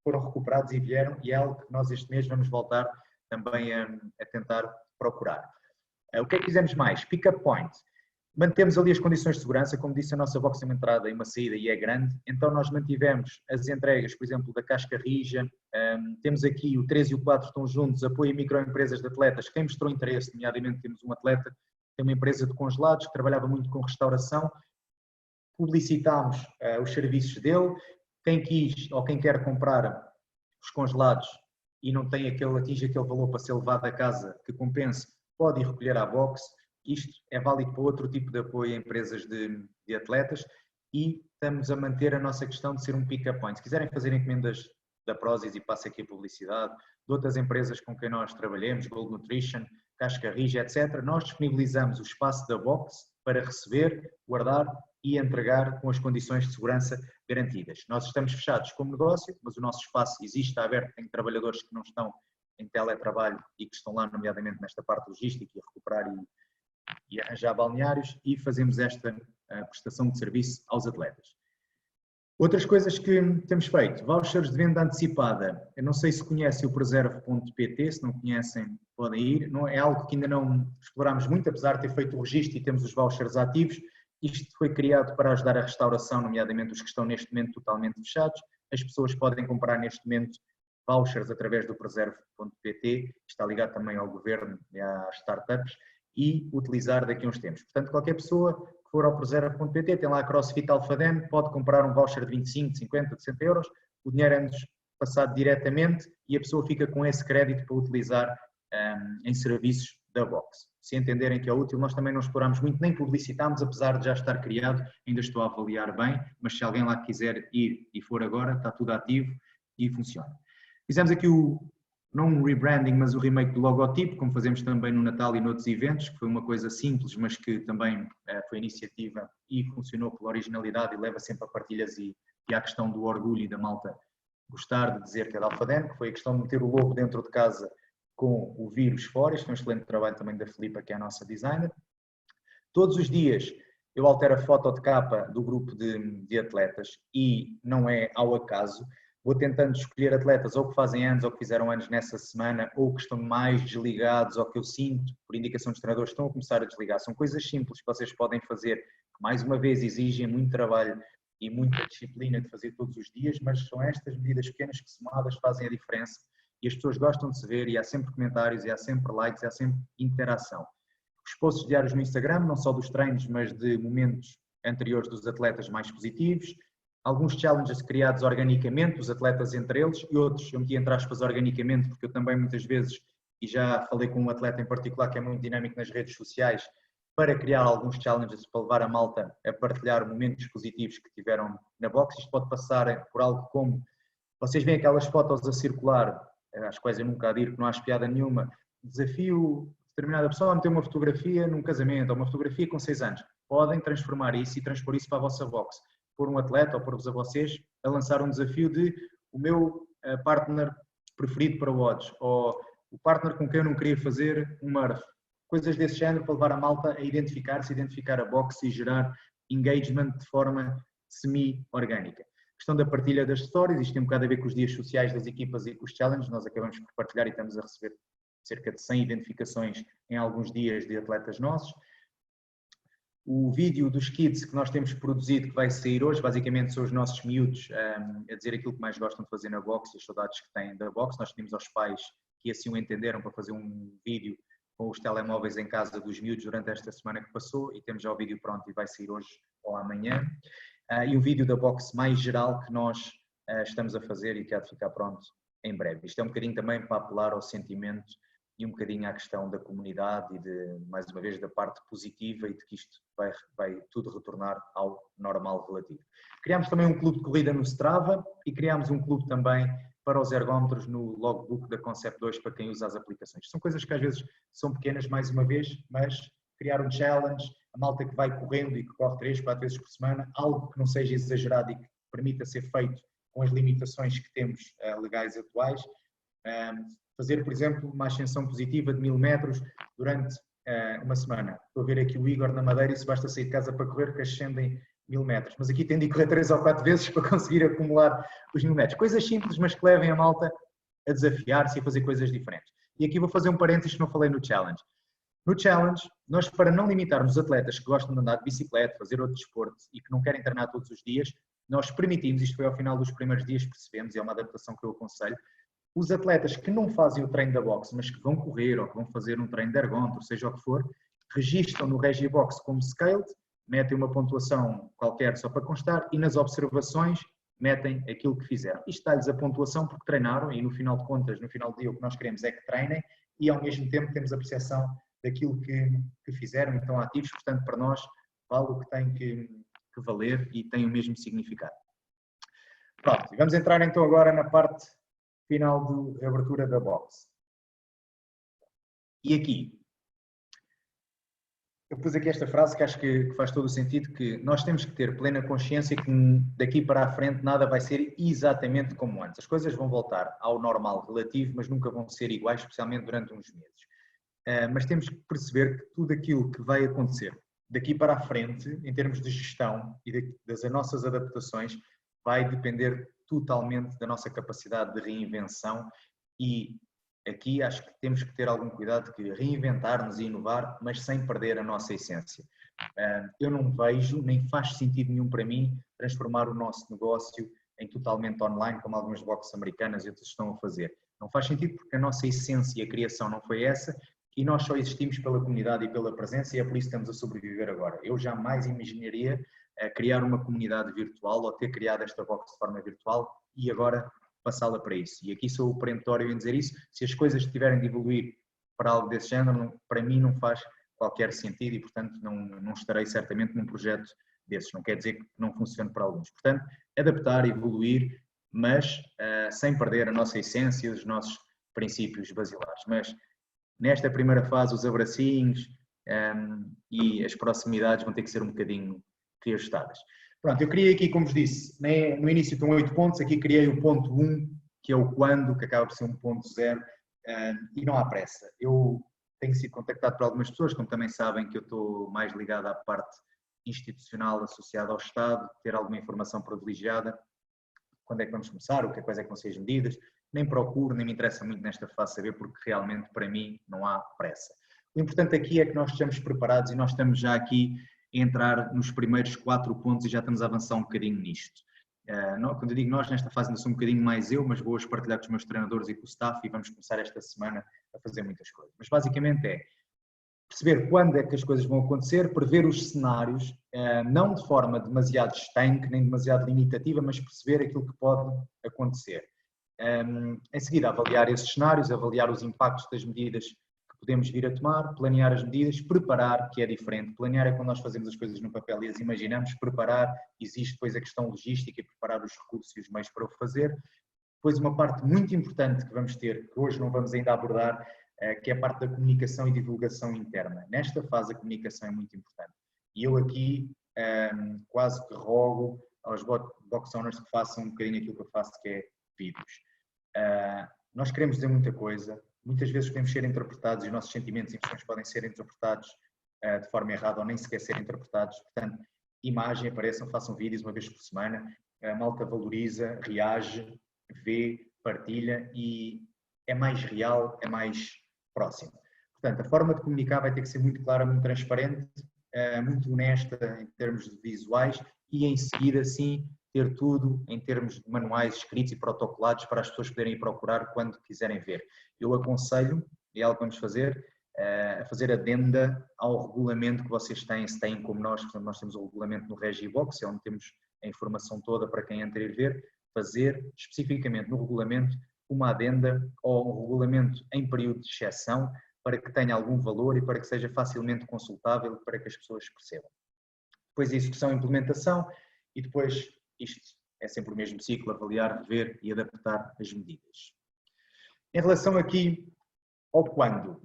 foram recuperados e vieram, e é algo que nós este mês vamos voltar também a tentar procurar. O que é que fizemos mais? Pick-up point. Mantemos ali as condições de segurança, como disse, a nossa box tem uma entrada e uma saída e é grande, então nós mantivemos as entregas, por exemplo, da Casca Rija, temos aqui o 3 e o 4 estão juntos, apoio a microempresas de atletas, quem mostrou interesse, nomeadamente temos um atleta que tem uma empresa de congelados, que trabalhava muito com restauração, publicitámos os serviços dele, quem quis ou quem quer comprar os congelados e não tem atinge aquele valor para ser levado a casa que compense, pode ir recolher à box. Isto é válido para outro tipo de apoio a empresas de atletas e estamos a manter a nossa questão de ser um pick-up point. Se quiserem fazer encomendas da Prozis, e passo aqui a publicidade, de outras empresas com quem nós trabalhamos, Gold Nutrition, Casca Rija, etc., nós disponibilizamos o espaço da box para receber, guardar e entregar com as condições de segurança garantidas. Nós estamos fechados como negócio, mas o nosso espaço existe, está aberto, tem trabalhadores que não estão em teletrabalho e que estão lá, nomeadamente nesta parte logística, e a recuperar e arranjar balneários, e fazemos esta prestação de serviço aos atletas. Outras coisas que temos feito, vouchers de venda antecipada. Eu não sei se conhecem o preserve.pt, se não conhecem podem ir, não, é algo que ainda não explorámos muito, apesar de ter feito o registro e temos os vouchers ativos. Isto foi criado para ajudar a restauração, nomeadamente os que estão neste momento totalmente fechados. As pessoas podem comprar neste momento vouchers através do preserve.pt, está ligado também ao governo e às startups, e utilizar daqui a uns tempos. Portanto, qualquer pessoa que for ao preserve.pt, tem lá a CrossFit Alphaden, pode comprar um voucher de 25, 50, 60 euros, o dinheiro é-nos passado diretamente e a pessoa fica com esse crédito para utilizar em serviços da box. Se entenderem que é útil, nós também não exploramos muito, nem publicitamos, apesar de já estar criado, ainda estou a avaliar bem, mas se alguém lá quiser ir e for agora, está tudo ativo e funciona. Fizemos aqui não um rebranding, mas o remake do logotipo, como fazemos também no Natal e noutros eventos, que foi uma coisa simples, mas que também foi iniciativa e funcionou pela originalidade e leva sempre a partilhas e à questão do orgulho e da malta gostar de dizer que é da Alphaden, que foi a questão de meter o logo dentro de casa com o vírus fora. Isto foi um excelente trabalho também da Filipa, que é a nossa designer. Todos os dias eu altero a foto de capa do grupo de atletas e não é ao acaso. Vou tentando escolher atletas ou que fazem anos ou que fizeram anos nessa semana ou que estão mais desligados ou que eu sinto, por indicação dos treinadores, estão a começar a desligar. São coisas simples que vocês podem fazer, que mais uma vez exigem muito trabalho e muita disciplina de fazer todos os dias, mas são estas medidas pequenas que somadas fazem a diferença e as pessoas gostam de se ver e há sempre comentários e há sempre likes e há sempre interação. Os posts diários no Instagram, não só dos treinos, mas de momentos anteriores dos atletas mais positivos. Alguns challenges criados organicamente, os atletas entre eles, e outros, eu meti entre aspas organicamente, porque eu também muitas vezes, e já falei com um atleta em particular que é muito dinâmico nas redes sociais, para criar alguns challenges, para levar a malta a partilhar momentos positivos que tiveram na box. Isto pode passar por algo como, vocês veem aquelas fotos a circular, às quais eu nunca adiro, que não há piada nenhuma, desafio determinada pessoa a meter uma fotografia num casamento, ou uma fotografia com 6 anos. Podem transformar isso e transpor isso para a vossa box. Por um atleta, ou por-vos a vocês, a lançar um desafio de o meu partner preferido para o odds, ou o partner com quem eu não queria fazer um Murph. Coisas desse género para levar a malta a identificar-se, identificar a box e gerar engagement de forma semi-orgânica. A questão da partilha das stories, isto tem um bocado a ver com os dias sociais das equipas e com os challenges, nós acabamos por partilhar e estamos a receber cerca de 100 identificações em alguns dias de atletas nossos. O vídeo dos kids que nós temos produzido, que vai sair hoje, basicamente são os nossos miúdos a dizer aquilo que mais gostam de fazer na box e as saudades que têm da box. Nós pedimos aos pais que assim o entenderam para fazer um vídeo com os telemóveis em casa dos miúdos durante esta semana que passou e temos já o vídeo pronto e vai sair hoje ou amanhã. E o vídeo da box mais geral que nós estamos a fazer e que há de ficar pronto em breve. Isto é um bocadinho também para apelar ao sentimento e um bocadinho à questão da comunidade e de, mais uma vez, da parte positiva e de que isto vai tudo retornar ao normal relativo. Criámos também um clube de corrida no Strava e criámos um clube também para os ergómetros no logbook da Concept 2 para quem usa as aplicações. São coisas que às vezes são pequenas, mais uma vez, mas criar um challenge, a malta que vai correndo e que corre 3, 4 vezes por semana, algo que não seja exagerado e que permita ser feito com as limitações que temos legais atuais. Fazer, por exemplo, uma ascensão positiva de 1000 metros durante uma semana. Estou a ver aqui o Igor na Madeira e se basta sair de casa para correr que ascendem 1000 metros. Mas aqui tem de correr 3 ou 4 vezes para conseguir acumular os 1000 metros. Coisas simples, mas que levem a malta a desafiar-se e a fazer coisas diferentes. E aqui vou fazer um parênteses que não falei no challenge. No challenge, nós para não limitarmos os atletas que gostam de andar de bicicleta, fazer outro desporto e que não querem treinar todos os dias, nós permitimos, isto foi ao final dos primeiros dias, percebemos, e é uma adaptação que eu aconselho, os atletas que não fazem o treino da box, mas que vão correr ou que vão fazer um treino de ergómetro, seja o que for, registram no Regibox como scaled, metem uma pontuação qualquer só para constar e nas observações metem aquilo que fizeram. Isto dá-lhes a pontuação porque treinaram e no final de contas, no final do dia o que nós queremos é que treinem e ao mesmo tempo temos a percepção daquilo que fizeram e estão ativos, portanto para nós vale o que tem que valer e tem o mesmo significado. Pronto, e vamos entrar então agora na parte final de reabertura da box. E aqui, eu pus aqui esta frase que acho que faz todo o sentido, que nós temos que ter plena consciência que daqui para a frente nada vai ser exatamente como antes. As coisas vão voltar ao normal relativo, mas nunca vão ser iguais, especialmente durante uns meses. Mas temos que perceber que tudo aquilo que vai acontecer daqui para a frente, em termos de gestão e das nossas adaptações, vai depender totalmente da nossa capacidade de reinvenção e aqui acho que temos que ter algum cuidado de reinventar-nos e inovar, mas sem perder a nossa essência. Eu não vejo, nem faz sentido nenhum para mim, transformar o nosso negócio em totalmente online, como algumas boxes americanas e outras estão a fazer. Não faz sentido porque a nossa essência e a criação não foi essa e nós só existimos pela comunidade e pela presença e é por isso que estamos a sobreviver agora. Eu jamais imaginaria criar uma comunidade virtual ou ter criado esta box de forma virtual e agora passá-la para isso. E aqui sou o perentório em dizer isso. Se as coisas tiverem de evoluir para algo desse género, para mim não faz qualquer sentido e, portanto, não estarei certamente num projeto desses. Não quer dizer que não funcione para alguns. Portanto, adaptar, evoluir, mas sem perder a nossa essência e os nossos princípios basilares. Mas nesta primeira fase, os abracinhos e as proximidades vão ter que ser um bocadinho reajustadas. Pronto, eu criei aqui, como vos disse, no início estão 8 pontos, aqui criei o ponto 1, que é o quando, que acaba por ser um ponto 0, e não há pressa. Eu tenho sido contactado por algumas pessoas, como também sabem que eu estou mais ligado à parte institucional associada ao Estado, ter alguma informação privilegiada, quando é que vamos começar, quais é que vão ser as medidas, nem procuro, nem me interessa muito nesta fase saber, porque realmente para mim não há pressa. O importante aqui é que nós estamos preparados e nós estamos já aqui entrar nos primeiros 4 pontos e já estamos a avançar um bocadinho nisto. Quando eu digo nós, nesta fase ainda sou um bocadinho mais eu, mas vou hoje partilhar com os meus treinadores e com o staff e vamos começar esta semana a fazer muitas coisas. Mas basicamente é perceber quando é que as coisas vão acontecer, prever os cenários, não de forma demasiado estanque, nem demasiado limitativa, mas perceber aquilo que pode acontecer. Em seguida, avaliar esses cenários, avaliar os impactos das medidas que podemos vir a tomar, planear as medidas, preparar, que é diferente. Planear é quando nós fazemos as coisas no papel e as imaginamos, preparar, existe depois a questão logística e preparar os recursos e os meios para o fazer. Depois uma parte muito importante que vamos ter, que hoje não vamos ainda abordar, que é a parte da comunicação e divulgação interna. Nesta fase a comunicação é muito importante. E eu aqui quase que rogo aos box owners que façam um bocadinho aquilo que eu faço, que é vídeos. Nós queremos dizer muita coisa, muitas vezes podemos ser interpretados, os nossos sentimentos e emoções podem ser interpretados de forma errada ou nem sequer ser interpretados. Portanto, imagem, apareçam, façam vídeos uma vez por semana, a malta valoriza, reage, vê, partilha e é mais real, é mais próximo. Portanto, a forma de comunicar vai ter que ser muito clara, muito transparente, muito honesta em termos de visuais e em seguida, sim, ter tudo em termos de manuais escritos e protocolados para as pessoas poderem ir procurar quando quiserem ver. Eu aconselho, e é algo que vamos fazer, a fazer adenda ao regulamento que vocês têm, se têm como nós, portanto nós temos o regulamento no Regibox, é onde temos a informação toda para quem entra e ver, fazer especificamente no regulamento uma adenda ou um regulamento em período de exceção para que tenha algum valor e para que seja facilmente consultável para que as pessoas percebam. Depois a execução e implementação e depois isto é sempre o mesmo ciclo, avaliar, rever e adaptar as medidas. Em relação aqui ao quando,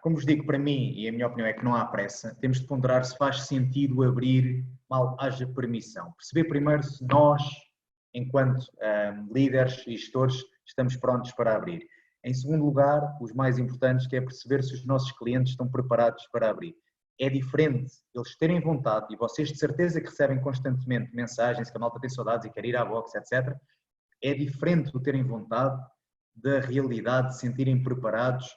como vos digo, para mim, e a minha opinião é que não há pressa, temos de ponderar se faz sentido abrir mal haja permissão. Perceber primeiro se nós, enquanto líderes e gestores, estamos prontos para abrir. Em segundo lugar, os mais importantes, que é perceber se os nossos clientes estão preparados para abrir. É diferente eles terem vontade, e vocês de certeza que recebem constantemente mensagens que a malta tem saudades e quer ir à box, etc. É diferente do terem vontade da realidade, de se sentirem preparados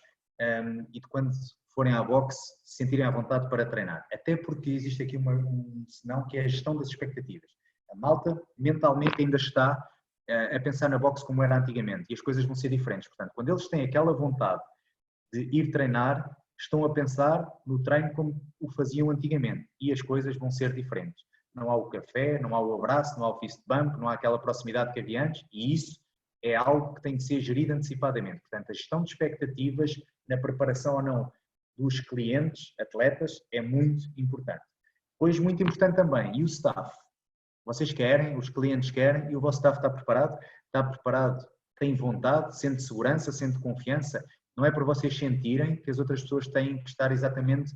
e de quando forem à box, se sentirem à vontade para treinar. Até porque existe aqui um senão que é a gestão das expectativas. A malta mentalmente ainda está a pensar na box como era antigamente e as coisas vão ser diferentes. Portanto, quando eles têm aquela vontade de ir treinar, estão a pensar no treino como o faziam antigamente e as coisas vão ser diferentes. Não há o café, não há o abraço, não há o fist bump, não há aquela proximidade que havia antes e isso é algo que tem de ser gerido antecipadamente. Portanto, a gestão de expectativas na preparação ou não dos clientes, atletas, é muito importante. Depois, muito importante também, e o staff? Vocês querem, os clientes querem e o vosso staff está preparado? Está preparado, tem vontade, sente segurança, sente confiança? Não é por vocês sentirem que as outras pessoas têm que estar exatamente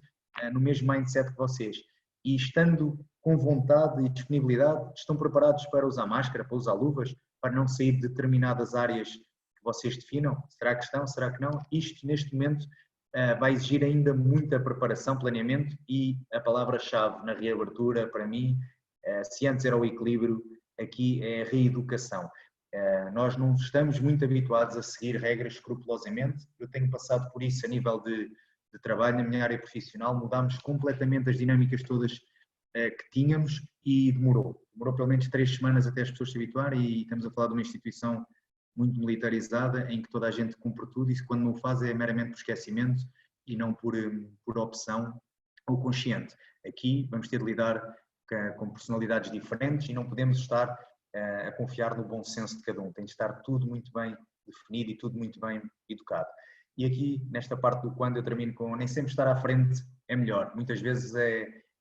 no mesmo mindset que vocês. E estando com vontade e disponibilidade, estão preparados para usar máscara, para usar luvas, para não sair de determinadas áreas que vocês definam? Será que estão? Será que não? Isto, neste momento, vai exigir ainda muita preparação, planeamento e a palavra-chave na reabertura, para mim, se antes era o equilíbrio, aqui é a reeducação. Nós não estamos muito habituados a seguir regras escrupulosamente. Eu tenho passado por isso a nível de trabalho na minha área profissional, mudámos completamente as dinâmicas todas que tínhamos e demorou pelo menos 3 semanas até as pessoas se habituarem e estamos a falar de uma instituição muito militarizada em que toda a gente cumpre tudo e quando não o faz é meramente por esquecimento e não por opção ou consciente. Aqui vamos ter de lidar com personalidades diferentes e não podemos estar a confiar no bom senso de cada um. Tem de estar tudo muito bem definido e tudo muito bem educado. E aqui, nesta parte do quando, eu termino com nem sempre estar à frente é melhor. Muitas vezes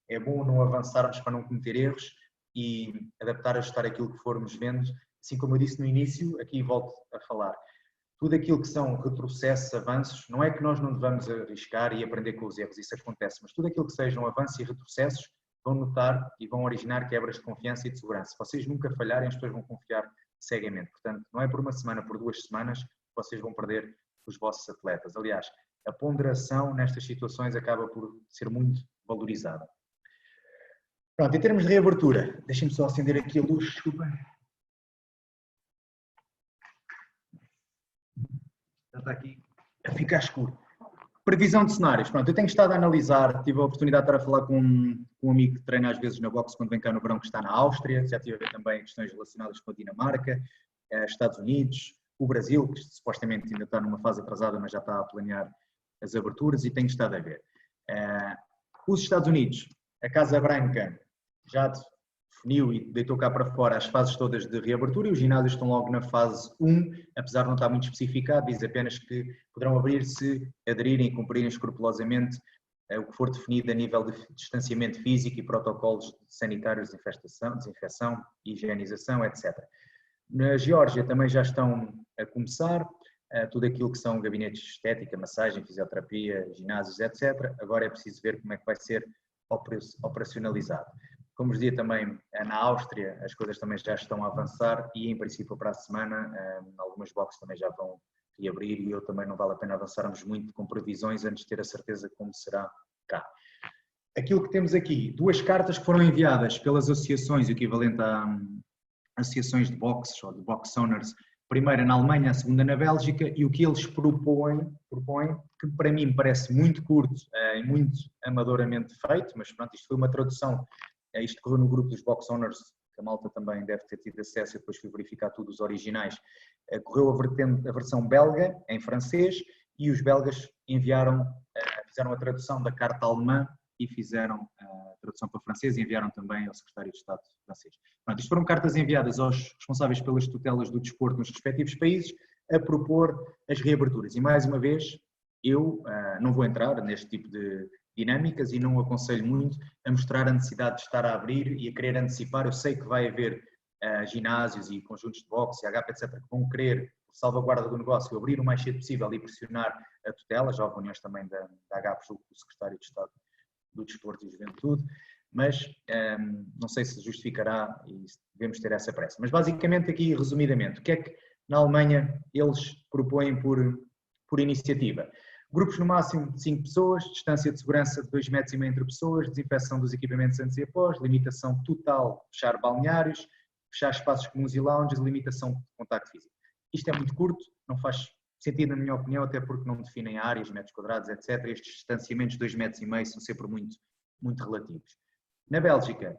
é bom não avançarmos para não cometer erros e adaptar, ajustar aquilo que formos vendo. Assim como eu disse no início, aqui volto a falar. Tudo aquilo que são retrocessos, avanços, não é que nós não devamos arriscar e aprender com os erros, isso acontece, mas tudo aquilo que sejam avanços e retrocessos vão notar e vão originar quebras de confiança e de segurança. Se vocês nunca falharem, as pessoas vão confiar cegamente. Portanto, não é por uma semana, por 2 semanas, que vocês vão perder os vossos atletas. Aliás, a ponderação nestas situações acaba por ser muito valorizada. Pronto, em termos de reabertura, deixem-me só acender aqui a luz, desculpa. Já está aqui a ficar escuro. Previsão de cenários. Pronto, eu tenho estado a analisar, tive a oportunidade de estar a falar com um amigo que treina às vezes na boxe quando vem cá no verão, que está na Áustria, já tive a ver também questões relacionadas com a Dinamarca, Estados Unidos, o Brasil, que supostamente ainda está numa fase atrasada, mas já está a planear as aberturas e tenho estado a ver. Os Estados Unidos, a Casa Branca já definiu e deitou cá para fora as fases todas de reabertura e os ginásios estão logo na fase 1, apesar de não estar muito especificado, diz apenas que poderão abrir se aderirem e cumprirem escrupulosamente o que for definido a nível de distanciamento físico e protocolos sanitários de desinfecção, higienização, etc. Na Geórgia também já estão a começar tudo aquilo que são gabinetes de estética, massagem, fisioterapia, ginásios, etc. Agora é preciso ver como é que vai ser operacionalizado. Como vos dizia também, na Áustria as coisas também já estão a avançar e em princípio para a semana algumas boxes também já vão reabrir e eu também não vale a pena avançarmos muito com previsões antes de ter a certeza como será cá. Aquilo que temos aqui, 2 cartas que foram enviadas pelas associações, o equivalente a associações de boxes ou de box owners, primeira na Alemanha, a segunda na Bélgica, e o que eles propõem que para mim parece muito curto e muito amadoramente feito, mas pronto, isto foi uma tradução. Isto correu no grupo dos box owners, que a malta também deve ter tido acesso, e depois fui verificar tudo os originais. Correu a versão belga, em francês, e os belgas fizeram a tradução da carta alemã e fizeram a tradução para francês e enviaram também ao secretário de Estado francês. Pronto, isto foram cartas enviadas aos responsáveis pelas tutelas do desporto nos respectivos países a propor as reaberturas. E mais uma vez, eu não vou entrar neste tipo de dinâmicas e não aconselho muito a mostrar a necessidade de estar a abrir e a querer antecipar. Eu sei que vai haver ginásios e conjuntos de boxe e HP, etc., que vão querer, por salvaguarda do negócio, abrir o mais cedo possível e pressionar a tutela. Já houve reuniões também da HP, junto com o secretário de Estado do Desporto e Juventude, mas não sei se justificará e devemos ter essa pressa. Mas basicamente aqui, resumidamente, o que é que na Alemanha eles propõem por iniciativa? Grupos no máximo de 5 pessoas, distância de segurança de 2,5 metros entre pessoas, desinfecção dos equipamentos antes e após, limitação total, fechar balneários, fechar espaços comuns e lounges, limitação de contacto físico. Isto é muito curto, não faz sentido na minha opinião, até porque não definem áreas, metros quadrados, etc. Estes distanciamentos de 2,5 metros são sempre muito relativos. Na Bélgica,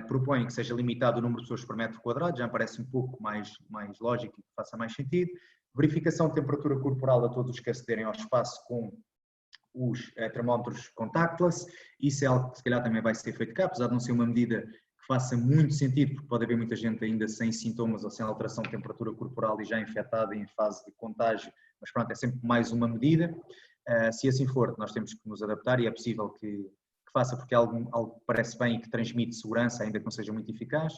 propõem que seja limitado o número de pessoas por metro quadrado, já me parece um pouco mais lógico e que faça mais sentido. Verificação de temperatura corporal a todos os que acederem ao espaço com os termómetros contactless. Isso é algo que se calhar também vai ser feito cá, apesar de não ser uma medida que faça muito sentido, porque pode haver muita gente ainda sem sintomas ou sem alteração de temperatura corporal e já infectada em fase de contágio, mas pronto, é sempre mais uma medida. Se assim for, nós temos que nos adaptar e é possível que faça, porque é algo que parece bem e que transmite segurança, ainda que não seja muito eficaz.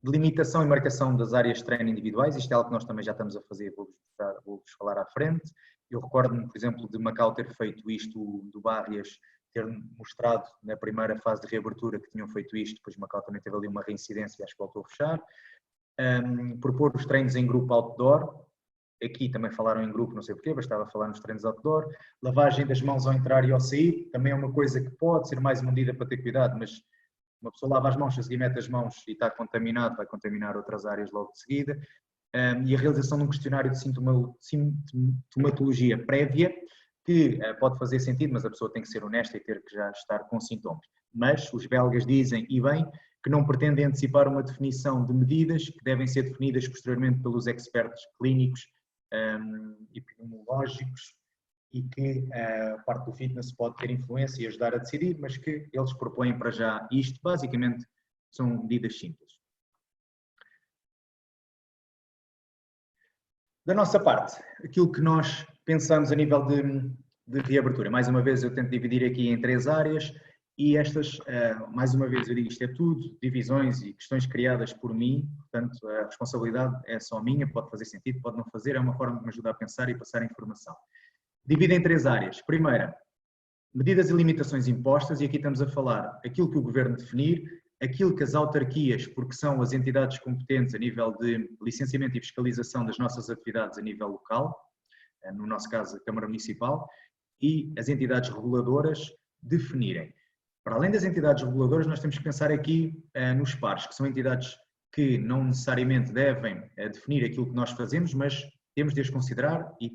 Delimitação e marcação das áreas de treino individuais, isto é algo que nós também já estamos a fazer, vou-vos falar à frente. Eu recordo-me, por exemplo, de Macau ter feito isto, do Barrias ter mostrado na primeira fase de reabertura que tinham feito isto, depois Macau também teve ali uma reincidência e acho que voltou a fechar. Propor os treinos em grupo outdoor, aqui também falaram em grupo, não sei porquê, bastava falar nos treinos outdoor. Lavagem das mãos ao entrar e ao sair, também é uma coisa que pode ser mais uma medida para ter cuidado, mas uma pessoa lava as mãos, se a seguir mete as mãos e está contaminado, vai contaminar outras áreas logo de seguida. E a realização de um questionário de sintomatologia prévia, que pode fazer sentido, mas a pessoa tem que ser honesta e ter que já estar com sintomas. Mas os belgas dizem, e bem, que não pretendem antecipar uma definição de medidas que devem ser definidas posteriormente pelos expertos clínicos, epidemiológicos, e que a parte do fitness pode ter influência e ajudar a decidir, mas que eles propõem para já isto. Basicamente são medidas simples. Da nossa parte, aquilo que nós pensamos a nível de reabertura, mais uma vez eu tento dividir aqui em 3 áreas e estas, mais uma vez eu digo, isto é tudo divisões e questões criadas por mim, portanto a responsabilidade é só minha, pode fazer sentido, pode não fazer, é uma forma de me ajudar a pensar e passar a informação. Divide em 3 áreas. Primeira, medidas e limitações impostas, e aqui estamos a falar aquilo que o Governo definir, aquilo que as autarquias, porque são as entidades competentes a nível de licenciamento e fiscalização das nossas atividades a nível local, no nosso caso a Câmara Municipal, e as entidades reguladoras definirem. Para além das entidades reguladoras, nós temos que pensar aqui nos pares, que são entidades que não necessariamente devem definir aquilo que nós fazemos, mas temos de as considerar e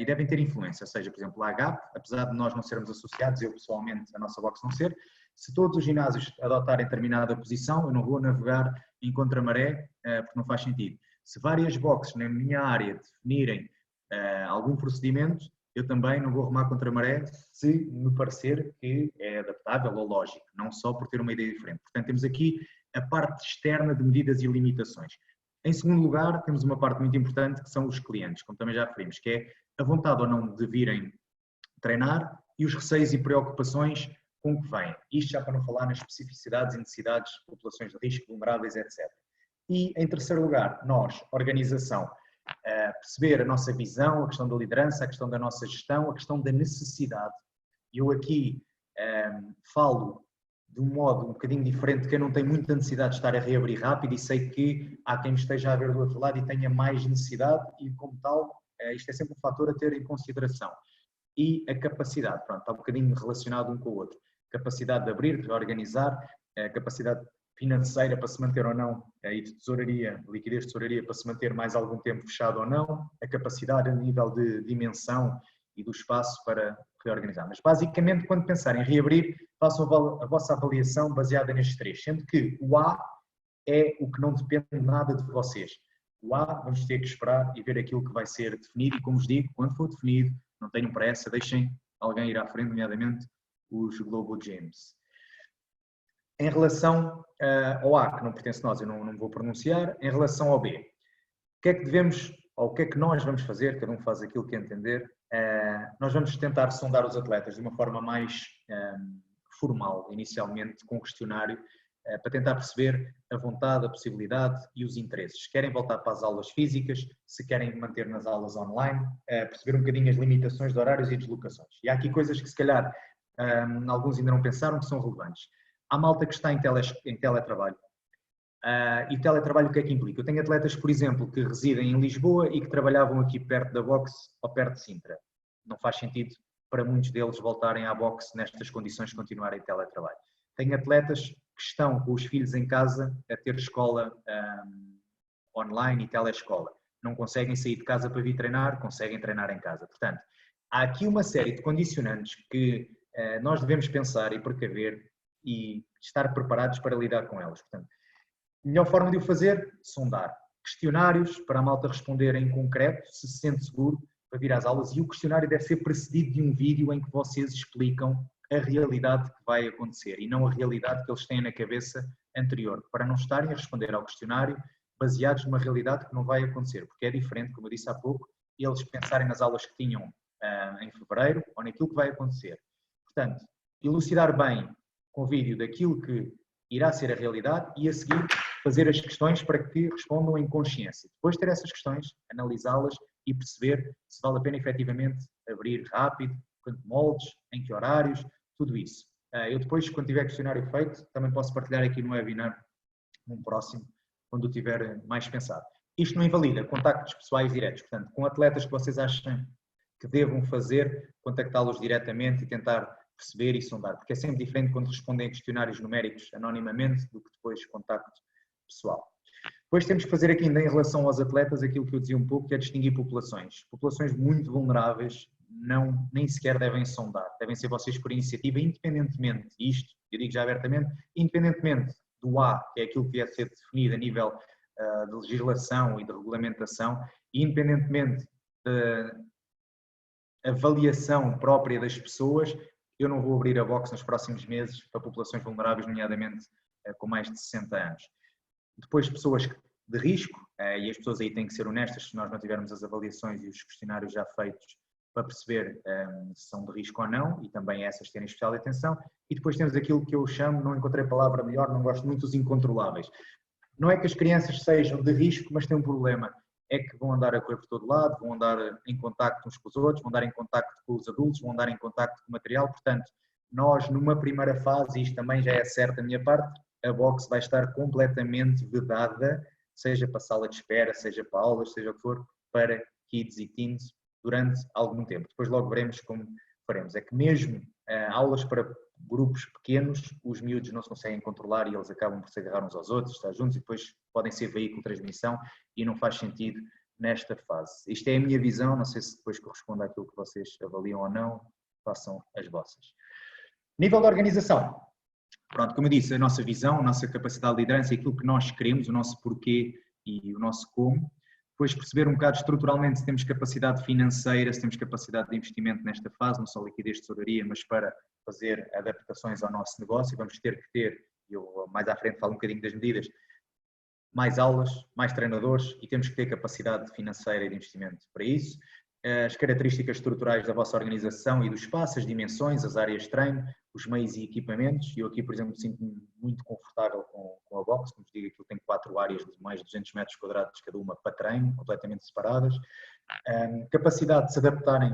devem ter influência. Ou seja, por exemplo, a AGAP, apesar de nós não sermos associados, eu pessoalmente, a nossa box não ser, se todos os ginásios adotarem determinada posição, eu não vou navegar em contramaré, porque não faz sentido. Se várias boxes na minha área definirem algum procedimento, eu também não vou remar contra a maré se me parecer que é adaptável ou lógico, não só por ter uma ideia diferente. Portanto, temos aqui a parte externa de medidas e limitações. Em segundo lugar, temos uma parte muito importante que são os clientes, como também já referimos, que é a vontade ou não de virem treinar e os receios e preocupações com que vêm. Isto já para não falar nas especificidades e necessidades de populações de risco, vulneráveis, etc. E, em terceiro lugar, nós, organização, perceber a nossa visão, a questão da liderança, a questão da nossa gestão, a questão da necessidade. Eu aqui falo de um modo um bocadinho diferente, que eu não tenho muita necessidade de estar a reabrir rápido e sei que há quem me esteja a ver do outro lado e tenha mais necessidade e, como tal, isto é sempre um fator a ter em consideração. E a capacidade, pronto, está um bocadinho relacionado um com o outro. Capacidade de abrir, de organizar, a capacidade financeira para se manter ou não, e de tesouraria, liquidez de tesouraria para se manter mais algum tempo fechado ou não, a capacidade a nível de dimensão e do espaço para reorganizar. Mas basicamente, quando pensarem em reabrir, façam a vossa avaliação baseada nestes três, sendo que o A é o que não depende nada de vocês. O A vamos ter que esperar e ver aquilo que vai ser definido e, como vos digo, quando for definido, não tenham pressa, deixem alguém ir à frente, nomeadamente os Global Games. Em relação ao A, que não pertence a nós, eu não vou pronunciar, em relação ao B, o que é que devemos, ou o que é que nós vamos fazer, cada um faz aquilo que entender, nós vamos tentar sondar os atletas de uma forma mais formal, inicialmente, com um questionário, para tentar perceber a vontade, a possibilidade e os interesses. Querem voltar para as aulas físicas, se querem manter nas aulas online, perceber um bocadinho as limitações de horários e deslocações. E há aqui coisas que se calhar alguns ainda não pensaram que são relevantes. Há malta que está em teletrabalho. E teletrabalho o que é que implica? Eu tenho atletas, por exemplo, que residem em Lisboa e que trabalhavam aqui perto da boxe ou perto de Sintra. Não faz sentido para muitos deles voltarem à boxe nestas condições de continuarem em teletrabalho. Tenho atletas que estão com os filhos em casa a ter escola online e telescola. Não conseguem sair de casa para vir treinar, conseguem treinar em casa. Portanto, há aqui uma série de condicionantes que nós devemos pensar e precaver e estar preparados para lidar com elas. Portanto, a melhor forma de o fazer, sondar. Questionários para a malta responder em concreto, se sente seguro para vir às aulas, e o questionário deve ser precedido de um vídeo em que vocês explicam a realidade que vai acontecer e não a realidade que eles têm na cabeça anterior, para não estarem a responder ao questionário baseados numa realidade que não vai acontecer, porque é diferente, como eu disse há pouco, eles pensarem nas aulas que tinham em fevereiro ou naquilo que vai acontecer. Portanto, elucidar bem com o vídeo daquilo que irá ser a realidade e a seguir fazer as questões para que respondam em consciência. Depois de ter essas questões, analisá-las e perceber se vale a pena efetivamente abrir rápido, quanto moldes, em que horários, tudo isso. Eu depois, quando tiver questionário feito, também posso partilhar aqui no webinar, num próximo, quando o tiver mais pensado. Isto não invalida contactos pessoais diretos, portanto, com atletas que vocês acham que devam fazer, contactá-los diretamente e tentar perceber e sondar, porque é sempre diferente quando respondem a questionários numéricos anonimamente do que depois contacto pessoal. Depois temos que fazer aqui ainda em relação aos atletas aquilo que eu dizia um pouco, que é distinguir populações. Populações muito vulneráveis nem sequer devem sondar, devem ser vocês por iniciativa, independentemente, isto eu digo já abertamente, independentemente do A, que é aquilo que deve ser definido a nível de legislação e de regulamentação, e independentemente da avaliação própria das pessoas, eu não vou abrir a boxe nos próximos meses para populações vulneráveis, nomeadamente com mais de 60 anos. Depois, pessoas de risco, e as pessoas aí têm que ser honestas, se nós não tivermos as avaliações e os questionários já feitos para perceber se são de risco ou não, e também essas terem especial atenção. E depois temos aquilo que eu chamo, não encontrei palavra melhor, não gosto muito, dos incontroláveis. Não é que as crianças sejam de risco, mas têm um problema. É que vão andar a correr por todo lado, vão andar em contacto uns com os outros, vão andar em contacto com os adultos, vão andar em contacto com o material. Portanto, nós numa primeira fase, isto também já é certo da minha parte, a boxe vai estar completamente vedada, seja para sala de espera, seja para aulas, seja o que for, para kids e teens durante algum tempo. Depois logo veremos como faremos. É que mesmo aulas para grupos pequenos, os miúdos não se conseguem controlar e eles acabam por se agarrar uns aos outros, estar juntos e depois podem ser veículo de transmissão e não faz sentido nesta fase. Isto é a minha visão, não sei se depois corresponde àquilo que vocês avaliam ou não, façam as vossas. Nível de organização. Pronto, como eu disse, a nossa visão, a nossa capacidade de liderança, aquilo que nós queremos, o nosso porquê e o nosso como. Depois perceber um bocado estruturalmente se temos capacidade financeira, se temos capacidade de investimento nesta fase, não só liquidez de tesouraria, mas para fazer adaptações ao nosso negócio. Vamos ter que ter, eu mais à frente falo um bocadinho das medidas, mais aulas, mais treinadores e temos que ter capacidade financeira e de investimento para isso. As características estruturais da vossa organização e do espaço, as dimensões, as áreas de treino, os meios e equipamentos. Eu aqui, por exemplo, sinto-me muito confortável com a box, como vos digo, aquilo tem 4 áreas de mais de 200 metros quadrados cada uma para treino, completamente separadas. Capacidade de se adaptarem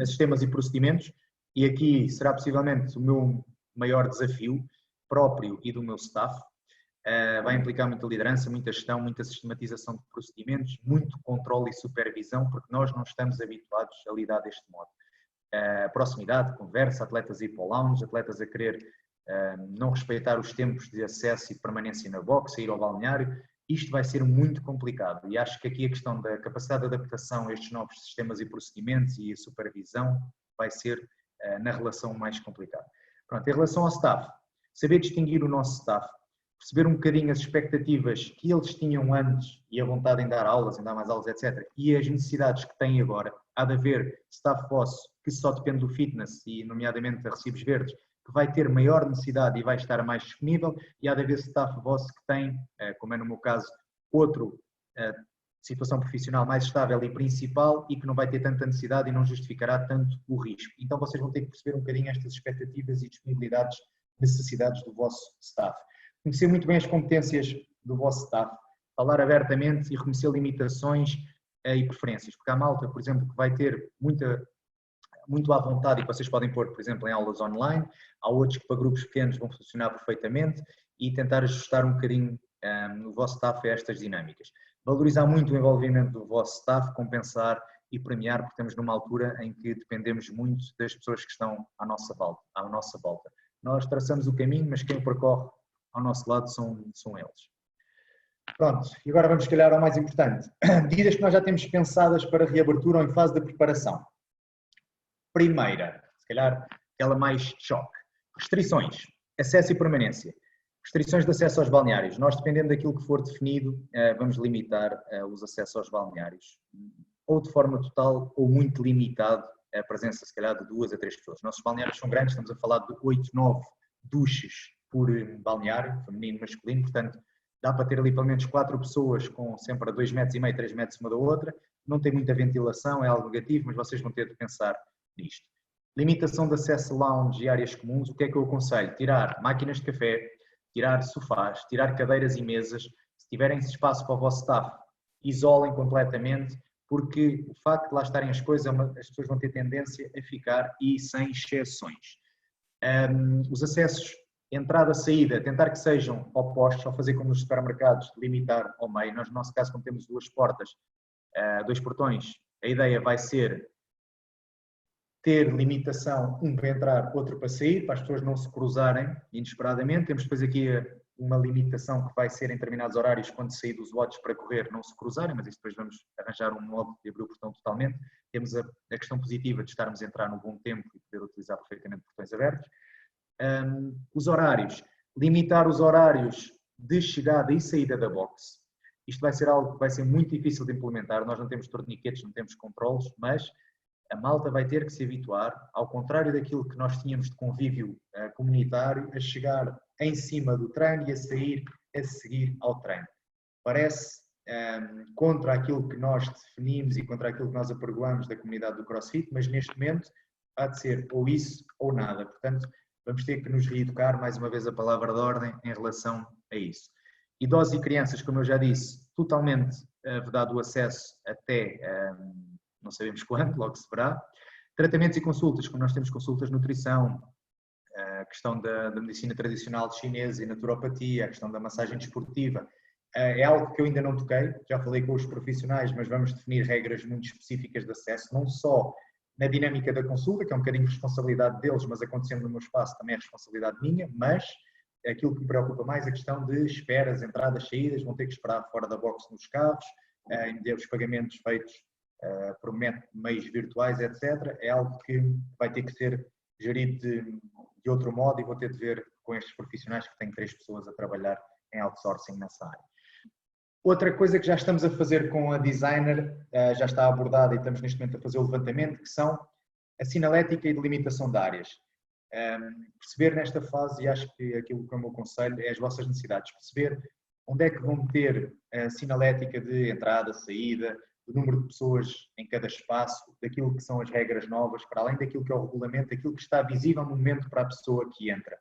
a sistemas e procedimentos, e aqui será possivelmente o meu maior desafio próprio e do meu staff. Vai implicar muita liderança, muita gestão, muita sistematização de procedimentos, muito controle e supervisão, porque nós não estamos habituados a lidar deste modo. Proximidade, conversa, atletas a ir para o lounge, atletas a querer não respeitar os tempos de acesso e permanência na box, a ir ao balneário. Isto vai ser muito complicado e acho que aqui a questão da capacidade de adaptação a estes novos sistemas e procedimentos e a supervisão vai ser na relação mais complicada. Pronto, em relação ao staff, saber distinguir o nosso staff, perceber um bocadinho as expectativas que eles tinham antes e a vontade em dar aulas, em dar mais aulas, etc. E as necessidades que têm agora. Há de haver staff vosso que só depende do fitness e nomeadamente a recibos verdes, que vai ter maior necessidade e vai estar mais disponível, e há de haver staff vosso que tem, como é no meu caso, outro situação profissional mais estável e principal e que não vai ter tanta necessidade e não justificará tanto o risco. Então vocês vão ter que perceber um bocadinho estas expectativas e disponibilidades, necessidades do vosso staff. Conhecer muito bem as competências do vosso staff, falar abertamente e reconhecer limitações e preferências, porque há malta, por exemplo, que vai ter muito à vontade e que vocês podem pôr, por exemplo, em aulas online, há outros que para grupos pequenos vão funcionar perfeitamente e tentar ajustar um bocadinho no vosso staff a estas dinâmicas. Valorizar muito o envolvimento do vosso staff, compensar e premiar, porque estamos numa altura em que dependemos muito das pessoas que estão à nossa volta. Nós traçamos o caminho, mas quem o percorre ao nosso lado são eles. Pronto, e agora vamos, se calhar, ao mais importante. Medidas que nós já temos pensadas para reabertura ou em fase de preparação. Primeira, se calhar, aquela mais choque. Restrições, acesso e permanência. Restrições de acesso aos balneários. Nós, dependendo daquilo que for definido, vamos limitar os acessos aos balneários. Ou de forma total ou muito limitado a presença, se calhar, de 2 a 3 pessoas. Nossos balneários são grandes, estamos a falar de 8, 9 duches por balneário, feminino e masculino, portanto, dá para ter ali pelo menos 4 pessoas com sempre a 2,5 metros, 3 metros uma da outra. Não tem muita ventilação, é algo negativo, mas vocês vão ter de pensar nisto. Limitação de acesso a lounge e áreas comuns, o que é que eu aconselho? Tirar máquinas de café, tirar sofás, tirar cadeiras e mesas. Se tiverem espaço para o vosso staff, isolem completamente, porque o facto de lá estarem as coisas, as pessoas vão ter tendência a ficar e sem exceções. Os acessos, entrada, saída, tentar que sejam opostos, ao fazer como nos supermercados, limitar ao meio. Nós, no nosso caso, como temos 2 portas, 2 portões, a ideia vai ser ter limitação, um para entrar, outro para sair, para as pessoas não se cruzarem inesperadamente. Temos depois aqui uma limitação que vai ser em determinados horários, quando sair dos lotes para correr, não se cruzarem, mas isso depois vamos arranjar um modo de abrir o portão totalmente. Temos a questão positiva de estarmos a entrar no bom tempo e poder utilizar perfeitamente portões abertos. Os horários, limitar os horários de chegada e saída da box. Isto vai ser algo que vai ser muito difícil de implementar. Nós não temos torniquetes, não temos controles, mas a malta vai ter que se habituar, ao contrário daquilo que nós tínhamos de convívio comunitário, a chegar em cima do treino e a sair a seguir ao treino. Parece contra aquilo que nós definimos e contra aquilo que nós apregoamos da comunidade do CrossFit, mas neste momento há de ser ou isso ou nada. Portanto, vamos ter que nos reeducar, mais uma vez a palavra de ordem, em relação a isso. Idosos e crianças, como eu já disse, totalmente vedado o acesso até, não sabemos quando, logo se verá. Tratamentos e consultas, como nós temos consultas de nutrição, a questão da medicina tradicional chinesa e naturopatia, a questão da massagem desportiva, é algo que eu ainda não toquei, já falei com os profissionais, mas vamos definir regras muito específicas de acesso, não só na dinâmica da consulta, que é um bocadinho responsabilidade deles, mas acontecendo no meu espaço também é responsabilidade minha, mas aquilo que me preocupa mais é a questão de esperas, entradas, saídas, vão ter que esperar fora da box nos carros, os pagamentos feitos por meios virtuais, etc. É algo que vai ter que ser gerido de outro modo e vou ter de ver com estes profissionais que têm 3 pessoas a trabalhar em outsourcing nessa área. Outra coisa que já estamos a fazer com a designer, já está abordada e estamos neste momento a fazer o levantamento, que são a sinalética e delimitação de áreas. Perceber nesta fase, e acho que aquilo que é o meu conselho é as vossas necessidades, perceber onde é que vão ter a sinalética de entrada, saída, o número de pessoas em cada espaço, daquilo que são as regras novas, para além daquilo que é o regulamento, aquilo que está visível no momento para a pessoa que entra.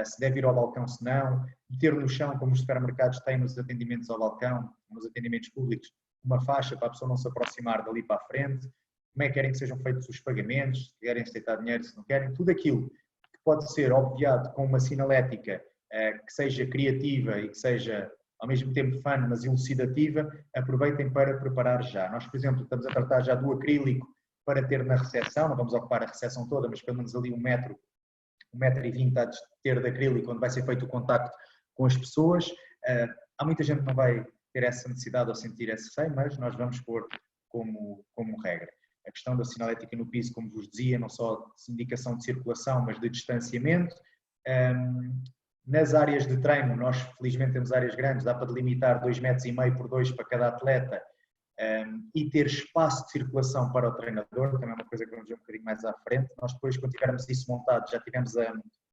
Se deve ir ao balcão, se não, meter no chão, como os supermercados têm nos atendimentos ao balcão, nos atendimentos públicos, uma faixa para a pessoa não se aproximar dali para a frente, como é que querem que sejam feitos os pagamentos, se querem aceitar dinheiro, se não querem, tudo aquilo que pode ser obviado com uma sinalética que seja criativa e que seja ao mesmo tempo fun, mas elucidativa, aproveitem para preparar já. Nós, por exemplo, estamos a tratar já do acrílico para ter na recepção, não vamos ocupar a recepção toda, mas pelo menos ali 1 metro e 20 a ter de acrílico, onde vai ser feito o contacto com as pessoas. Há muita gente que não vai ter essa necessidade ou sentir esse receio, mas nós vamos pôr como regra. A questão da sinalética no piso, como vos dizia, não só de indicação de circulação, mas de distanciamento. Nas áreas de treino, nós felizmente temos áreas grandes, dá para delimitar 2,5 metros por 2 para cada atleta e ter espaço de circulação para o treinador, também é uma coisa que vamos ver um bocadinho mais à frente. Nós depois, quando tivermos isso montado, já tivemos a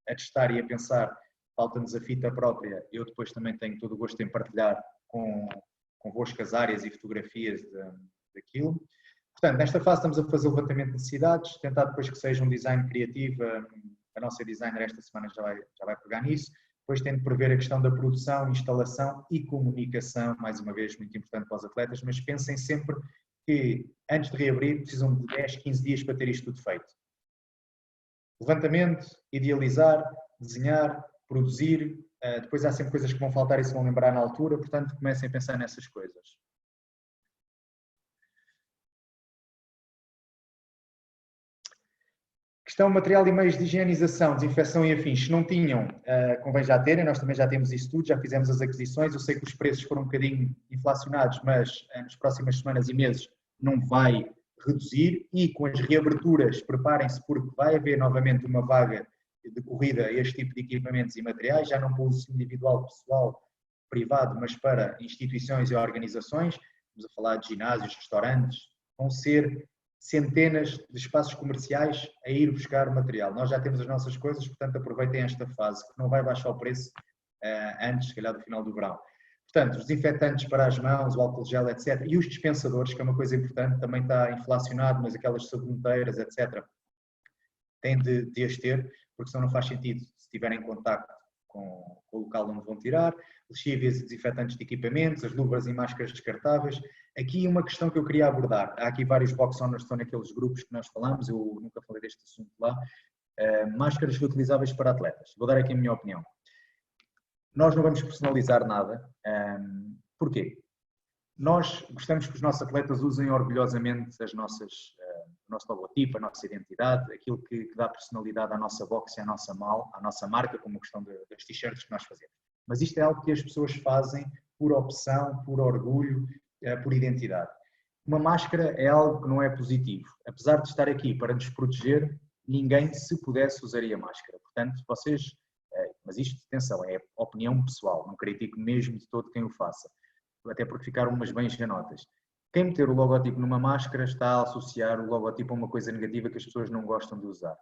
testar e a pensar, falta-nos a fita própria, eu depois também tenho todo o gosto em partilhar convosco as áreas e fotografias daquilo. Portanto, nesta fase estamos a fazer o levantamento de necessidades, tentar depois que seja um design criativo, a nossa designer esta semana já vai pegar nisso. Depois tem de prever a questão da produção, instalação e comunicação, mais uma vez muito importante para os atletas, mas pensem sempre que antes de reabrir precisam de 10, 15 dias para ter isto tudo feito. Levantamento, idealizar, desenhar, produzir, depois há sempre coisas que vão faltar e se vão lembrar na altura, portanto comecem a pensar nessas coisas. Questão material e meios de higienização, desinfecção e afins. Se não tinham, convém já terem, nós também já temos isso tudo, já fizemos as aquisições. Eu sei que os preços foram um bocadinho inflacionados, mas nas próximas semanas e meses não vai reduzir. E com as reaberturas, preparem-se porque vai haver novamente uma vaga de corrida a este tipo de equipamentos e materiais, já não para uso individual, pessoal, privado, mas para instituições e organizações. Estamos a falar de ginásios, restaurantes, vão ser centenas de espaços comerciais a ir buscar material. Nós já temos as nossas coisas, portanto aproveitem esta fase, que não vai baixar o preço antes, se calhar, do final do verão. Portanto, os desinfetantes para as mãos, o álcool gel, etc. E os dispensadores, que é uma coisa importante, também está inflacionado, mas aquelas saboneteiras, etc. Têm de as ter, porque senão não faz sentido se estiverem em contacto com o local onde vão tirar, lexívias e desinfetantes de equipamentos, as luvas e máscaras descartáveis. Aqui uma questão que eu queria abordar, há aqui vários box owners que estão naqueles grupos que nós falamos, eu nunca falei deste assunto lá, máscaras reutilizáveis para atletas. Vou dar aqui a minha opinião. Nós não vamos personalizar nada, porquê? Nós gostamos que os nossos atletas usem orgulhosamente o nosso logotipo, a nossa identidade, aquilo que dá personalidade à nossa box e à nossa marca, como a questão das t-shirts que nós fazemos. Mas isto é algo que as pessoas fazem por opção, por orgulho, por identidade. Uma máscara é algo que não é positivo. Apesar de estar aqui para nos proteger, ninguém, se pudesse, usaria máscara. Portanto, vocês... Mas isto, atenção, é opinião pessoal, não critico mesmo de todo quem o faça. Até porque ficaram umas bem genotas. Quem meter o logotipo numa máscara está a associar o logotipo a uma coisa negativa que as pessoas não gostam de usar.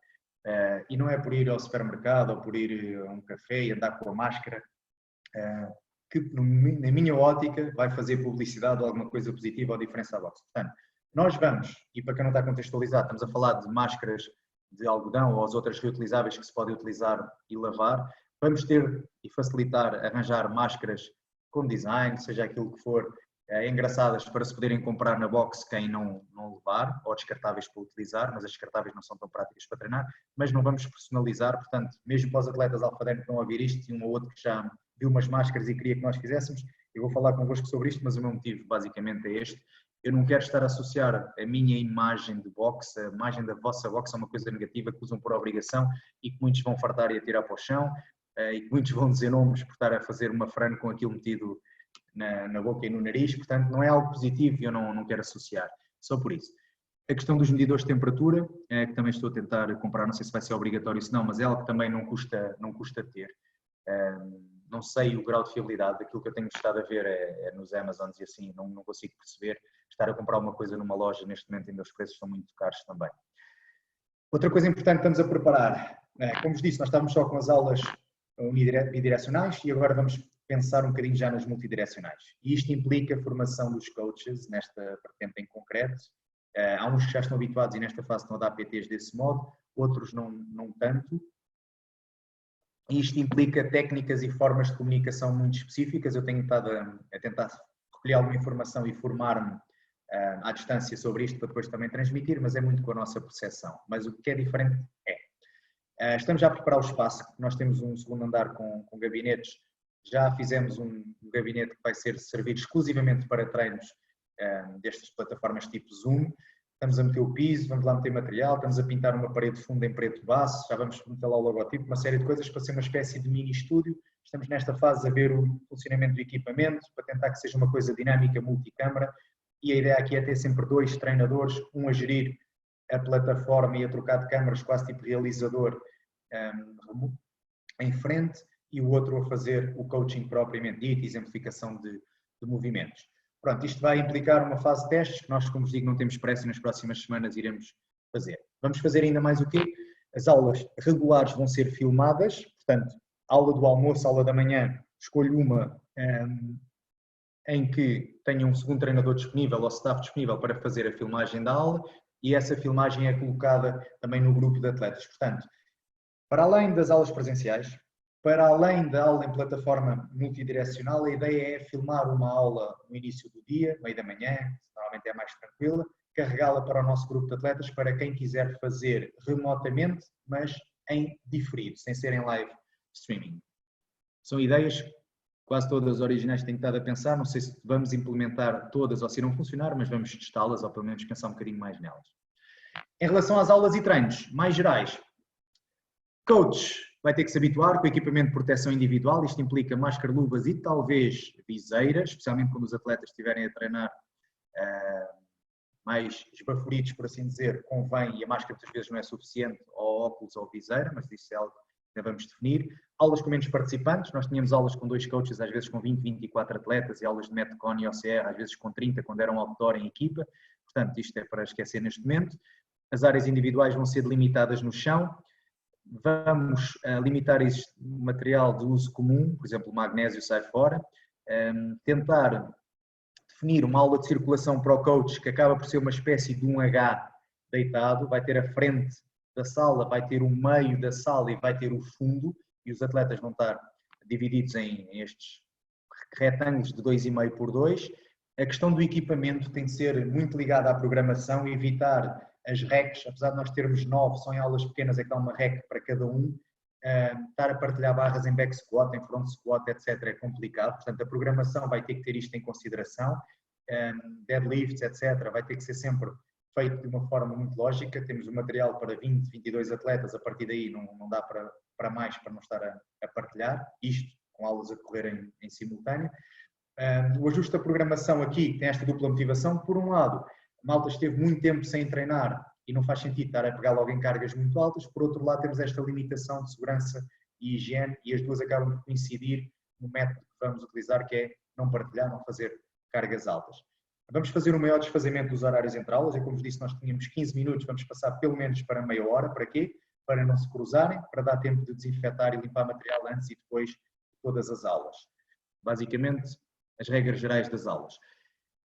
E não é por ir ao supermercado ou por ir a um café e andar com a máscara que, na minha ótica, vai fazer publicidade ou alguma coisa positiva ou diferença à box. Portanto, nós vamos, e para quem não está contextualizado, estamos a falar de máscaras de algodão ou as outras reutilizáveis que se podem utilizar e lavar. Vamos ter e facilitar arranjar máscaras com design, seja aquilo que for, engraçadas para se poderem comprar na box quem não levar, ou descartáveis para utilizar, mas as descartáveis não são tão práticas para treinar, mas não vamos personalizar, portanto, mesmo para os atletas alfadénicos que vão ouvir isto, e um ou outro que já viu umas máscaras e queria que nós fizéssemos, eu vou falar convosco sobre isto, mas o meu motivo basicamente é este. Eu não quero estar a associar a minha imagem de box, a imagem da vossa box a uma coisa negativa que usam por obrigação e que muitos vão fartar e atirar para o chão, e que muitos vão dizer nomes por estar a fazer uma frane com aquilo metido na boca e no nariz, portanto não é algo positivo e eu não quero associar, só por isso. A questão dos medidores de temperatura, que também estou a tentar comprar, não sei se vai ser obrigatório ou se não, mas é algo que também não custa ter. não sei o grau de fiabilidade, daquilo que eu tenho estado a ver é nos Amazons e assim, não consigo perceber. Estar a comprar uma coisa numa loja, neste momento ainda os preços são muito caros também. Outra coisa importante que estamos a preparar, como vos disse, nós estávamos só com as aulas bidirecionais e agora vamos pensar um bocadinho já nas multidirecionais. E isto implica a formação dos coaches nesta vertente em concreto. Há uns que já estão habituados e nesta fase estão a dar PTs desse modo, outros não tanto. E isto implica técnicas e formas de comunicação muito específicas. Eu tenho estado a tentar recolher alguma informação e formar-me à distância sobre isto para depois também transmitir, mas é muito com a nossa percepção. Mas o que é diferente estamos já a preparar o espaço. Nós temos um segundo andar com gabinetes. Já fizemos um gabinete que vai ser servido exclusivamente para treinos destas plataformas tipo Zoom. Estamos a meter o piso, vamos lá meter material, estamos a pintar uma parede de fundo em preto baço, já vamos meter lá o logotipo, uma série de coisas para ser uma espécie de mini estúdio. Estamos nesta fase a ver o funcionamento do equipamento, para tentar que seja uma coisa dinâmica, multicâmara, e a ideia aqui é ter sempre 2 treinadores, um a gerir a plataforma e a trocar de câmaras, quase tipo realizador em frente, e o outro a fazer o coaching propriamente dito, exemplificação de movimentos. Pronto, isto vai implicar uma fase de testes, que nós, como vos digo, não temos pressa e nas próximas semanas iremos fazer. Vamos fazer ainda mais o quê? As aulas regulares vão ser filmadas, portanto, aula do almoço, aula da manhã, escolho uma em que tenha um segundo treinador disponível ou staff disponível para fazer a filmagem da aula e essa filmagem é colocada também no grupo de atletas. Portanto, para além das aulas presenciais, para além da aula em plataforma multidirecional, a ideia é filmar uma aula no início do dia, meio da manhã, normalmente é mais tranquila, carregá-la para o nosso grupo de atletas, para quem quiser fazer remotamente, mas em diferido, sem ser em live streaming. São ideias quase todas originais que tenho estado a pensar, não sei se vamos implementar todas ou se irão funcionar, mas vamos testá-las ou pelo menos pensar um bocadinho mais nelas. Em relação às aulas e treinos mais gerais, coach vai ter que se habituar com o equipamento de proteção individual, isto implica máscara, luvas e talvez viseiras, especialmente quando os atletas estiverem a treinar mais esbaforidos, por assim dizer, convém, e a máscara muitas vezes não é suficiente, ou óculos ou viseira, mas isso é algo que vamos definir. Aulas com menos participantes, nós tínhamos aulas com 2 coaches, às vezes com 20, 24 atletas, e aulas de Metcon e OCR, às vezes com 30, quando eram outdoor em equipa, portanto isto é para esquecer neste momento. As áreas individuais vão ser delimitadas no chão. Vamos limitar este material de uso comum, por exemplo, o magnésio sai fora, tentar definir uma aula de circulação para o coach que acaba por ser uma espécie de um H deitado, vai ter a frente da sala, vai ter o meio da sala e vai ter o fundo, e os atletas vão estar divididos em estes retângulos de 2,5 por 2. A questão do equipamento tem de ser muito ligada à programação, evitar as racks, apesar de nós termos 9, são em aulas pequenas, é que dá uma rack para cada um, estar a partilhar barras em back squat, em front squat, etc. é complicado, portanto a programação vai ter que ter isto em consideração, deadlifts, etc. vai ter que ser sempre feito de uma forma muito lógica, temos o material para 20, 22 atletas, a partir daí não dá para mais, para não estar a partilhar, isto com aulas a decorrer em simultâneo. O ajuste da programação aqui tem esta dupla motivação, por um lado, a malta esteve muito tempo sem treinar e não faz sentido estar a pegar logo em cargas muito altas. Por outro lado, temos esta limitação de segurança e higiene e as duas acabam por coincidir no método que vamos utilizar, que é não partilhar, não fazer cargas altas. Vamos fazer um maior desfazimento dos horários entre aulas. Como vos disse, nós tínhamos 15 minutos, vamos passar pelo menos para meia hora. Para quê? Para não se cruzarem, para dar tempo de desinfetar e limpar material antes e depois de todas as aulas. Basicamente, as regras gerais das aulas.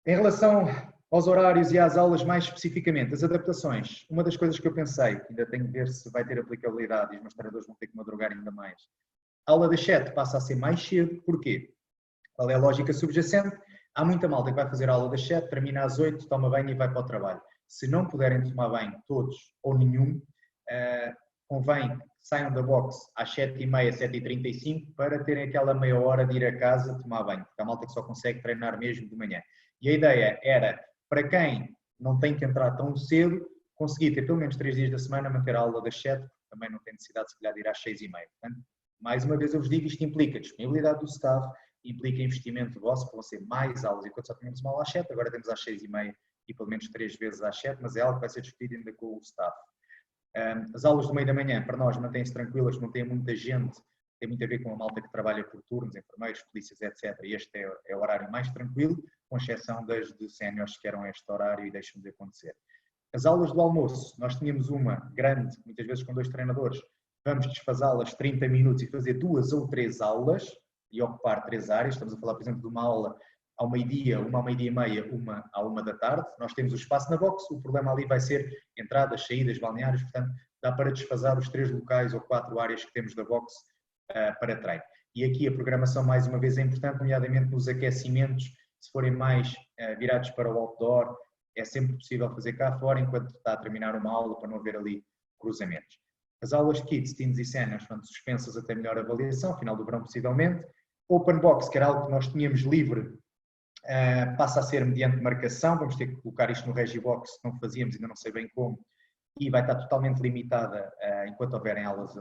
Em relação aos horários e às aulas mais especificamente, as adaptações, uma das coisas que eu pensei, que ainda tenho de ver se vai ter aplicabilidade e os meus treinadores vão ter que madrugar ainda mais, a aula das 7 passa a ser mais cedo, porquê? Qual é a lógica subjacente? Há muita malta que vai fazer a aula das 7, termina às 8, toma banho e vai para o trabalho. Se não puderem tomar banho todos ou nenhum, convém que saiam da box às 7h30, 7h35 para terem aquela meia hora de ir a casa tomar banho, porque há malta que só consegue treinar mesmo de manhã. E a ideia era, para quem não tem que entrar tão cedo, conseguir ter pelo menos 3 dias da semana manter a aula das 7, também não tem necessidade se calhar de ir às 6h30. Portanto, mais uma vez eu vos digo, isto implica disponibilidade do staff, implica investimento vosso, para vão ser mais aulas, enquanto só tínhamos uma aula às 7, agora temos às 6h30 e pelo menos 3 vezes às 7, mas é algo que vai ser discutido ainda com o staff. As aulas do meio da manhã, para nós, mantêm-se tranquilas, não tem muita gente, tem muito a ver com a malta que trabalha por turnos, enfermeiros, polícias, etc. E este é o horário mais tranquilo, com exceção das de séniores que eram este horário e deixam de acontecer. As aulas do almoço, nós tínhamos uma grande, muitas vezes com 2 treinadores, vamos desfazá-las 30 minutos e fazer 2 ou 3 aulas e ocupar 3 áreas. Estamos a falar, por exemplo, de uma aula ao meio-dia, uma ao meio-dia e meia, uma à 1 da tarde. Nós temos o espaço na box, o problema ali vai ser entradas, saídas, balneários, portanto, dá para desfasar os 3 locais ou 4 áreas que temos da box para treino. E aqui a programação, mais uma vez, é importante, nomeadamente nos aquecimentos, se forem mais virados para o outdoor, é sempre possível fazer cá fora enquanto está a terminar uma aula para não haver ali cruzamentos. As aulas Kids, Teens e Seniors foram suspensas até melhor avaliação, final do verão possivelmente. Open Box, que era algo que nós tínhamos livre, passa a ser mediante marcação, vamos ter que colocar isto no Regibox, não fazíamos, ainda não sei bem como, e vai estar totalmente limitada enquanto houverem aulas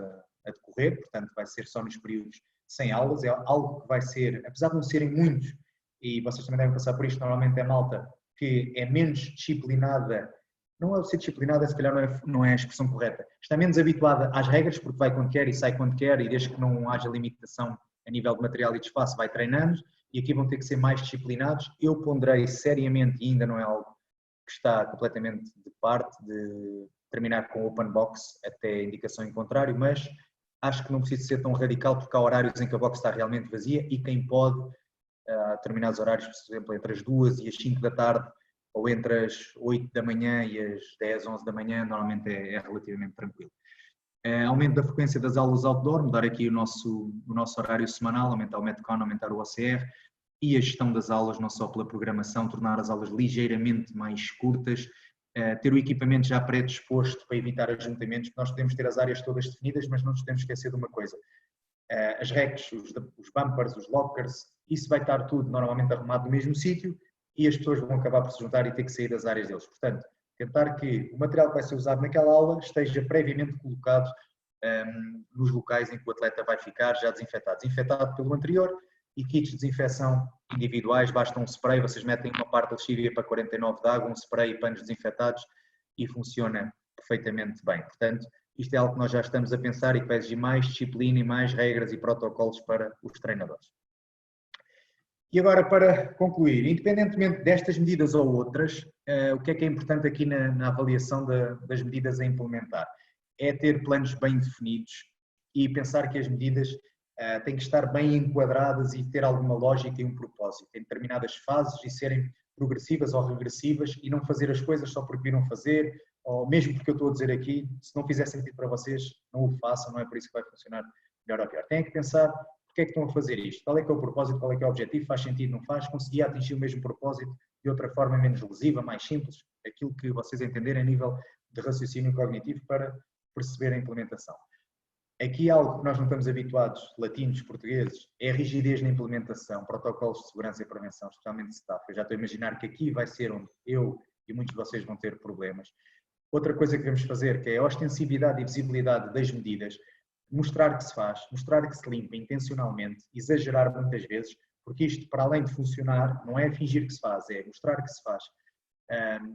a decorrer, portanto vai ser só nos períodos sem aulas, é algo que vai ser, apesar de não serem muitos, e vocês também devem passar por isto, normalmente é malta que é menos disciplinada, não é o ser disciplinada, se calhar não é a expressão correta, está menos habituada às regras, porque vai quando quer e sai quando quer, e desde que não haja limitação a nível de material e de espaço, vai treinando, e aqui vão ter que ser mais disciplinados. Eu ponderei seriamente, e ainda não é algo que está completamente de parte, de terminar com open box até indicação em contrário, mas acho que não precisa ser tão radical, porque há horários em que a box está realmente vazia e quem pode, a determinados horários, por exemplo, entre as 2 e as 5 da tarde, ou entre as 8 da manhã e as 10, 11 da manhã, normalmente é relativamente tranquilo. Aumento da frequência das aulas outdoor, mudar aqui o nosso horário semanal, aumentar o Metcon, aumentar o OCR e a gestão das aulas, não só pela programação, tornar as aulas ligeiramente mais curtas, ter o equipamento já predisposto para evitar ajuntamentos, porque nós podemos ter as áreas todas definidas, mas não nos podemos esquecer de uma coisa. As racks, os bumpers, os lockers, isso vai estar tudo normalmente arrumado no mesmo sítio e as pessoas vão acabar por se juntar e ter que sair das áreas deles. Portanto, tentar que o material que vai ser usado naquela aula esteja previamente colocado nos locais em que o atleta vai ficar já desinfetado. Desinfetado pelo anterior e kits de desinfecção individuais, basta um spray, vocês metem uma parte de lexívia para 49 de água, um spray e panos desinfetados e funciona perfeitamente bem. Portanto, isto é algo que nós já estamos a pensar e que vai exigir mais disciplina e mais regras e protocolos para os treinadores. E agora, para concluir, independentemente destas medidas ou outras, o que é importante aqui na avaliação das medidas a implementar? É ter planos bem definidos e pensar que as medidas têm que estar bem enquadradas e ter alguma lógica e um propósito em determinadas fases e serem progressivas ou regressivas e não fazer as coisas só porque viram fazer, ou mesmo porque eu estou a dizer aqui, se não fizer sentido para vocês, não o façam, não é por isso que vai funcionar melhor ou pior. Têm que pensar porque é que estão a fazer isto, qual é que é o propósito, qual é que é o objetivo, faz sentido, não faz, conseguir atingir o mesmo propósito de outra forma menos lesiva, mais simples, aquilo que vocês entenderem a nível de raciocínio cognitivo para perceber a implementação. Aqui algo que nós não estamos habituados, latinos, portugueses, é a rigidez na implementação, protocolos de segurança e prevenção, especialmente staff. Eu já estou a imaginar que aqui vai ser onde eu e muitos de vocês vão ter problemas. Outra coisa que devemos fazer, que é a ostensividade e visibilidade das medidas, mostrar que se faz, mostrar que se limpa intencionalmente, exagerar muitas vezes, porque isto, para além de funcionar, não é fingir que se faz, é mostrar que se faz.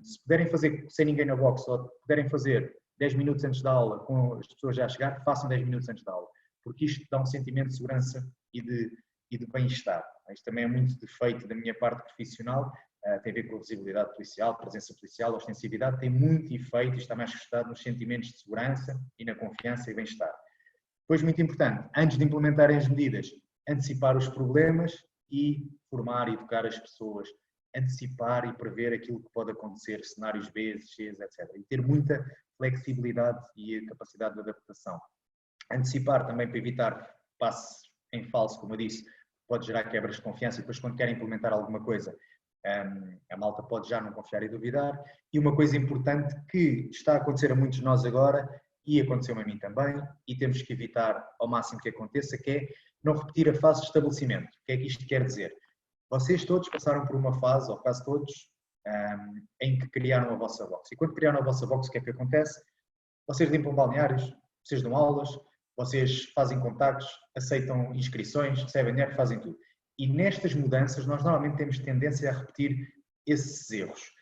Se puderem fazer sem ninguém na box, ou puderem fazer 10 minutos antes da aula, com as pessoas já a chegar, façam 10 minutos antes da aula, porque isto dá um sentimento de segurança e de bem-estar. Isto também é muito defeito da minha parte profissional, tem a ver com a visibilidade policial, presença policial, a ostensividade, tem muito efeito e está mais gostado nos sentimentos de segurança e na confiança e bem-estar. Depois, muito importante, antes de implementarem as medidas, antecipar os problemas e formar e educar as pessoas, antecipar e prever aquilo que pode acontecer, cenários B, C, etc. E ter muita flexibilidade e a capacidade de adaptação. Antecipar também para evitar passos em falso, como eu disse, pode gerar quebras de confiança e depois quando querem implementar alguma coisa, a malta pode já não confiar e duvidar. E uma coisa importante que está a acontecer a muitos de nós agora, e aconteceu a mim também, e temos que evitar ao máximo que aconteça, que é não repetir a fase de estabelecimento. O que é que isto quer dizer? Vocês todos passaram por uma fase, ou quase todos, em que criaram a vossa box. E quando criaram a vossa box, o que é que acontece? Vocês limpam balneários, vocês dão aulas, vocês fazem contactos, aceitam inscrições, recebem dinheiro, fazem tudo. E nestas mudanças nós normalmente temos tendência a repetir esses erros.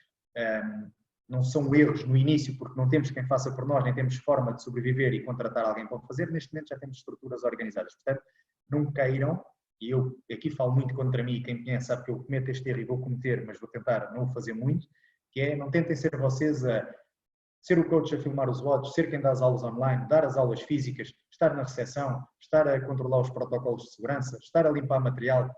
não são erros no início, porque não temos quem faça por nós, nem temos forma de sobreviver e contratar alguém para o fazer. Neste momento já temos estruturas organizadas. Portanto, não queiram, e eu aqui falo muito contra mim, quem me conhece sabe que eu cometo este erro e vou cometer, mas vou tentar não o fazer muito, que é, não tentem ser vocês a ser o coach a filmar os votos, ser quem dá as aulas online, dar as aulas físicas, estar na recepção, estar a controlar os protocolos de segurança, estar a limpar material.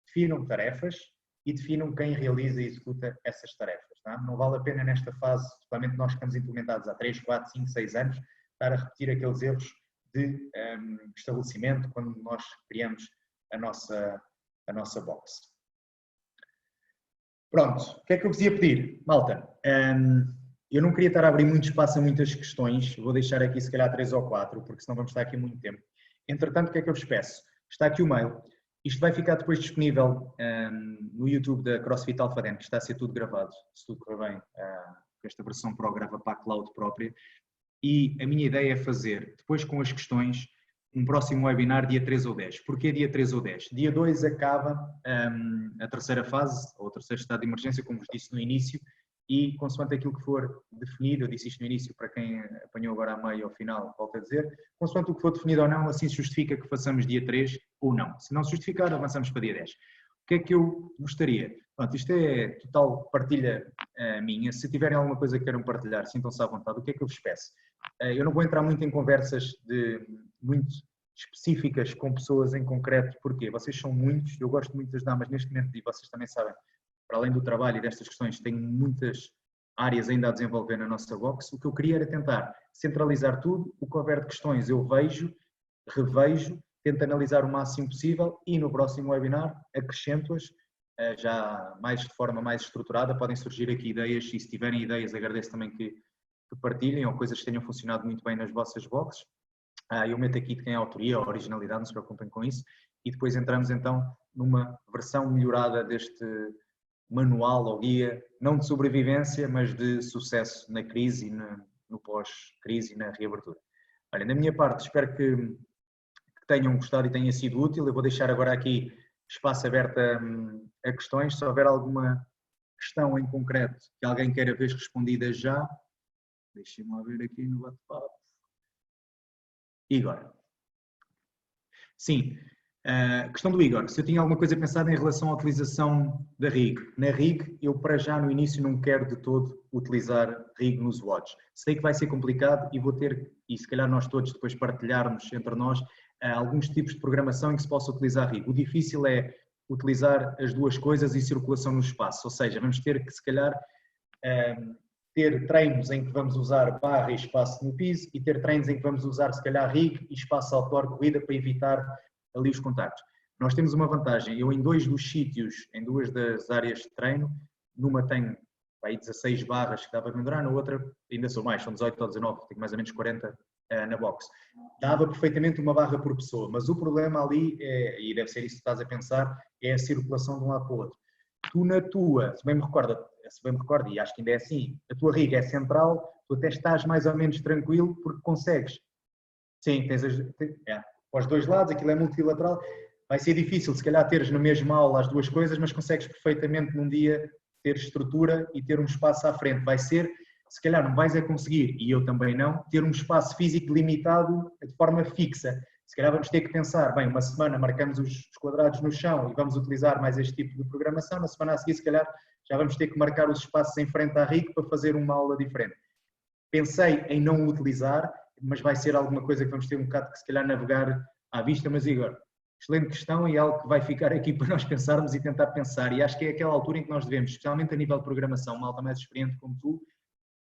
Definam tarefas e definam quem realiza e executa essas tarefas. Tá? Não vale a pena nesta fase, especialmente nós que estamos implementados há 3, 4, 5, 6 anos, estar a repetir aqueles erros de estabelecimento quando nós criamos a nossa box. Pronto, o que é que eu vos ia pedir? Malta, eu não queria estar a abrir muito espaço a muitas questões, vou deixar aqui se calhar 3 ou 4, porque senão vamos estar aqui muito tempo. Entretanto, o que é que eu vos peço? Está aqui o mail. Isto vai ficar depois disponível no YouTube da CrossFit Alpha Den, que está a ser tudo gravado, se tudo correr bem, esta versão Pro grava para a cloud própria. E a minha ideia é fazer, depois com as questões, um próximo webinar dia 3 ou 10. Porquê dia 3 ou 10? Dia 2 acaba a terceira fase, ou o terceiro estado de emergência, como vos disse no início, e consoante aquilo que for definido, eu disse isto no início, para quem apanhou agora a meio ao final, volto a dizer, consoante o que for definido ou não, assim se justifica que façamos dia 3 ou não. Se não se justificar, avançamos para dia 10. O que é que eu gostaria? Pronto, isto é total partilha minha. Se tiverem alguma coisa que queiram partilhar, sintam-se à vontade. O que é que eu vos peço? Eu não vou entrar muito em conversas muito específicas com pessoas em concreto, porque vocês são muitos, eu gosto muito das damas neste momento e vocês também sabem, para além do trabalho e destas questões, tenho muitas áreas ainda a desenvolver na nossa box. O que eu queria era tentar centralizar tudo, o que houver de questões eu vejo, revejo, tento analisar o máximo possível e no próximo webinar acrescento-as já mais de forma mais estruturada. Podem surgir aqui ideias e se tiverem ideias agradeço também que partilhem ou coisas que tenham funcionado muito bem nas vossas boxes. Eu meto aqui de quem é a autoria, a originalidade, não se preocupem com isso. E depois entramos então numa versão melhorada deste manual ou guia, não de sobrevivência, mas de sucesso na crise e no pós-crise e na reabertura. Olha, da minha parte, espero que tenham gostado e tenha sido útil. Eu vou deixar agora aqui espaço aberto a questões. Se houver alguma questão em concreto que alguém queira ver respondida já, deixem-me lá ver aqui no bate-papo. Igor. Sim. Questão do Igor, se eu tinha alguma coisa pensada em relação à utilização da RIG. Na RIG, eu para já no início não quero de todo utilizar RIG nos watts. Sei que vai ser complicado e vou ter, e se calhar nós todos depois partilharmos entre nós, alguns tipos de programação em que se possa utilizar RIG. O difícil é utilizar as duas coisas e circulação no espaço, ou seja, vamos ter que se calhar ter treinos em que vamos usar barra e espaço no piso e ter treinos em que vamos usar se calhar RIG e espaço outdoor corrida para evitar ali os contactos. Nós temos uma vantagem, eu em dois dos sítios, em duas das áreas de treino, numa tenho aí 16 barras que dá para melhorar, na outra ainda são mais, são 18 ou 19, tenho mais ou menos 40 na box. Dava perfeitamente uma barra por pessoa, mas o problema ali, e deve ser isso que estás a pensar, é a circulação de um lado para o outro. Tu na tua, se bem me recordo, e acho que ainda é assim, a tua RIG é central, tu até estás mais ou menos tranquilo porque consegues. Sim, tens aos dois lados, aquilo é multilateral, vai ser difícil se calhar teres na mesma aula as duas coisas, mas consegues perfeitamente num dia ter estrutura e ter um espaço à frente. Vai ser, se calhar não vais a conseguir, e eu também não, ter um espaço físico limitado de forma fixa. Se calhar vamos ter que pensar, bem, uma semana marcamos os quadrados no chão e vamos utilizar mais este tipo de programação, na semana a seguir se calhar já vamos ter que marcar os espaços em frente à RIG para fazer uma aula diferente. Pensei em não utilizar, mas vai ser alguma coisa que vamos ter um bocado que se calhar navegar à vista, mas Igor, excelente questão e algo que vai ficar aqui para nós pensarmos e tentar pensar, e acho que é aquela altura em que nós devemos, especialmente a nível de programação, uma malta mais experiente como tu,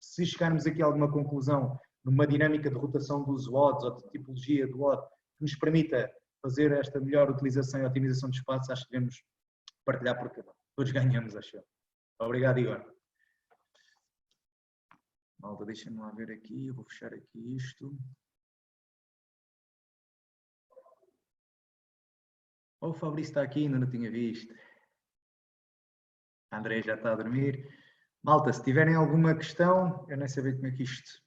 se chegarmos aqui a alguma conclusão numa dinâmica de rotação dos WODs ou de tipologia do WOD que nos permita fazer esta melhor utilização e otimização de espaço, acho que devemos partilhar porque todos ganhamos, acho eu. Obrigado, Igor. Malta, deixa-me lá ver aqui, eu vou fechar aqui isto. O Fabrício está aqui, ainda não tinha visto. A André já está a dormir. Malta, se tiverem alguma questão, eu nem sabia como é que isto...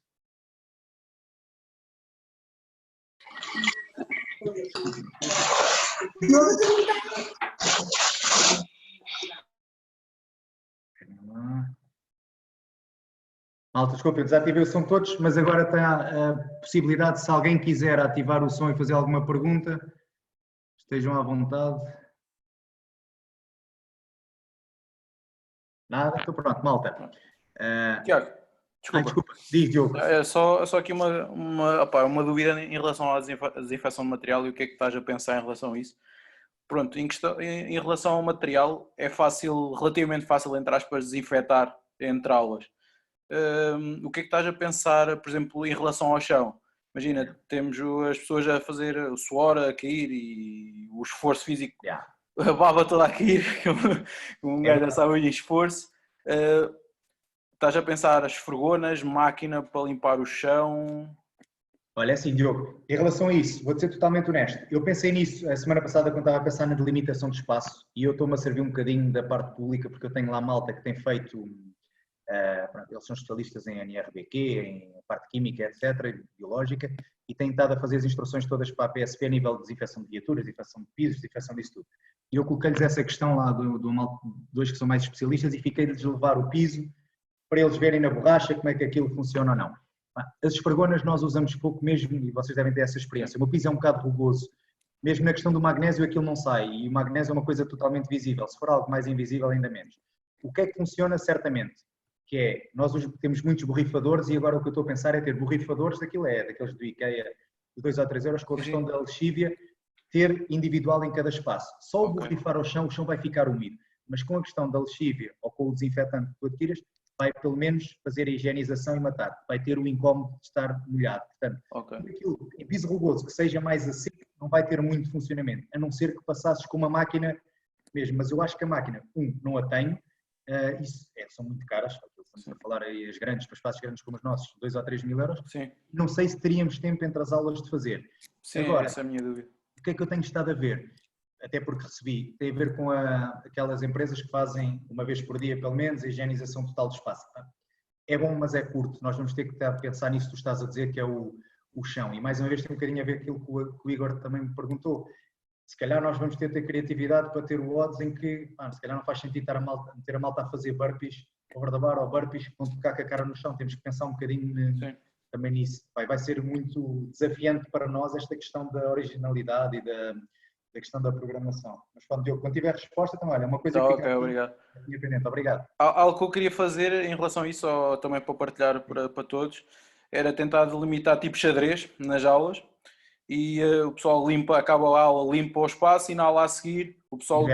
Malta, desculpa, eu desativei o som todos, mas agora tem a possibilidade, se alguém quiser ativar o som e fazer alguma pergunta, estejam à vontade. Nada? Então pronto, malta. Tiago, desculpa. Desculpa, diz Diogo. É só aqui uma dúvida em relação à desinfecção de material e o que é que estás a pensar em relação a isso. Pronto, em relação ao material, é fácil, relativamente fácil, entre aspas, desinfetar entre aulas. O que é que estás a pensar, por exemplo, em relação ao chão? Imagina, temos as pessoas a fazer o suor a cair e o esforço físico, a baba toda a cair, um gajo já sabe o esforço. Estás a pensar as esfregonas, máquina para limpar o chão? Olha, assim, Diogo, em relação a isso, vou-te ser totalmente honesto. Eu pensei nisso a semana passada quando estava a pensar na delimitação de espaço e eu estou-me a servir um bocadinho da parte pública porque eu tenho lá malta que tem feito, eles são especialistas em NRBQ, em parte química, etc., biológica, e têm estado a fazer as instruções todas para a PSP a nível de desinfecção de viaturas, desinfecção de pisos, desinfecção disso tudo. E eu coloquei-lhes essa questão lá dois que são mais especialistas e fiquei-lhes levar o piso para eles verem na borracha como é que aquilo funciona ou não. As esfregonas nós usamos pouco mesmo, e vocês devem ter essa experiência. O meu piso é um bocado rugoso. Mesmo na questão do magnésio aquilo não sai, e o magnésio é uma coisa totalmente visível. Se for algo mais invisível, ainda menos. O que é que funciona certamente? Que é, nós hoje temos muitos borrifadores e agora o que eu estou a pensar é ter borrifadores daqueles do IKEA, de 2 ou 3 euros, com a questão da lexívia, ter individual em cada espaço. Só o borrifar ao chão, o chão vai ficar úmido. Mas com a questão da lexívia ou com o desinfetante que tu adquiras, vai pelo menos fazer a higienização e matar. Vai ter o incómodo de estar molhado. Portanto, aquilo em piso rugoso que seja mais assim, não vai ter muito funcionamento, a não ser que passasses com uma máquina mesmo. Mas eu acho que a máquina, não a tenho, são muito caras, estamos a falar aí as grandes, para espaços grandes como os nossos, 2 ou 3 mil euros. Sim. Não sei se teríamos tempo entre as aulas de fazer. Sim, agora, essa é a minha dúvida. O que é que eu tenho estado a ver? Até porque recebi, tem a ver com aquelas empresas que fazem uma vez por dia, pelo menos, a higienização total do espaço. É bom, mas é curto. Nós vamos ter que estar a pensar nisso que tu estás a dizer, que é o chão. E mais uma vez tem um bocadinho a ver com aquilo que o Igor também me perguntou. Se calhar nós vamos ter criatividade para ter o odds em que, se calhar não faz sentido ter a malta a fazer burpees over the bar ou burpees que vão tocar com a cara no chão. Temos que pensar um bocadinho também nisso. Vai ser muito desafiante para nós esta questão da originalidade e da questão da programação. Mas quando tiver resposta, também, olha, uma coisa que fica obrigado. Independente. Obrigado. Algo que eu queria fazer em relação a isso, ou também para partilhar para todos, era tentar delimitar tipo xadrez nas aulas e o pessoal acaba a aula, limpa o espaço e na aula a seguir o pessoal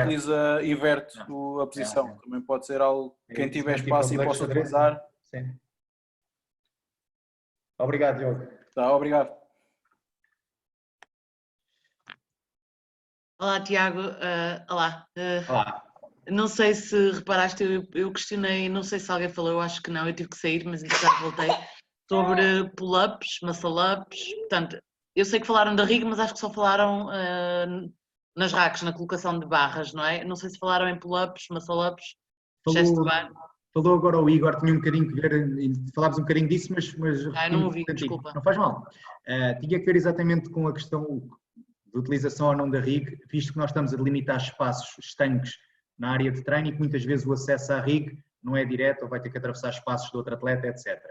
inverte a posição. Também pode ser algo, quem tiver espaço e possa utilizar. Sim. Obrigado, Diogo. Obrigado. Olá, Tiago. Olá. Olá. Não sei se reparaste, eu questionei, não sei se alguém falou, eu acho que não, eu tive que sair, mas entretanto voltei, sobre pull-ups, muscle-ups. Portanto, eu sei que falaram da rig, mas acho que só falaram nas racks, na colocação de barras, não é? Não sei se falaram em pull-ups, muscle-ups, excesso de bar. Falou agora o Igor, tinha um bocadinho que ver, falámos um bocadinho disso, mas não ouvi, desculpa. Não faz mal. Tinha que ver exatamente com a questão de utilização ou não da rig, visto que nós estamos a delimitar espaços estanques na área de treino e que muitas vezes o acesso à rig não é direto ou vai ter que atravessar espaços de outro atleta, etc.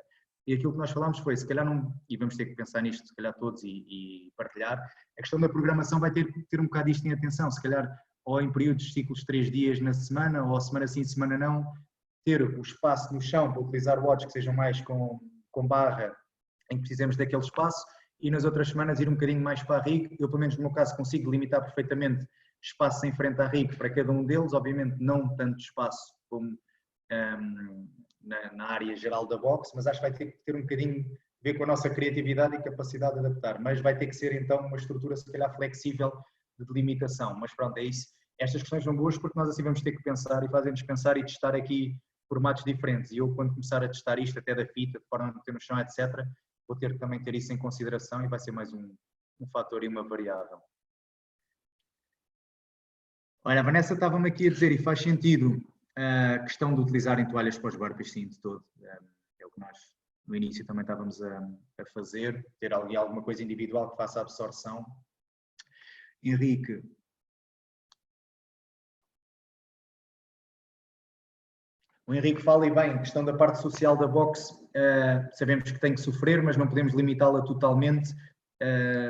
E aquilo que nós falámos foi, se calhar não, e vamos ter que pensar nisto, se calhar todos e partilhar, a questão da programação vai ter que ter um bocado isto em atenção, se calhar ou em períodos de ciclos de 3 dias na semana, ou semana sim, semana não, ter o espaço no chão para utilizar watts que sejam mais com barra, em que precisamos daquele espaço, e nas outras semanas ir um bocadinho mais para a rig. Eu, pelo menos no meu caso, consigo limitar perfeitamente espaço em frente à rig para cada um deles, obviamente não tanto espaço como na área geral da box, mas acho que vai ter que ter um bocadinho a ver com a nossa criatividade e capacidade de adaptar, mas vai ter que ser então uma estrutura se calhar flexível de delimitação, mas pronto, é isso. Estas questões são boas porque nós assim vamos ter que pensar e fazemos pensar e testar aqui formatos diferentes, e eu quando começar a testar isto até da fita, de forma a meter no chão, etc., vou ter que também ter isso em consideração e vai ser mais um fator e uma variável. Olha, a Vanessa estava-me aqui a dizer, e faz sentido, a questão de utilizarem toalhas para os burpees, sim, de todo. É o que nós no início também estávamos a fazer, ter alguma coisa individual que faça a absorção. Henrique. O Henrique fala e bem, questão da parte social da boxe, sabemos que tem que sofrer, mas não podemos limitá-la totalmente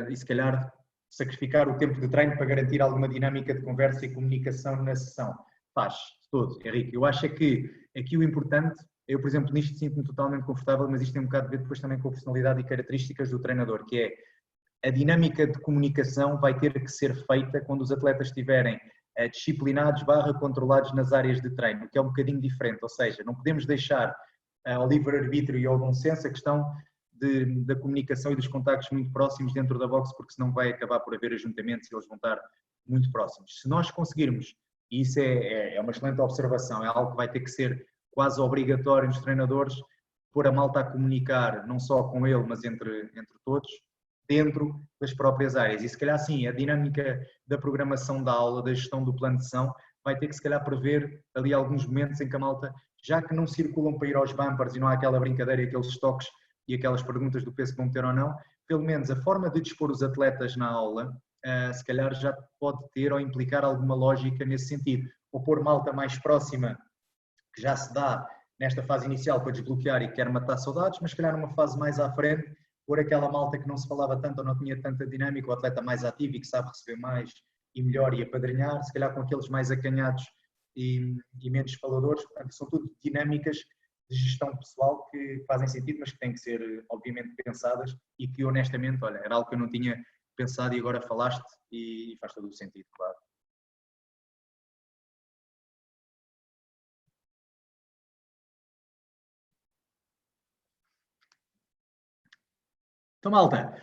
e se calhar sacrificar o tempo de treino para garantir alguma dinâmica de conversa e comunicação na sessão. Faz, de todo, Henrique. Eu acho que aqui o importante, eu por exemplo nisto sinto-me totalmente confortável, mas isto tem um bocado a ver depois também com a personalidade e características do treinador, que é a dinâmica de comunicação vai ter que ser feita quando os atletas estiverem disciplinados / controlados nas áreas de treino, que é um bocadinho diferente, ou seja, não podemos deixar ao livre-arbítrio e ao bom senso a questão da comunicação e dos contactos muito próximos dentro da boxe, porque senão vai acabar por haver ajuntamentos e eles vão estar muito próximos. Se nós conseguirmos, e isso é uma excelente observação, é algo que vai ter que ser quase obrigatório nos treinadores, pôr a malta a comunicar, não só com ele, mas entre todos, dentro das próprias áreas. E se calhar sim, a dinâmica da programação da aula, da gestão do plano de sessão, vai ter que se calhar prever ali alguns momentos em que a malta, já que não circulam para ir aos bumpers e não há aquela brincadeira e aqueles toques e aquelas perguntas do peso que vão ter ou não, pelo menos a forma de dispor os atletas na aula, se calhar já pode ter ou implicar alguma lógica nesse sentido. Ou pôr malta mais próxima, que já se dá nesta fase inicial para desbloquear e quer matar saudades, mas se calhar numa fase mais à frente, pôr aquela malta que não se falava tanto ou não tinha tanta dinâmica, o atleta mais ativo e que sabe receber mais e melhor e apadrinhar, se calhar com aqueles mais acanhados e menos faladores. Portanto, são tudo dinâmicas de gestão pessoal que fazem sentido, mas que têm que ser, obviamente, pensadas e que, honestamente, olha, era algo que eu não tinha pensado e agora falaste e faz todo o sentido, claro. Então, malta,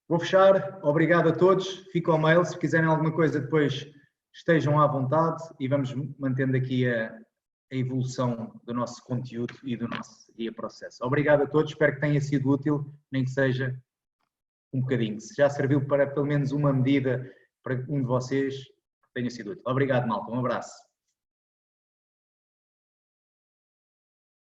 vou fechar. Obrigado a todos. Fico ao mail. Se quiserem alguma coisa depois estejam à vontade e vamos mantendo aqui a evolução do nosso conteúdo e do nosso processo. Obrigado a todos. Espero que tenha sido útil, nem que seja um bocadinho. Se já serviu para pelo menos uma medida para um de vocês, tenha sido útil. Obrigado, malta. Um abraço.